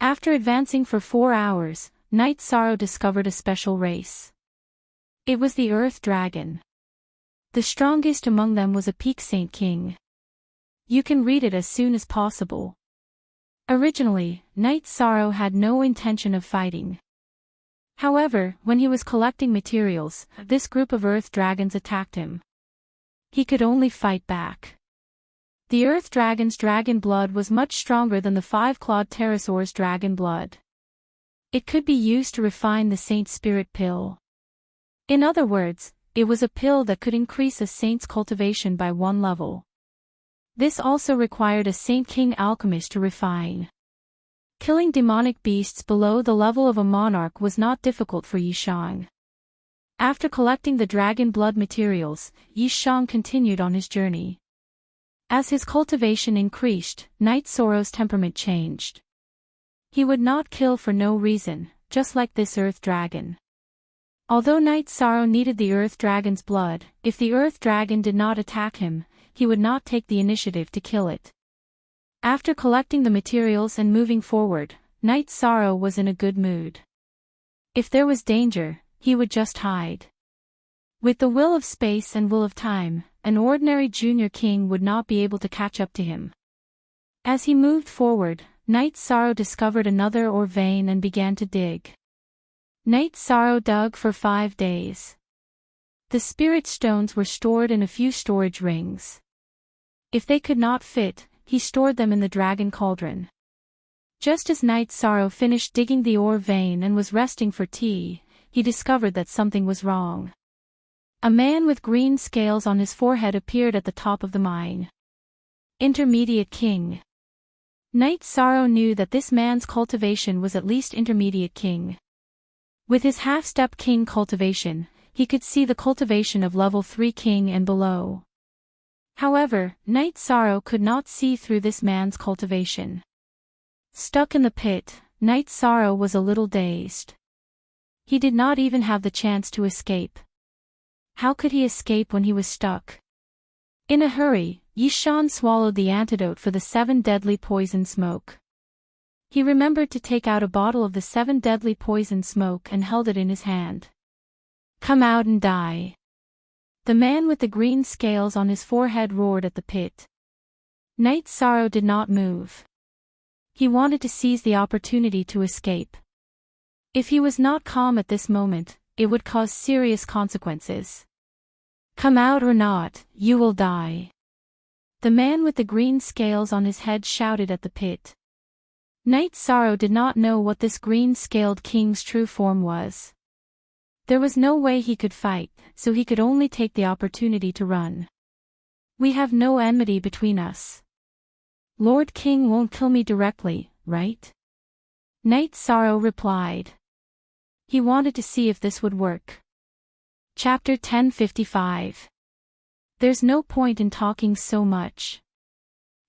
After advancing for 4 hours, Night Sorrow discovered a special race. It was the Earth Dragon. The strongest among them was a Peak Saint King. You can read it as soon as possible. Originally, Night Sorrow had no intention of fighting. However, when he was collecting materials, this group of Earth Dragons attacked him. He could only fight back. The Earth Dragon's dragon blood was much stronger than the 5-clawed pterosaur's dragon blood. It could be used to refine the Saint Spirit Pill. In other words, it was a pill that could increase a saint's cultivation by 1 level. This also required a Saint King alchemist to refine. Killing demonic beasts below the level of a monarch was not difficult for Yishang. After collecting the dragon blood materials, Yishang continued on his journey. As his cultivation increased, Night Sorrow's temperament changed. He would not kill for no reason, just like this earth dragon. Although Night Sorrow needed the earth dragon's blood, if the earth dragon did not attack him, he would not take the initiative to kill it. After collecting the materials and moving forward, Night Sorrow was in a good mood. If there was danger, he would just hide. With the will of space and will of time, an ordinary junior king would not be able to catch up to him. As he moved forward, Night Sorrow discovered another ore vein and began to dig. Night Sorrow dug for 5 days. The spirit stones were stored in a few storage rings. If they could not fit, he stored them in the dragon cauldron. Just as Night Sorrow finished digging the ore vein and was resting for tea, he discovered that something was wrong. A man with green scales on his forehead appeared at the top of the mine. Intermediate King. Night Sorrow knew that this man's cultivation was at least intermediate king. With his half-step king cultivation, he could see the cultivation of level 3 king and below. However, Night Sorrow could not see through this man's cultivation. Stuck in the pit, Night Sorrow was a little dazed. He did not even have the chance to escape. How could he escape when he was stuck? In a hurry, Yishan swallowed the antidote for the 7 deadly poison smoke. He remembered to take out a bottle of the 7 deadly poison smoke and held it in his hand. Come out and die. The man with the green scales on his forehead roared at the pit. Night Sorrow did not move. He wanted to seize the opportunity to escape. If he was not calm at this moment, it would cause serious consequences. Come out or not, you will die. The man with the green scales on his head shouted at the pit. Night Sorrow did not know what this green-scaled king's true form was. There was no way he could fight, so he could only take the opportunity to run. We have no enmity between us. Lord King won't kill me directly, right? Night Sorrow replied. He wanted to see if this would work. Chapter 1055. There's no point in talking so much.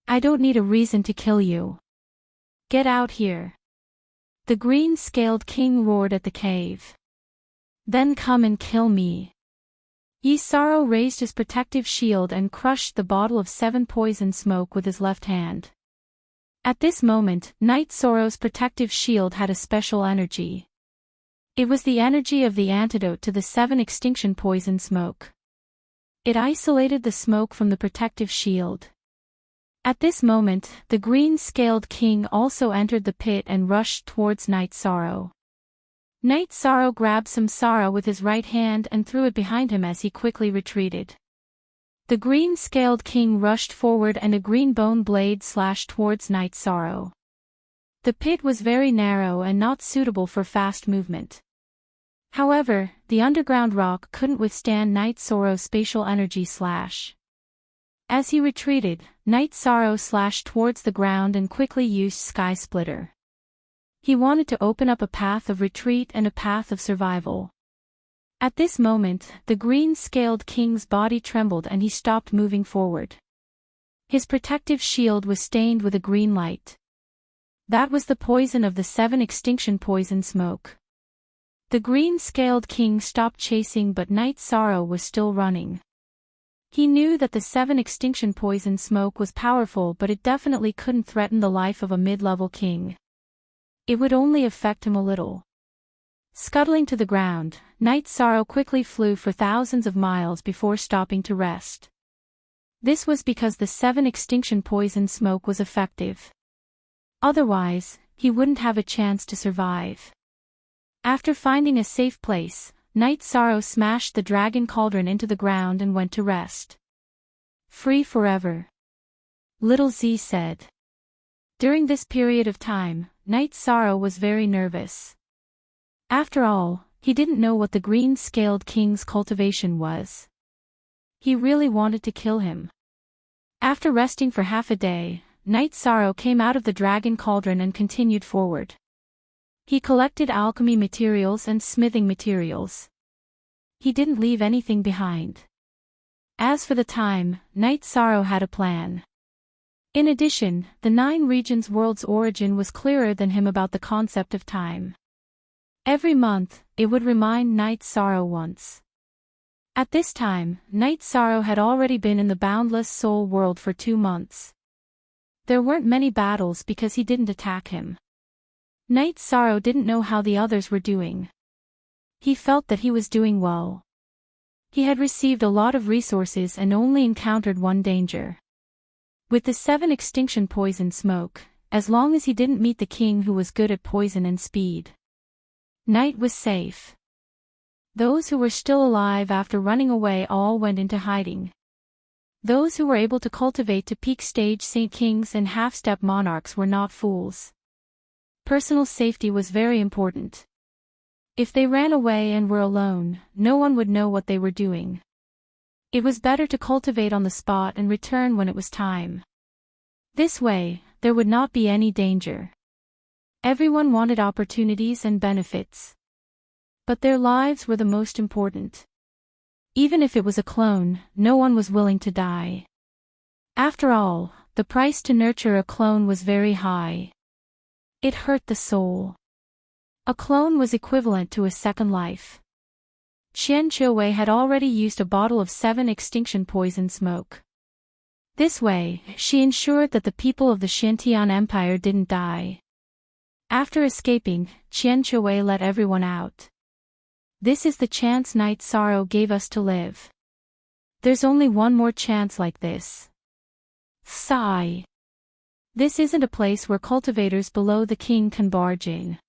I don't need a reason to kill you. Get out here. The green-scaled king roared at the cave. Then come and kill me. Yi Sorrow raised his protective shield and crushed the bottle of 7 poison smoke with his left hand. At this moment, Night Sorrow's protective shield had a special energy. It was the energy of the antidote to the 7 extinction poison smoke. It isolated the smoke from the protective shield. At this moment, the green-scaled king also entered the pit and rushed towards Night Sorrow. Night Sorrow grabbed some sorrow with his right hand and threw it behind him as he quickly retreated. The green-scaled king rushed forward and a green bone blade slashed towards Night Sorrow. The pit was very narrow and not suitable for fast movement. However, the underground rock couldn't withstand Night Sorrow's spatial energy slash. As he retreated, Night Sorrow slashed towards the ground and quickly used Sky Splitter. He wanted to open up a path of retreat and a path of survival. At this moment, the green-scaled king's body trembled and he stopped moving forward. His protective shield was stained with a green light. That was the poison of the 7 extinction poison smoke. The green-scaled king stopped chasing, but Night Sorrow was still running. He knew that the 7 extinction poison smoke was powerful, but it definitely couldn't threaten the life of a mid-level king. It would only affect him a little. Scuttling to the ground, Night Sorrow quickly flew for thousands of miles before stopping to rest. This was because the 7 extinction poison smoke was effective. Otherwise, he wouldn't have a chance to survive. After finding a safe place, Night Sorrow smashed the dragon cauldron into the ground and went to rest. Free forever. Little Z said. During this period of time, Night Sorrow was very nervous. After all, he didn't know what the green-scaled king's cultivation was. He really wanted to kill him. After resting for half a day, Knight Sorrow came out of the dragon cauldron and continued forward. He collected alchemy materials and smithing materials. He didn't leave anything behind. As for the time, Knight Sorrow had a plan. In addition, the 9 regions world's origin was clearer than him about the concept of time. Every month, it would remind Knight Sorrow once. At this time, Knight Sorrow had already been in the boundless soul world for 2 months. There weren't many battles because he didn't attack him. Knight Sorrow didn't know how the others were doing. He felt that he was doing well. He had received a lot of resources and only encountered one danger. With the 7 extinction poison smoke, as long as he didn't meet the king who was good at poison and speed, Knight was safe. Those who were still alive after running away all went into hiding. Those who were able to cultivate to peak stage Saint Kings and half-step monarchs were not fools. Personal safety was very important. If they ran away and were alone, no one would know what they were doing. It was better to cultivate on the spot and return when it was time. This way, there would not be any danger. Everyone wanted opportunities and benefits. But their lives were the most important. Even if it was a clone, no one was willing to die. After all, the price to nurture a clone was very high. It hurt the soul. A clone was equivalent to a second life. Qian Qiuwei had already used a bottle of 7 extinction poison smoke. This way, she ensured that the people of the Xintian Empire didn't die. After escaping, Qian Qiuwei let everyone out. This is the chance Knight Sorrow gave us to live. There's only one more chance like this. Sigh. This isn't a place where cultivators below the king can barge in.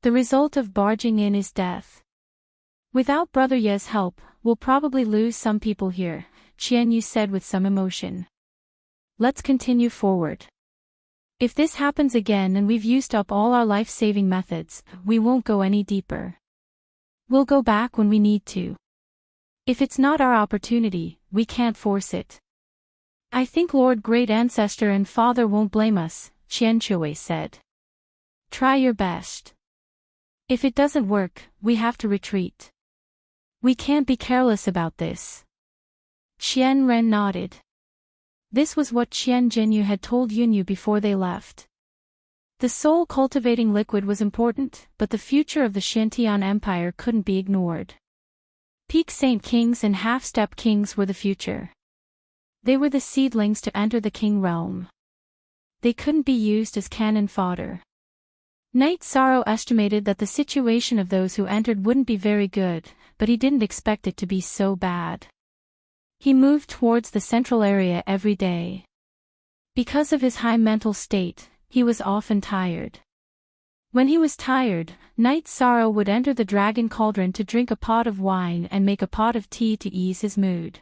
The result of barging in is death. Without Brother Ye's help, we'll probably lose some people here, Qian Yu said with some emotion. Let's continue forward. If this happens again and we've used up all our life-saving methods, we won't go any deeper. We'll go back when we need to. If it's not our opportunity, we can't force it. I think Lord Great Ancestor and Father won't blame us, Qian Qiuwei said. Try your best. If it doesn't work, we have to retreat. We can't be careless about this. Qian Ren nodded. This was what Qian Jinyu had told Yunyu before they left. The soul-cultivating liquid was important, but the future of the Xintian Empire couldn't be ignored. Peak Saint Kings and half-step kings were the future. They were the seedlings to enter the king realm. They couldn't be used as cannon fodder. Knight Sorrow estimated that the situation of those who entered wouldn't be very good, but he didn't expect it to be so bad. He moved towards the central area every day. Because of his high mental state, he was often tired. When he was tired, Knight Sorrow would enter the dragon cauldron to drink a pot of wine and make a pot of tea to ease his mood.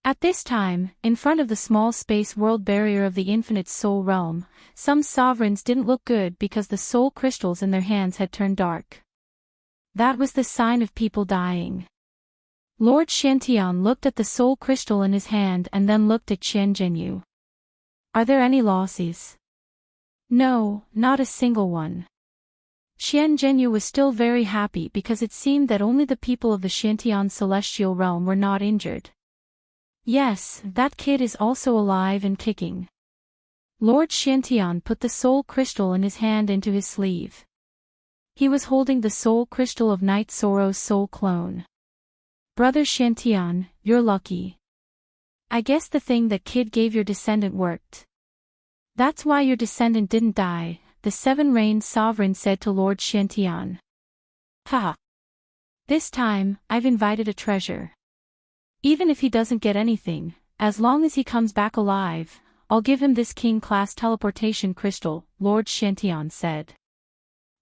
At this time, in front of the small space world barrier of the infinite soul realm, some sovereigns didn't look good because the soul crystals in their hands had turned dark. That was the sign of people dying. Lord Xintian looked at the soul crystal in his hand and then looked at Qian Jinyu. Are there any losses? No, not a single one. Qian Jinyu was still very happy because it seemed that only the people of the Xintian celestial realm were not injured. Yes, that kid is also alive and kicking. Lord Xintian put the soul crystal in his hand into his sleeve. He was holding the soul crystal of Knight Sorrow's soul clone. Brother Xintian, you're lucky. I guess the thing that kid gave your descendant worked. That's why your descendant didn't die, the 7 Rain Sovereign said to Lord Xintian. Ha! This time, I've invited a treasure. Even if he doesn't get anything, as long as he comes back alive, I'll give him this king-class teleportation crystal, Lord Xintian said.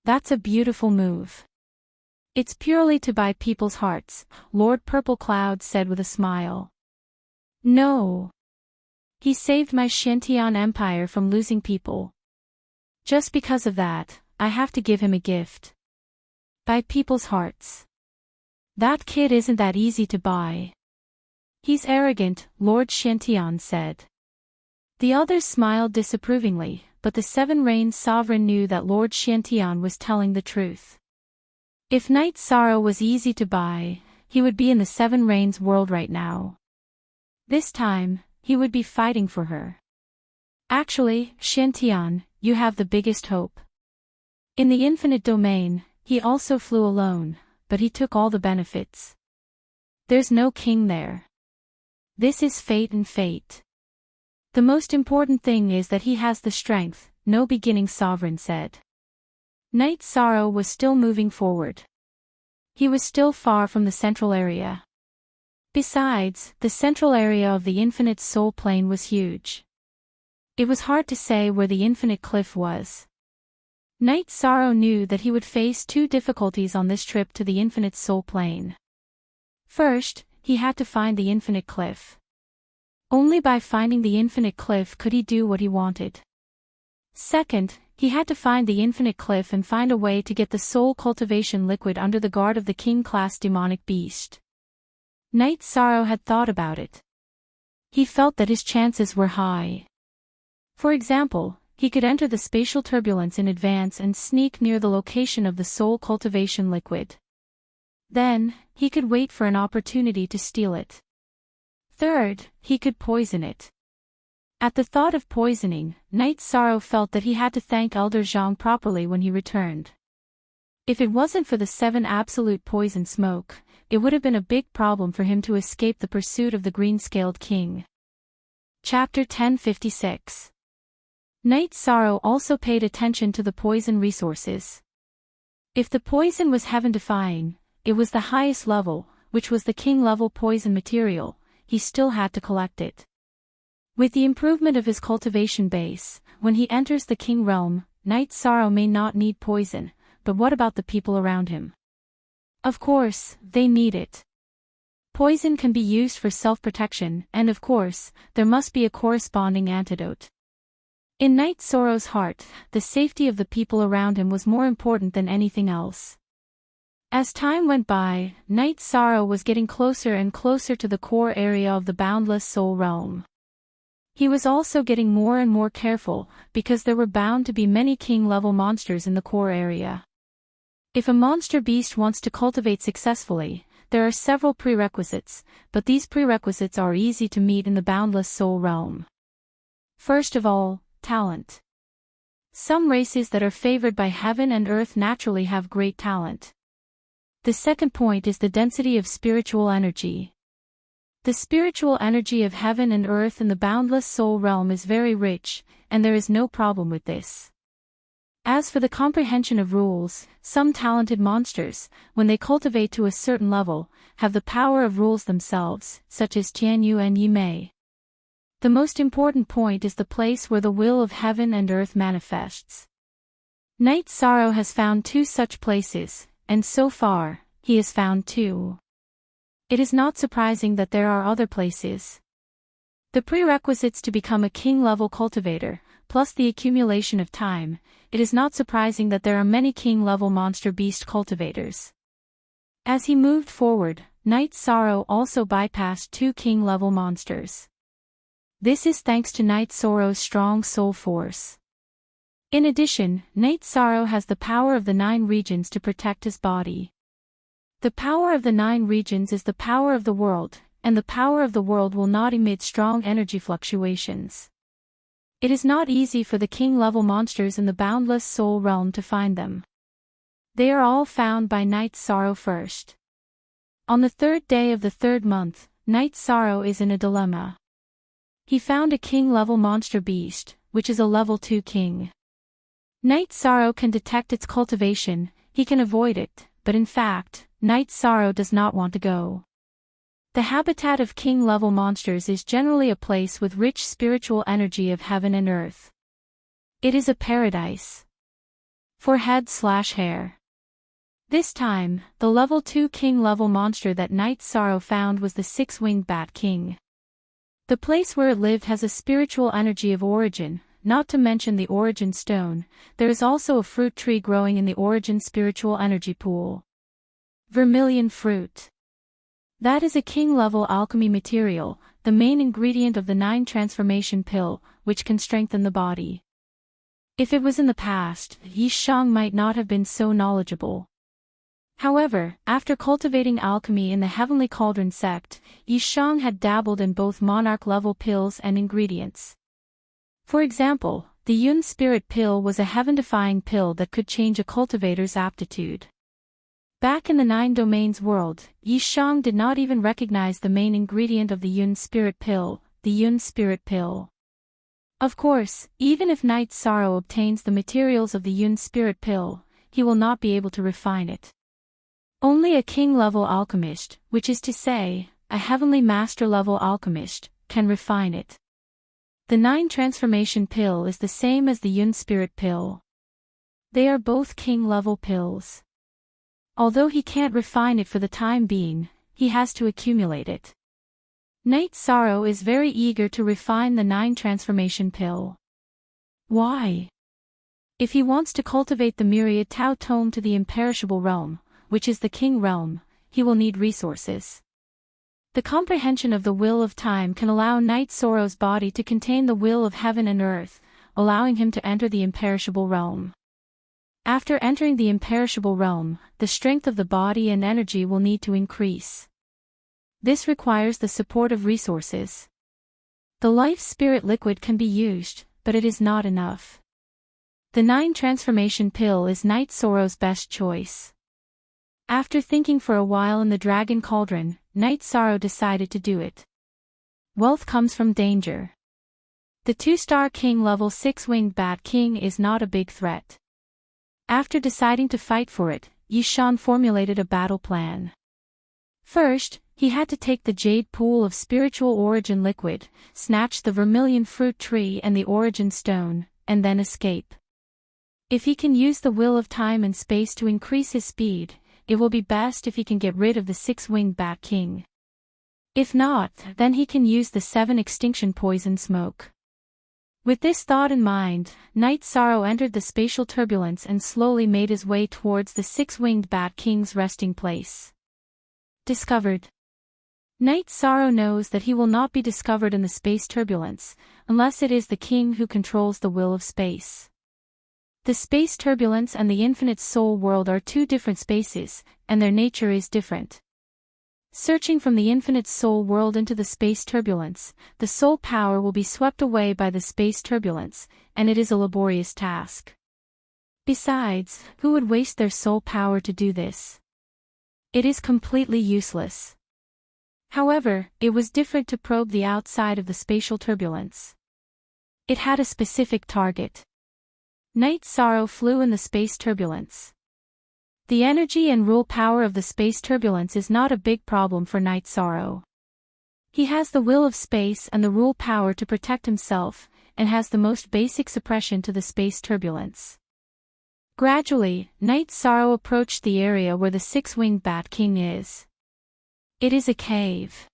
That's a beautiful move. It's purely to buy people's hearts, Lord Purple Cloud said with a smile. No. He saved my Xintian Empire from losing people. Just because of that, I have to give him a gift. Buy people's hearts. That kid isn't that easy to buy. He's arrogant, Lord Xintian said. The others smiled disapprovingly, but the Seven Rains sovereign knew that Lord Xiantian was telling the truth. If Night Sorrow was easy to buy, he would be in the Seven Rains world right now. This time, he would be fighting for her. Actually, Xiantian, you have the biggest hope. In the infinite domain, he also flew alone, but he took all the benefits. There's no king there. This is fate and fate. The most important thing is that he has the strength, no beginning sovereign said. Night Sorrow was still moving forward. He was still far from the central area. Besides, the central area of the infinite soul plane was huge. It was hard to say where the infinite cliff was. Night Sorrow knew that he would face two difficulties on this trip to the infinite soul plane. First, he had to find the infinite cliff. Only by finding the infinite cliff could he do what he wanted. Second, he had to find the infinite cliff and find a way to get the soul cultivation liquid under the guard of the king-class demonic beast. Night Sorrow had thought about it. He felt that his chances were high. For example, he could enter the spatial turbulence in advance and sneak near the location of the soul cultivation liquid. Then, he could wait for an opportunity to steal it. Third, he could poison it. At the thought of poisoning, Night Sorrow felt that he had to thank Elder Zhang properly when he returned. If it wasn't for the 7 absolute poison smoke, it would have been a big problem for him to escape the pursuit of the green-scaled king. Chapter 1056. Night Sorrow also paid attention to the poison resources. If the poison was heaven-defying, it was the highest level, which was the king-level poison material. He still had to collect it. With the improvement of his cultivation base, when he enters the king realm, Night Sorrow may not need poison, but what about the people around him? Of course, they need it. Poison can be used for self-protection, and of course, there must be a corresponding antidote. In Night Sorrow's heart, the safety of the people around him was more important than anything else. As time went by, Night Sorrow was getting closer and closer to the core area of the boundless soul realm. He was also getting more and more careful, because there were bound to be many king-level monsters in the core area. If a monster beast wants to cultivate successfully, there are several prerequisites, but these prerequisites are easy to meet in the boundless soul realm. First of all, talent. Some races that are favored by heaven and earth naturally have great talent. The second point is the density of spiritual energy. The spiritual energy of heaven and earth in the boundless soul realm is very rich, and there is no problem with this. As for the comprehension of rules, some talented monsters, when they cultivate to a certain level, have the power of rules themselves, such as Tianyu and Yimei. The most important point is the place where the will of heaven and earth manifests. Night Sorrow has found 2 such places, and so far, he has found 2. It is not surprising that there are other places. The prerequisites to become a king-level cultivator, plus the accumulation of time, it is not surprising that there are many king-level monster beast cultivators. As he moved forward, Night Sorrow also bypassed 2 king-level monsters. This is thanks to Night Sorrow's strong soul force. In addition, Night Sorrow has the power of the 9 regions to protect his body. The power of the 9 regions is the power of the world, and the power of the world will not emit strong energy fluctuations. It is not easy for the king-level monsters in the boundless soul realm to find them. They are all found by Night Sorrow first. On the 3rd day of the 3rd month, Night Sorrow is in a dilemma. He found a king-level monster beast, which is a level 2 king. Night Sorrow can detect its cultivation, he can avoid it, but in fact, Night Sorrow does not want to go. The habitat of king-level monsters is generally a place with rich spiritual energy of heaven and earth. It is a paradise. For head/hair. This time, the level 2 king-level monster that Night Sorrow found was the 6-winged bat king. The place where it lived has a spiritual energy of origin. Not to mention the origin stone, there is also a fruit tree growing in the origin spiritual energy pool. Vermilion fruit. That is a king-level alchemy material, the main ingredient of the 9 transformation pill, which can strengthen the body. If it was in the past, Yi Shang might not have been so knowledgeable. However, after cultivating alchemy in the Heavenly Cauldron sect, Yi Shang had dabbled in both monarch-level pills and ingredients. For example, the Yun Spirit Pill was a heaven-defying pill that could change a cultivator's aptitude. Back in the 9 Domains world, Yi Shang did not even recognize the main ingredient of the Yun Spirit Pill, the Yun Spirit Pill. Of course, even if Knight Sorrow obtains the materials of the Yun Spirit Pill, he will not be able to refine it. Only a king-level alchemist, which is to say, a heavenly master-level alchemist, can refine it. The 9 transformation pill is the same as the Yun Spirit Pill. They are both king-level pills. Although he can't refine it for the time being, he has to accumulate it. Knight Sorrow is very eager to refine the 9 transformation pill. Why? If he wants to cultivate the myriad Tao Tome to the imperishable realm, which is the king realm, he will need resources. The comprehension of the will of time can allow Knight Sorrow's body to contain the will of heaven and earth, allowing him to enter the imperishable realm. After entering the imperishable realm, the strength of the body and energy will need to increase. This requires the support of resources. The life spirit liquid can be used, but it is not enough. The 9 transformation pill is Knight Sorrow's best choice. After thinking for a while in the Dragon Cauldron, Knight Sorrow decided to do it. Wealth comes from danger. The 2-star king level 6-winged bat king is not a big threat. After deciding to fight for it, Yi Shang formulated a battle plan. First, he had to take the jade pool of spiritual origin liquid, snatch the vermilion fruit tree and the origin stone, and then escape. If he can use the will of time and space to increase his speed, it will be best if he can get rid of the 6-winged bat king. If not, then he can use the 7 extinction poison smoke. With this thought in mind, Knight Sorrow entered the spatial turbulence and slowly made his way towards the 6-winged bat king's resting place. Discovered. Knight Sorrow knows that he will not be discovered in the space turbulence, unless it is the king who controls the will of space. The space turbulence and the infinite soul world are 2 different spaces, and their nature is different. Searching from the infinite soul world into the space turbulence, the soul power will be swept away by the space turbulence, and it is a laborious task. Besides, who would waste their soul power to do this? It is completely useless. However, it was different to probe the outside of the spatial turbulence. It had a specific target. Knight Sorrow flew in the space turbulence. The energy and rule power of the space turbulence is not a big problem for Knight Sorrow. He has the will of space and the rule power to protect himself, and has the most basic suppression to the space turbulence. Gradually, Knight Sorrow approached the area where the 6-winged bat king is. It is a cave.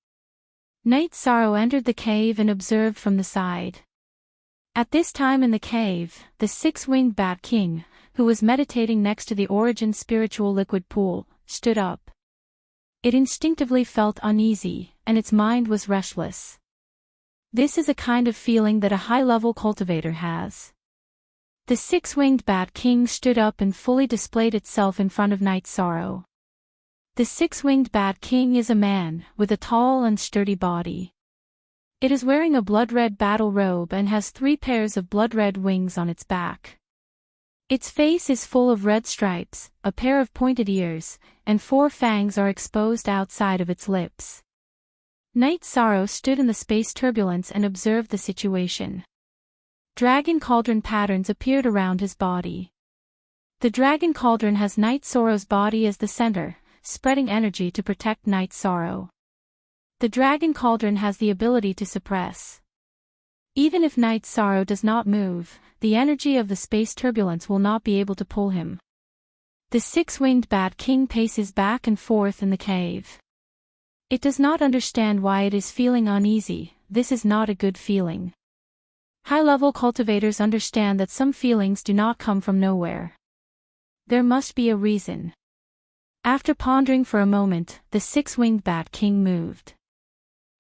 Knight Sorrow entered the cave and observed from the side. At this time in the cave, the 6-winged bat king, who was meditating next to the origin spiritual liquid pool, stood up. It instinctively felt uneasy, and its mind was restless. This is a kind of feeling that a high-level cultivator has. The 6-winged bat king stood up and fully displayed itself in front of Knight Sorrow. The 6-winged bat king is a man, with a tall and sturdy body. It is wearing a blood-red battle robe and has 3 pairs of blood-red wings on its back. Its face is full of red stripes, a pair of pointed ears, and 4 fangs are exposed outside of its lips. Knight Sorrow stood in the space turbulence and observed the situation. Dragon cauldron patterns appeared around his body. The dragon cauldron has Knight Sorrow's body as the center, spreading energy to protect Knight Sorrow. The dragon cauldron has the ability to suppress. Even if Knight Sorrow does not move, the energy of the space turbulence will not be able to pull him. The 6-winged bat king paces back and forth in the cave. It does not understand why it is feeling uneasy. This is not a good feeling. High-level cultivators understand that some feelings do not come from nowhere. There must be a reason. After pondering for a moment, the 6-winged bat king moved.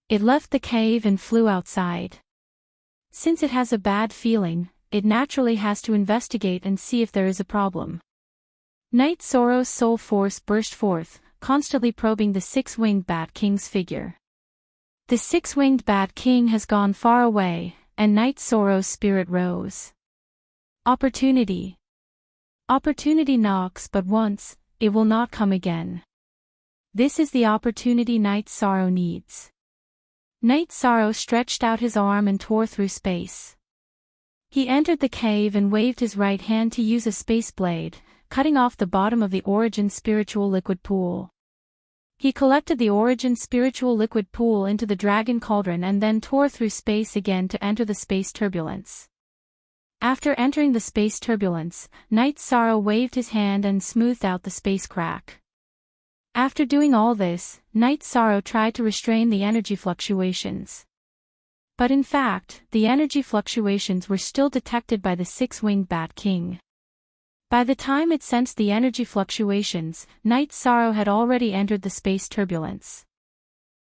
It left the cave and flew outside. Since it has a bad feeling, it naturally has to investigate and see if there is a problem. Night Sorrow's soul force burst forth, constantly probing the six-winged Bat King's figure. The six-winged Bat King has gone far away, and Night Sorrow's spirit rose. Opportunity. Opportunity knocks but once, it will not come again. This is the opportunity Night Sorrow needs. Night Sorrow stretched out his arm and tore through space. He entered the cave and waved his right hand to use a space blade, cutting off the bottom of the origin spiritual liquid pool. He collected the origin spiritual liquid pool into the dragon cauldron and then tore through space again to enter the space turbulence. After entering the space turbulence, Night Sorrow waved his hand and smoothed out the space crack. After doing all this, Night Sorrow tried to restrain the energy fluctuations. But in fact, the energy fluctuations were still detected by the six-winged Bat King. By the time it sensed the energy fluctuations, Night Sorrow had already entered the space turbulence.